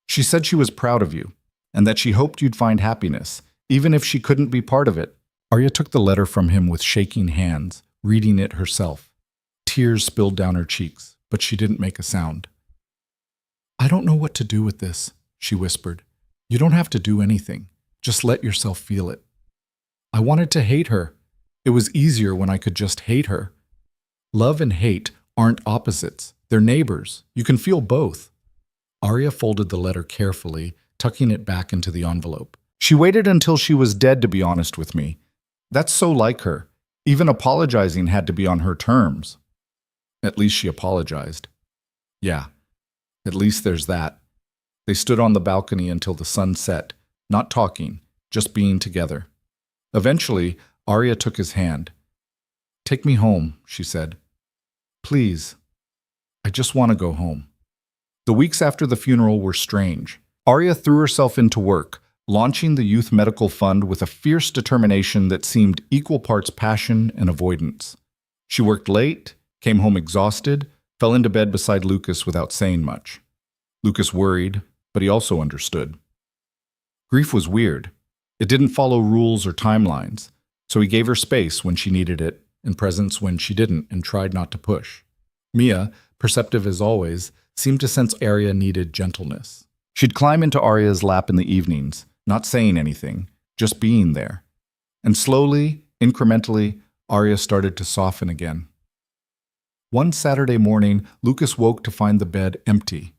Speaker 1: She said she was proud of you, and that she hoped you'd find happiness, even if she couldn't be part of it. Arya took the letter from him with shaking hands, reading it herself. Tears spilled down her cheeks, but she didn't make a sound. I don't know what to do with this, she whispered. You don't have to do anything. Just let yourself feel it. I wanted to hate her. It was easier when I could just hate her. Love and hate aren't opposites. They're neighbors. You can feel both. Arya folded the letter carefully, tucking it back into the envelope. She waited until she was dead to be honest with me. That's so like her. Even apologizing had to be on her terms. At least she apologized. Yeah, at least there's that. They stood on the balcony until the sun set, not talking, just being together. Eventually, Arya took his hand. Take me home, she said. Please. I just want to go home. The weeks after the funeral were strange. Arya threw herself into work, launching the Youth Medical Fund with a fierce determination that seemed equal parts passion and avoidance. She worked late, came home exhausted, fell into bed beside Lucas without saying much. Lucas worried, but he also understood. Grief was weird. It didn't follow rules or timelines, so he gave her space when she needed it and presence when she didn't and tried not to push. Mia, perceptive as always, seemed to sense Arya needed gentleness. She'd climb into Arya's lap in the evenings, not saying anything, just being there. And slowly, incrementally, Arya started to soften again. One Saturday morning, Lucas woke to find the bed empty.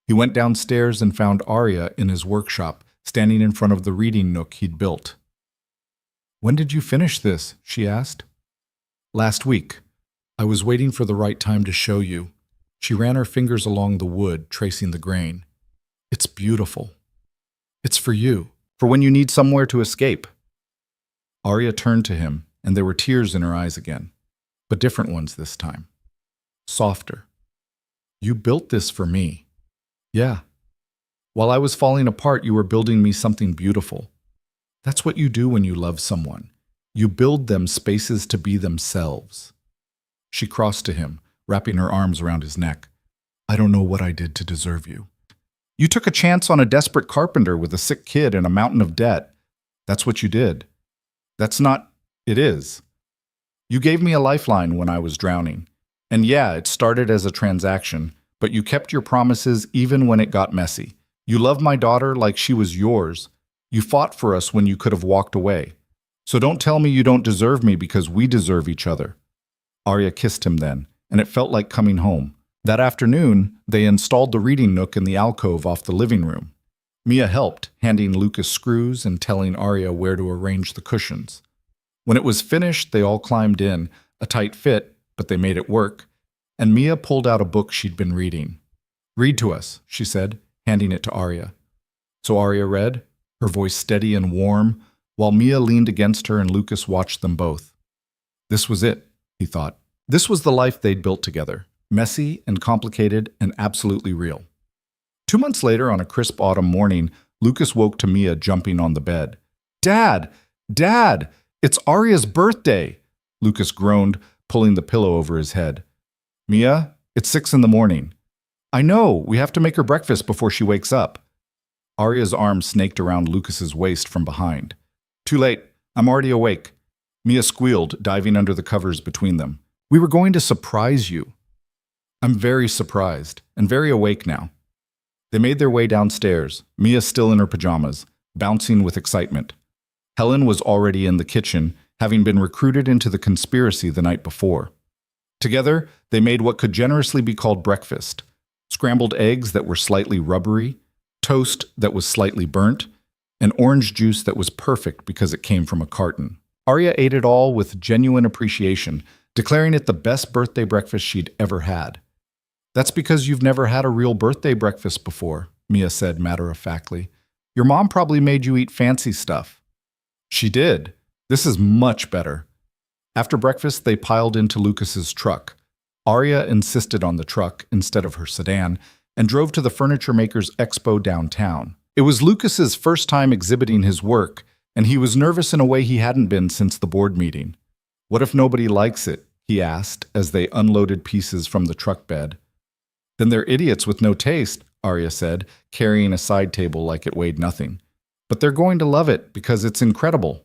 Speaker 1: He went downstairs and found Arya in his workshop, standing in front of the reading nook he'd built. When did you finish this? She asked. Last week. I was waiting for the right time to show you. She ran her fingers along the wood, tracing the grain. It's beautiful. It's for you, for when you need somewhere to escape. Arya turned to him, and there were tears in her eyes again, but different ones this time. Softer. You built this for me. Yeah. While I was falling apart, you were building me something beautiful. That's what you do when you love someone. You build them spaces to be themselves. She crossed to him, wrapping her arms around his neck. I don't know what I did to deserve you. You took a chance on a desperate carpenter with a sick kid and a mountain of debt. That's what you did. That's not, it is. You gave me a lifeline when I was drowning. And yeah, it started as a transaction, but you kept your promises even when it got messy. You loved my daughter like she was yours. You fought for us when you could have walked away. So don't tell me you don't deserve me because we deserve each other. Arya kissed him then, and it felt like coming home. That afternoon, they installed the reading nook in the alcove off the living room. Mia helped, handing Lucas screws and telling Arya where to arrange the cushions. When it was finished, they all climbed in, a tight fit, but they made it work, and Mia pulled out a book she'd been reading. Read to us, she said, handing it to Arya. So Arya read, her voice steady and warm, while Mia leaned against her and Lucas watched them both. This was it, he thought. This was the life they'd built together, messy and complicated and absolutely real. 2 months later, on a crisp autumn morning, Lucas woke to Mia jumping on the bed. Dad! Dad! It's Arya's birthday! Lucas groaned, pulling the pillow over his head. Mia, it's 6 a.m. I know, we have to make her breakfast before she wakes up. Arya's arm snaked around Lucas's waist from behind. Too late, I'm already awake. Mia squealed, diving under the covers between them. We were going to surprise you. I'm very surprised, and very awake now. They made their way downstairs, Mia still in her pajamas, bouncing with excitement. Helen was already in the kitchen, having been recruited into the conspiracy the night before. Together, they made what could generously be called breakfast: scrambled eggs that were slightly rubbery, toast that was slightly burnt, and orange juice that was perfect because it came from a carton. Arya ate it all with genuine appreciation, declaring it the best birthday breakfast she'd ever had. That's because you've never had a real birthday breakfast before, Mia said matter-of-factly. Your mom probably made you eat fancy stuff. She did. This is much better. After breakfast, they piled into Lucas's truck. Arya insisted on the truck instead of her sedan and drove to the furniture maker's expo downtown. It was Lucas's first time exhibiting his work, and he was nervous in a way he hadn't been since the board meeting. What if nobody likes it? He asked as they unloaded pieces from the truck bed. Then they're idiots with no taste, Arya said, carrying a side table like it weighed nothing. But they're going to love it because it's incredible.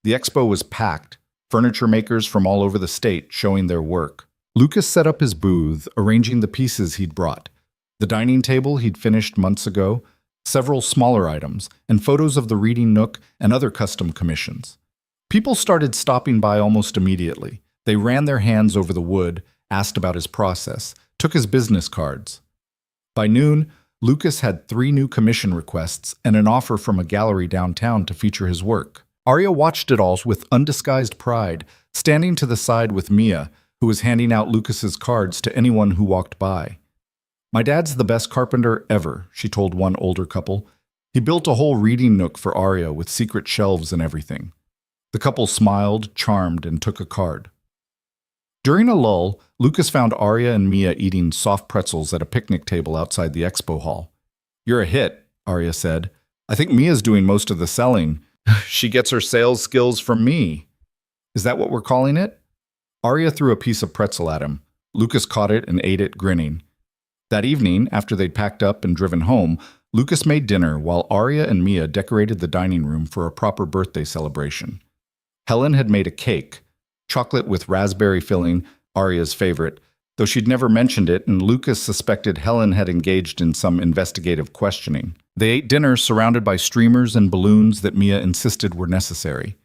Speaker 1: The expo was packed, furniture makers from all over the state showing their work. Lucas set up his booth, arranging the pieces he'd brought. The dining table he'd finished months ago, several smaller items, and photos of the reading nook and other custom commissions. People started stopping by almost immediately. They ran their hands over the wood, asked about his process, took his business cards. By noon, Lucas had 3 new commission requests and an offer from a gallery downtown to feature his work. Arya watched it all with undisguised pride, standing to the side with Mia, who was handing out Lucas's cards to anyone who walked by. My dad's the best carpenter ever, she told one older couple. He built a whole reading nook for Arya with secret shelves and everything. The couple smiled, charmed, and took a card. During a lull, Lucas found Arya and Mia eating soft pretzels at a picnic table outside the expo hall. You're a hit, Arya said. I think Mia's doing most of the selling. She gets her sales skills from me. Is that what we're calling it? Arya threw a piece of pretzel at him. Lucas caught it and ate it, grinning. That evening, after they'd packed up and driven home, Lucas made dinner while Arya and Mia decorated the dining room for a proper birthday celebration. Helen had made a cake, chocolate with raspberry filling, Arya's favorite, though she'd never mentioned it, and Lucas suspected Helen had engaged in some investigative questioning. They ate dinner surrounded by streamers and balloons that Mia insisted were necessary.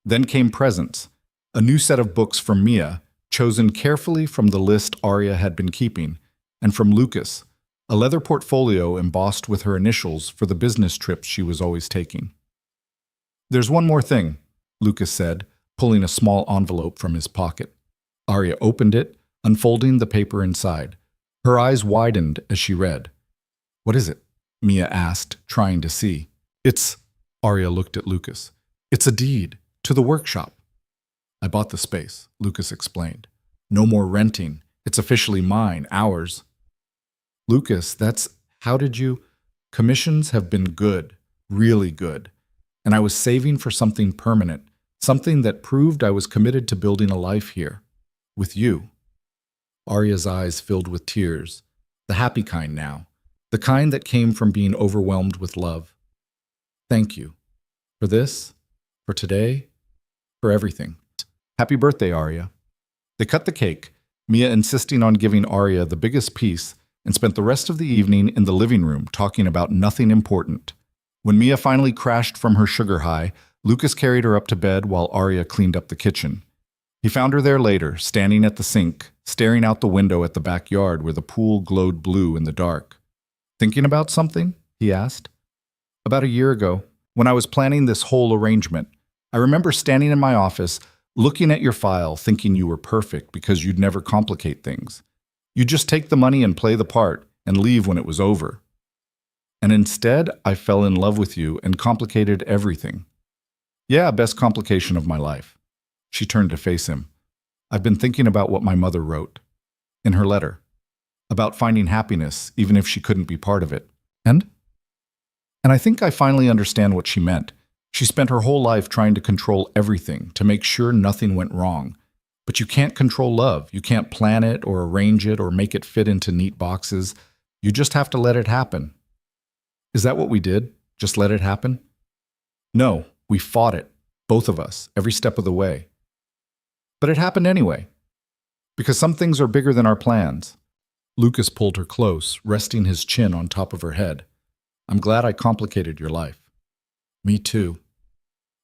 Speaker 1: Then came presents, a new set of books from Mia, chosen carefully from the list Arya had been keeping, and from Lucas, a leather portfolio embossed with her initials for the business trips she was always taking. There's one more thing, Lucas said, pulling a small envelope from his pocket. Arya opened it, unfolding the paper inside. Her eyes widened as she read. What is it? Mia asked, trying to see. It's, Arya looked at Lucas. It's a deed to the workshop. I bought the space, Lucas explained. No more renting. It's officially mine, ours. Lucas, how did you? Commissions have been good, really good. And I was saving for something permanent, something that proved I was committed to building a life here. With you. Arya's eyes filled with tears, the happy kind now, the kind that came from being overwhelmed with love. Thank you. For this, for today, for everything. Happy birthday, Arya. They cut the cake, Mia insisting on giving Arya the biggest piece, and spent the rest of the evening in the living room talking about nothing important. When Mia finally crashed from her sugar high, Lucas carried her up to bed while Arya cleaned up the kitchen. He found her there later, standing at the sink, staring out the window at the backyard where the pool glowed blue in the dark. Thinking about something? He asked. About a year ago, when I was planning this whole arrangement, I remember standing in my office, looking at your file, thinking you were perfect because you'd never complicate things. You'd just take the money and play the part and leave when it was over. And instead, I fell in love with you and complicated everything. Yeah, best complication of my life. She turned to face him. I've been thinking about what my mother wrote. In her letter. About finding happiness, even if she couldn't be part of it. And I think I finally understand what she meant. She spent her whole life trying to control everything, to make sure nothing went wrong. But you can't control love. You can't plan it or arrange it or make it fit into neat boxes. You just have to let it happen. Is that what we did? Just let it happen? No, we fought it. Both of us, every step of the way. But it happened anyway. Because some things are bigger than our plans. Lucas pulled her close, resting his chin on top of her head. I'm glad I complicated your life. Me too.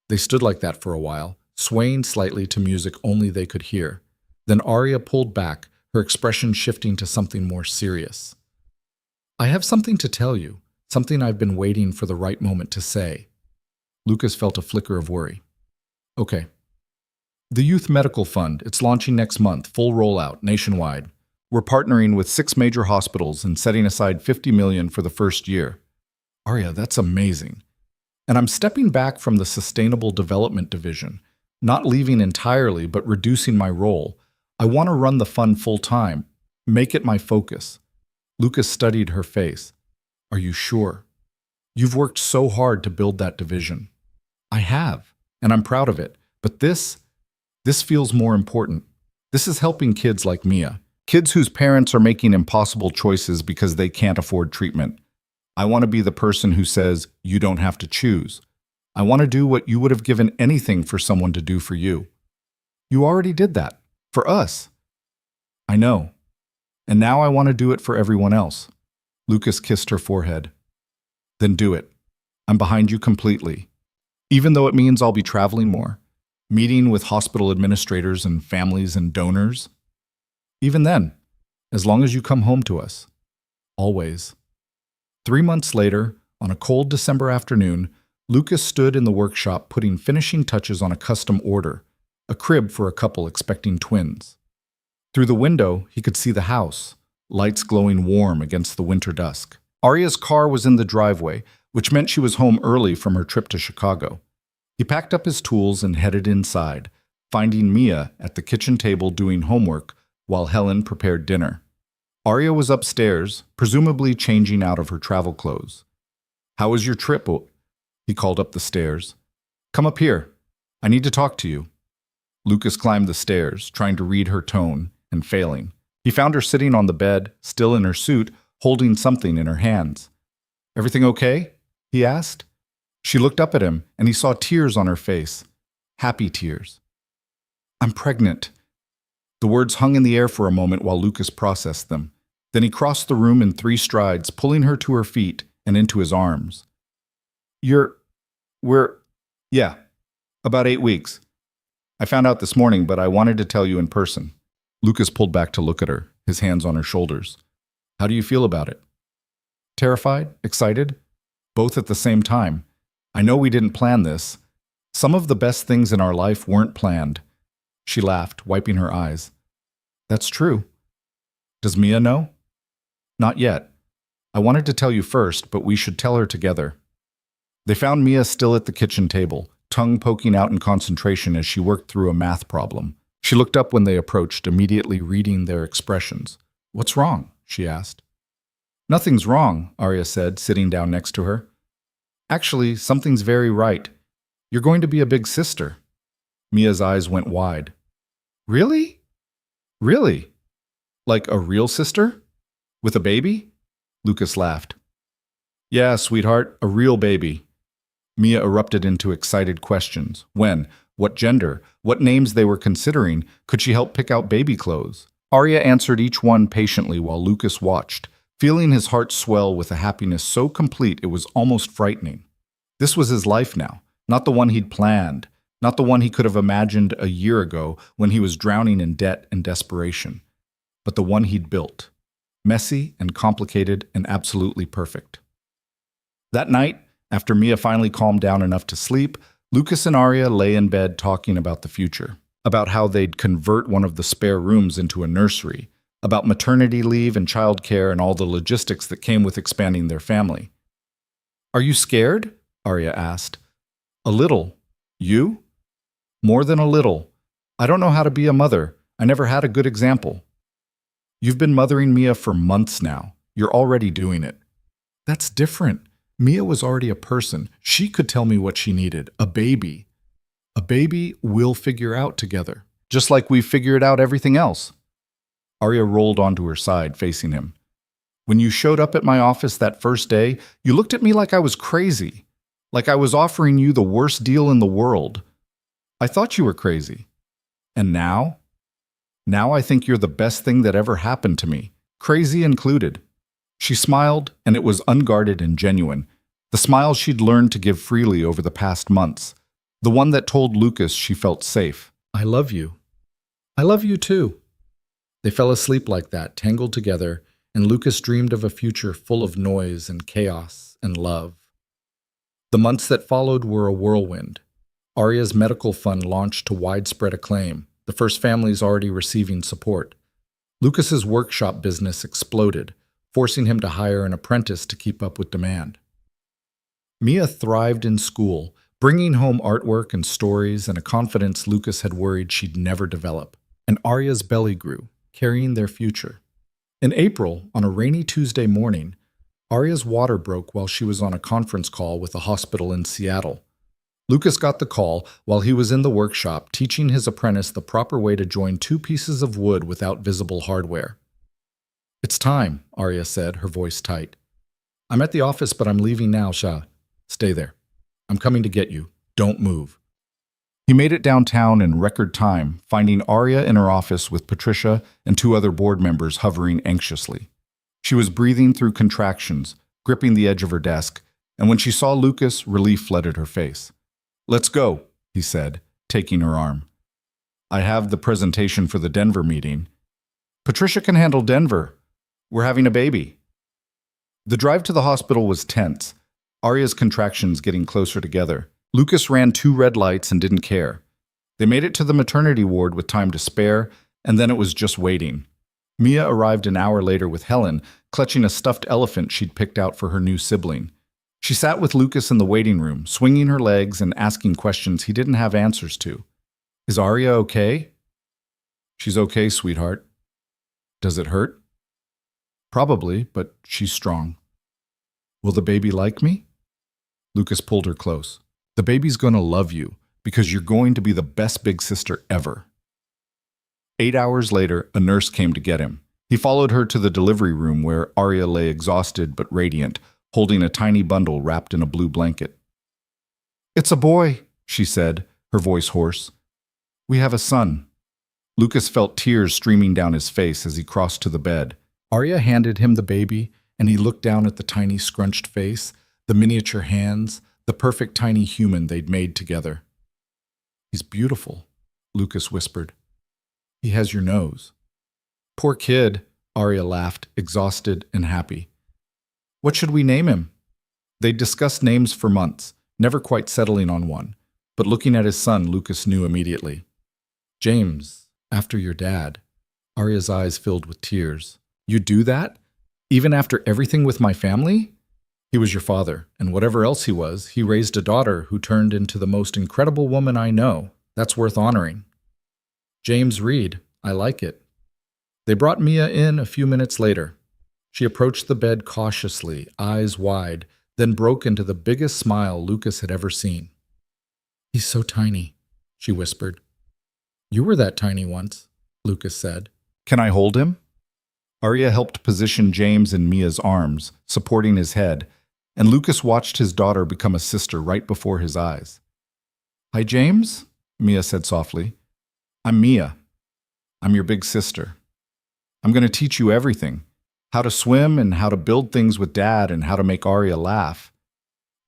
Speaker 1: They stood like that for a while, swaying slightly to music only they could hear. Then Arya pulled back, her expression shifting to something more serious. I have something to tell you, something I've been waiting for the right moment to say. Lucas felt a flicker of worry. Okay. The Youth Medical Fund, it's launching next month, full rollout, nationwide. We're partnering with 6 major hospitals and setting aside $50 million for the first year. Arya, that's amazing. And I'm stepping back from the Sustainable Development Division, not leaving entirely, but reducing my role. I want to run the fund full-time, make it my focus. Lucas studied her face. Are you sure? You've worked so hard to build that division. I have, and I'm proud of it. But this feels more important. This is helping kids like Mia. Kids whose parents are making impossible choices because they can't afford treatment. I want to be the person who says, you don't have to choose. I want to do what you would have given anything for someone to do for you. You already did that. For us. I know. And now I want to do it for everyone else. Lucas kissed her forehead. Then do it. I'm behind you completely. Even though it means I'll be traveling more, meeting with hospital administrators and families and donors. Even then, as long as you come home to us. Always. 3 months later, on a cold December afternoon, Lucas stood in the workshop putting finishing touches on a custom order, a crib for a couple expecting twins. Through the window, he could see the house, lights glowing warm against the winter dusk. Arya's car was in the driveway, which meant she was home early from her trip to Chicago. He packed up his tools and headed inside, finding Mia at the kitchen table doing homework while Helen prepared dinner. Arya was upstairs, presumably changing out of her travel clothes. How was your trip? He called up the stairs. Come up here. I need to talk to you. Lucas climbed the stairs, trying to read her tone, and failing. He found her sitting on the bed, still in her suit, holding something in her hands. Everything okay? He asked. She looked up at him, and he saw tears on her face. Happy tears. I'm pregnant. The words hung in the air for a moment while Lucas processed them. Then he crossed the room in 3 strides, pulling her to her feet and into his arms. Yeah, about 8 weeks. I found out this morning, but I wanted to tell you in person. Lucas pulled back to look at her, his hands on her shoulders. How do you feel about it? Terrified? Excited? Both at the same time. I know we didn't plan this. Some of the best things in our life weren't planned. She laughed, wiping her eyes. That's true. Does Mia know? Not yet. I wanted to tell you first, but we should tell her together. They found Mia still at the kitchen table, tongue poking out in concentration as she worked through a math problem. She looked up when they approached, immediately reading their expressions. "What's wrong?" she asked. "Nothing's wrong," Arya said, sitting down next to her. "Actually, something's very right. You're going to be a big sister." Mia's eyes went wide. "Really? Really? Like a real sister? With a baby?" Lucas laughed. "Yeah, sweetheart, a real baby." Mia erupted into excited questions. When? What gender? What names they were considering? Could she help pick out baby clothes? Arya answered each one patiently while Lucas watched, feeling his heart swell with a happiness so complete it was almost frightening. This was his life now, not the one he'd planned, not the one he could have imagined a year ago when he was drowning in debt and desperation, but the one he'd built, messy and complicated and absolutely perfect. That night, after Mia finally calmed down enough to sleep, Lucas and Arya lay in bed talking about the future, about how they'd convert one of the spare rooms into a nursery, about maternity leave and childcare and all the logistics that came with expanding their family. "Are you scared?" Arya asked. "A little. You?" "More than a little. I don't know how to be a mother. I never had a good example." "You've been mothering Mia for months now. You're already doing it." "That's different. Mia was already a person. She could tell me what she needed. A baby. A baby we'll figure out together. Just like we figured out everything else." Arya rolled onto her side, facing him. "When you showed up at my office that first day, you looked at me like I was crazy. Like I was offering you the worst deal in the world. I thought you were crazy. And now? Now I think you're the best thing that ever happened to me, crazy included." She smiled, and it was unguarded and genuine, the smile she'd learned to give freely over the past months, the one that told Lucas she felt safe. "I love you. I love you too." They fell asleep like that, tangled together, and Lucas dreamed of a future full of noise and chaos and love. The months that followed were a whirlwind. Arya's medical fund launched to widespread acclaim, the first families already receiving support. Lucas's workshop business exploded, forcing him to hire an apprentice to keep up with demand. Mia thrived in school, bringing home artwork and stories and a confidence Lucas had worried she'd never develop. And Arya's belly grew, carrying their future. In April, on a rainy Tuesday morning, Arya's water broke while she was on a conference call with a hospital in Seattle. Lucas got the call while he was in the workshop teaching his apprentice the proper way to join two pieces of wood without visible hardware. "It's time," Arya said, her voice tight. "I'm at the office, but I'm leaving now, Shah. Stay there. I'm coming to get you. Don't move." He made it downtown in record time, finding Arya in her office with Patricia and two other board members hovering anxiously. She was breathing through contractions, gripping the edge of her desk, and when she saw Lucas, relief flooded her face. "Let's go," he said, taking her arm. "I have the presentation for the Denver meeting." "Patricia can handle Denver. We're having a baby." The drive to the hospital was tense, Arya's contractions getting closer together. Lucas ran 2 red lights and didn't care. They made it to the maternity ward with time to spare, and then it was just waiting. Mia arrived an hour later with Helen, clutching a stuffed elephant she'd picked out for her new sibling. She sat with Lucas in the waiting room, swinging her legs and asking questions he didn't have answers to. "Is Arya okay?" "She's okay, sweetheart." "Does it hurt?" "Probably, but she's strong." "Will the baby like me?" Lucas pulled her close. "The baby's gonna love you, because you're going to be the best big sister ever." 8 hours later, a nurse came to get him. He followed her to the delivery room where Arya lay exhausted but radiant, holding a tiny bundle wrapped in a blue blanket. "It's a boy," she said, her voice hoarse. "We have a son." Lucas felt tears streaming down his face as he crossed to the bed. Arya handed him the baby, and he looked down at the tiny scrunched face, the miniature hands, the perfect tiny human they'd made together. "He's beautiful," Lucas whispered. "He has your nose." "Poor kid," Arya laughed, exhausted and happy. "What should we name him?" They'd discussed names for months, never quite settling on one, but looking at his son, Lucas knew immediately. "James, after your dad." Arya's eyes filled with tears. "You do that? Even after everything with my family?" "He was your father, and whatever else he was, he raised a daughter who turned into the most incredible woman I know. That's worth honoring." James Reed. I like it. They brought Mia in a few minutes later. She approached the bed cautiously, eyes wide, then broke into the biggest smile Lucas had ever seen. "He's so tiny," she whispered. "You were that tiny once," Lucas said. "Can I hold him?" Arya helped position James in Mia's arms, supporting his head, and Lucas watched his daughter become a sister right before his eyes. "Hi, James," Mia said softly. "I'm Mia. I'm your big sister. I'm going to teach you everything. How to swim and how to build things with Dad and how to make Arya laugh.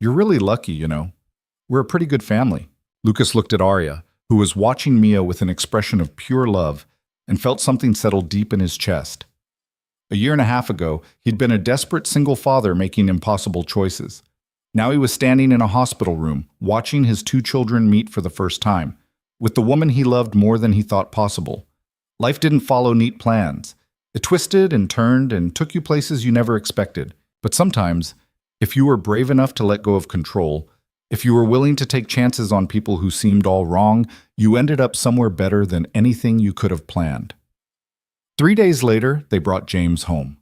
Speaker 1: You're really lucky, you know. We're a pretty good family." Lucas looked at Arya, who was watching Mia with an expression of pure love, and felt something settle deep in his chest. A year and a half ago, he'd been a desperate single father making impossible choices. Now he was standing in a hospital room, watching his two children meet for the first time, with the woman he loved more than he thought possible. Life didn't follow neat plans. It twisted and turned and took you places you never expected. But sometimes, if you were brave enough to let go of control, if you were willing to take chances on people who seemed all wrong, you ended up somewhere better than anything you could have planned. 3 days later, they brought James home.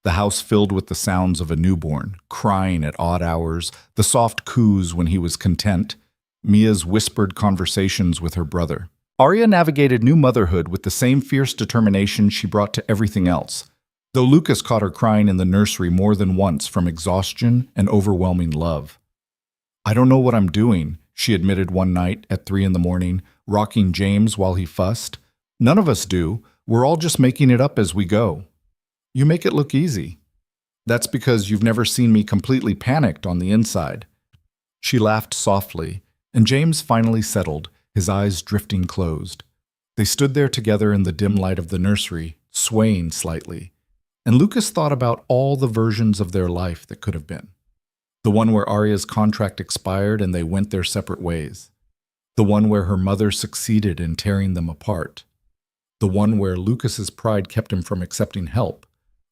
Speaker 1: The house filled with the sounds of a newborn, crying at odd hours, the soft coos when he was content, Mia's whispered conversations with her brother. Arya navigated new motherhood with the same fierce determination she brought to everything else, though Lucas caught her crying in the nursery more than once from exhaustion and overwhelming love. "I don't know what I'm doing," she admitted one night at 3 a.m, rocking James while he fussed. "None of us do. We're all just making it up as we go." "You make it look easy." "That's because you've never seen me completely panicked on the inside." She laughed softly, and James finally settled, his eyes drifting closed. They stood there together in the dim light of the nursery, swaying slightly, and Lucas thought about all the versions of their life that could have been. The one where Arya's contract expired and they went their separate ways. The one where her mother succeeded in tearing them apart. The one where Lucas's pride kept him from accepting help.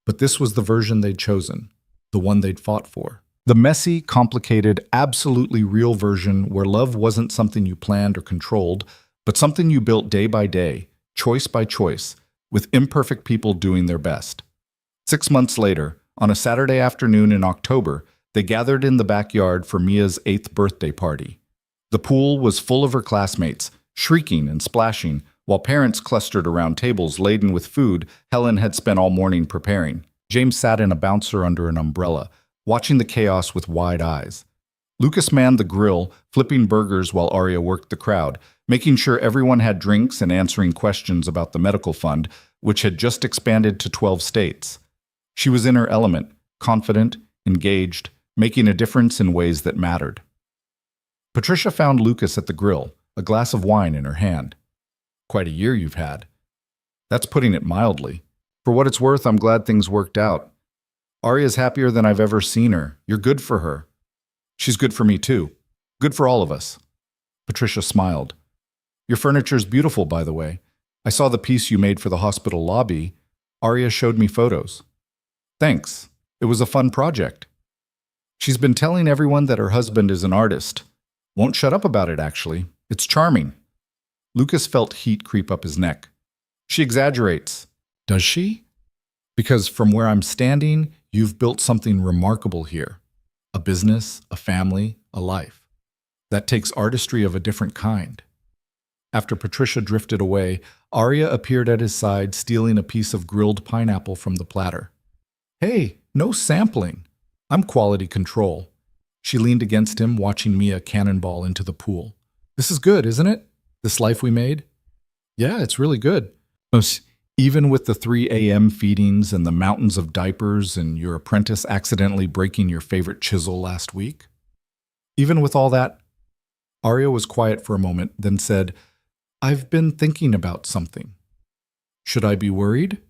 Speaker 1: But this was the version they'd chosen, the one they'd fought for. The messy, complicated, absolutely real version where love wasn't something you planned or controlled, but something you built day by day, choice by choice, with imperfect people doing their best. 6 months later, on a Saturday afternoon in October, they gathered in the backyard for Mia's 8th birthday party. The pool was full of her classmates, shrieking and splashing, while parents clustered around tables laden with food Helen had spent all morning preparing. James sat in a bouncer under an umbrella, watching the chaos with wide eyes. Lucas manned the grill, flipping burgers while Arya worked the crowd, making sure everyone had drinks and answering questions about the medical fund, which had just expanded to 12 states. She was in her element, confident, engaged, making a difference in ways that mattered. Patricia found Lucas at the grill, a glass of wine in her hand. "Quite a year you've had." "That's putting it mildly. For what it's worth, I'm glad things worked out. Arya's happier than I've ever seen her. You're good for her." "She's good for me too. Good for all of us." Patricia smiled. "Your furniture's beautiful, by the way. I saw the piece you made for the hospital lobby. Arya showed me photos." "Thanks. It was a fun project." She's been telling everyone that her husband is an artist. Won't shut up about it, actually. It's charming. Lucas felt heat creep up his neck. "She exaggerates." "Does she?" "Because from where I'm standing, you've built something remarkable here. A business, a family, a life. That takes artistry of a different kind." After Patricia drifted away, Arya appeared at his side, stealing a piece of grilled pineapple from the platter. "Hey, no sampling. I'm quality control." She leaned against him, watching Mia cannonball into the pool. "This is good, isn't it? This life we made?" "Yeah, it's really good. Even with the 3 a.m. feedings and the mountains of diapers and your apprentice accidentally breaking your favorite chisel last week?" "Even with all that?" Arya was quiet for a moment, then said, "I've been thinking about something." "Should I be worried?"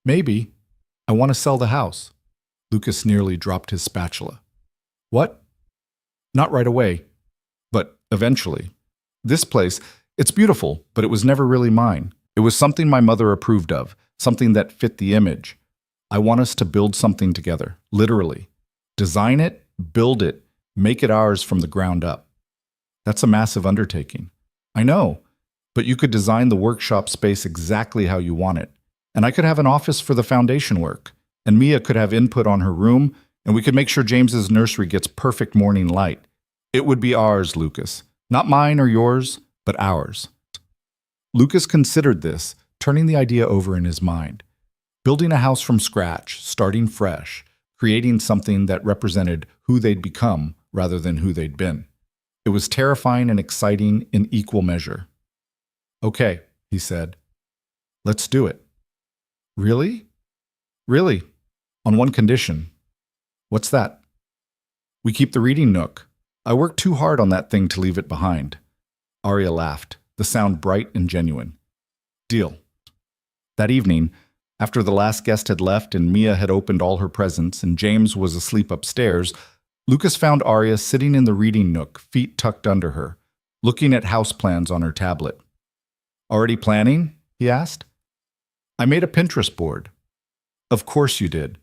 Speaker 1: "Maybe. I want to sell the house." Lucas nearly dropped his spatula. "What?" "Not right away, but eventually. This place, it's beautiful, but it was never really mine. It was something my mother approved of, something that fit the image. I want us to build something together, literally. Design it, build it, make it ours from the ground up." "That's a massive undertaking." "I know. But you could design the workshop space exactly how you want it. And I could have an office for the foundation work. And Mia could have input on her room, and we could make sure James's nursery gets perfect morning light. It would be ours, Lucas. Not mine or yours, but ours. Lucas considered this, turning the idea over in his mind. Building a house from scratch, starting fresh, creating something that represented who they'd become rather than who they'd been. It was terrifying and exciting in equal measure. Okay, he said. Let's do it. Really? Really? On one condition. What's that? We keep the reading nook. I worked too hard on that thing to leave it behind. Arya laughed, the sound bright and genuine. Deal. That evening, after the last guest had left and Mia had opened all her presents and James was asleep upstairs, Lucas found Arya sitting in the reading nook, feet tucked under her, looking at house plans on her tablet. Already planning? He asked. I made a Pinterest board. Of course you did.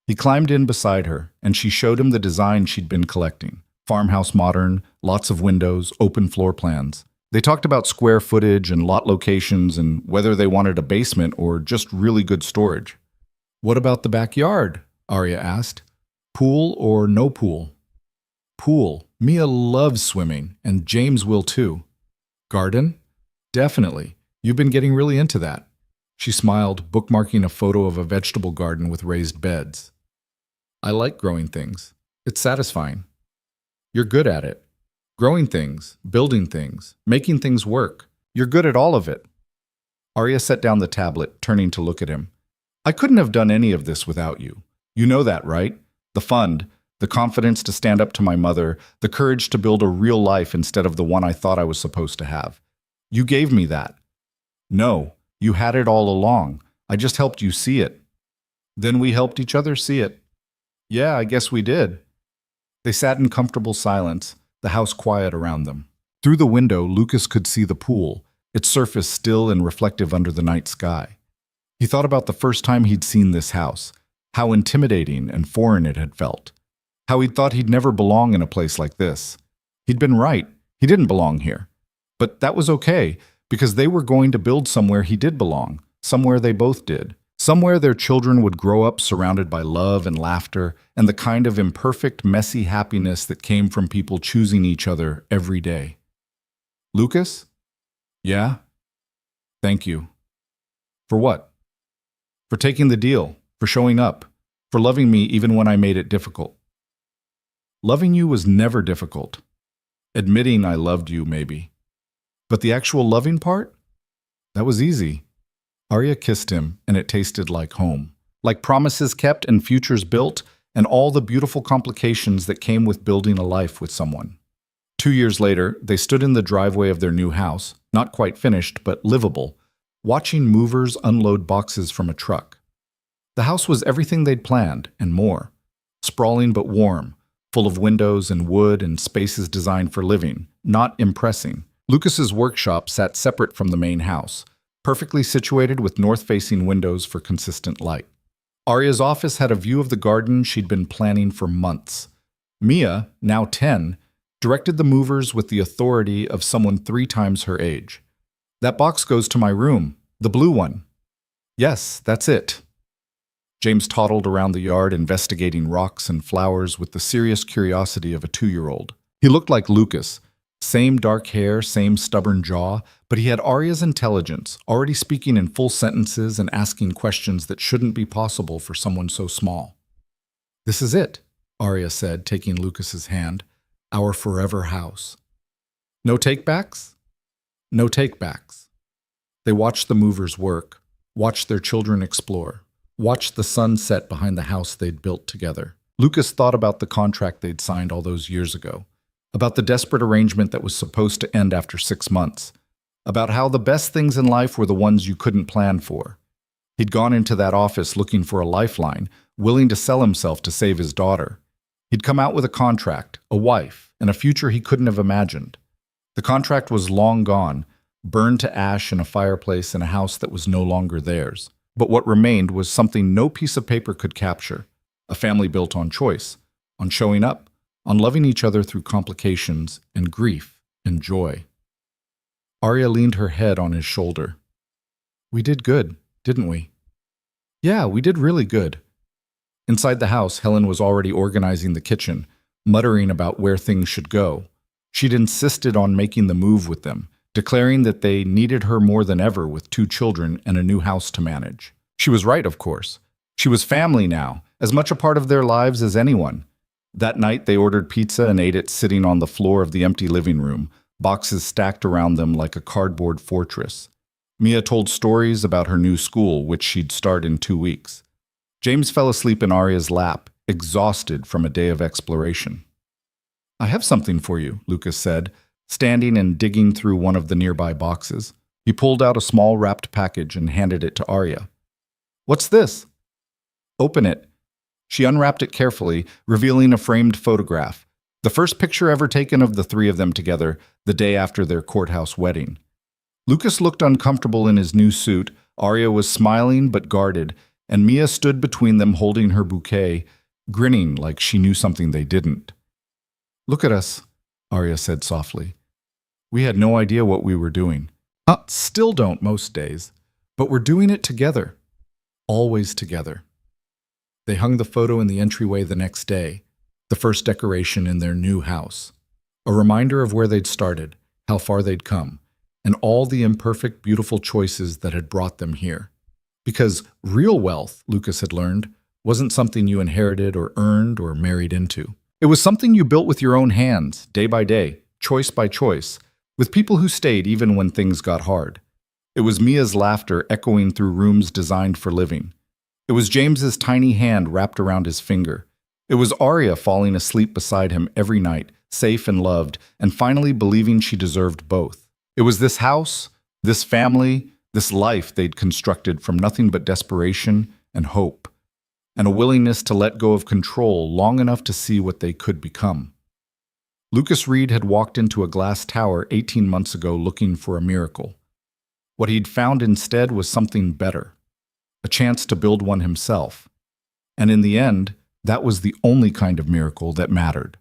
Speaker 1: He climbed in beside her, and she showed him the design she'd been collecting. Farmhouse modern, lots of windows, open floor plans. They talked about square footage and lot locations and whether they wanted a basement or just really good storage. What about the backyard? Arya asked. Pool or no pool? Pool. Mia loves swimming, and James will too. Garden? Definitely. You've been getting really into that. She smiled, bookmarking a photo of a vegetable garden with raised beds. I like growing things. It's satisfying. You're good at it. Growing things, building things, making things work. You're good at all of it. Arya set down the tablet, turning to look at him. I couldn't have done any of this without you. You know that, right? The fund, the confidence to stand up to my mother, the courage to build a real life instead of the one I thought I was supposed to have. You gave me that. No, you had it all along. I just helped you see it. Then we helped each other see it. Yeah, I guess we did. They sat in comfortable silence, the house quiet around them. Through the window, Lucas could see the pool, its surface still and reflective under the night sky. He thought about the first time he'd seen this house, how intimidating and foreign it had felt, how he'd thought he'd never belong in a place like this. He'd been right. He didn't belong here. But that was okay, because they were going to build somewhere he did belong, somewhere they both did, somewhere their children would grow up surrounded by love and laughter and the kind of imperfect, messy happiness that came from people choosing each other every day. Lucas? Yeah? Thank you. For what? For taking the deal, for showing up, for loving me even when I made it difficult. Loving you was never difficult. Admitting I loved you, maybe. But the actual loving part? That was easy. Arya kissed him, and it tasted like home. Like promises kept and futures built, and all the beautiful complications that came with building a life with someone. 2 years later, they stood in the driveway of their new house, not quite finished, but livable, watching movers unload boxes from a truck. The house was everything they'd planned, and more. Sprawling but warm, full of windows and wood and spaces designed for living, not impressing. Lucas's workshop sat separate from the main house, perfectly situated with north-facing windows for consistent light. Arya's office had a view of the garden she'd been planning for months. Mia, now 10, directed the movers with the authority of someone 3 times her age. That box goes to my room, the blue one. Yes, that's it. James toddled around the yard investigating rocks and flowers with the serious curiosity of a 2-year-old. He looked like Lucas. Same dark hair, same stubborn jaw, but he had Arya's intelligence, already speaking in full sentences and asking questions that shouldn't be possible for someone so small. This is it, Arya said, taking Lucas's hand. Our forever house. No takebacks? No takebacks. They watched the movers work, watched their children explore, watched the sun set behind the house they'd built together. Lucas thought about the contract they'd signed all those years ago, about the desperate arrangement that was supposed to end after 6 months, about how the best things in life were the ones you couldn't plan for. He'd gone into that office looking for a lifeline, willing to sell himself to save his daughter. He'd come out with a contract, a wife, and a future he couldn't have imagined. The contract was long gone, burned to ash in a fireplace in a house that was no longer theirs. But what remained was something no piece of paper could capture, a family built on choice, on showing up, on loving each other through complications and grief and joy. Arya leaned her head on his shoulder. We did good, didn't we? Yeah, we did really good. Inside the house, Helen was already organizing the kitchen, muttering about where things should go. She'd insisted on making the move with them, declaring that they needed her more than ever with 2 children and a new house to manage. She was right, of course. She was family now, as much a part of their lives as anyone. That night, they ordered pizza and ate it sitting on the floor of the empty living room, boxes stacked around them like a cardboard fortress. Mia told stories about her new school, which she'd start in 2 weeks. James fell asleep in Arya's lap, exhausted from a day of exploration. I have something for you, Lucas said, standing and digging through one of the nearby boxes. He pulled out a small wrapped package and handed it to Arya. What's this? Open it. She unwrapped it carefully, revealing a framed photograph, the first picture ever taken of the 3 of them together the day after their courthouse wedding. Lucas looked uncomfortable in his new suit, Arya was smiling but guarded, and Mia stood between them holding her bouquet, grinning like she knew something they didn't. Look at us, Arya said softly. We had no idea what we were doing. Still don't most days, but we're doing it together. Always together. They hung the photo in the entryway the next day, the first decoration in their new house. A reminder of where they'd started, how far they'd come, and all the imperfect, beautiful choices that had brought them here. Because real wealth, Lucas had learned, wasn't something you inherited or earned or married into. It was something you built with your own hands, day by day, choice by choice, with people who stayed even when things got hard. It was Mia's laughter echoing through rooms designed for living. It was James's tiny hand wrapped around his finger. It was Arya falling asleep beside him every night, safe and loved, and finally believing she deserved both. It was this house, this family, this life they'd constructed from nothing but desperation and hope, and a willingness to let go of control long enough to see what they could become. Lucas Reed had walked into a glass tower 18 months ago looking for a miracle. What he'd found instead was something better, a chance to build one himself. And in the end, that was the only kind of miracle that mattered.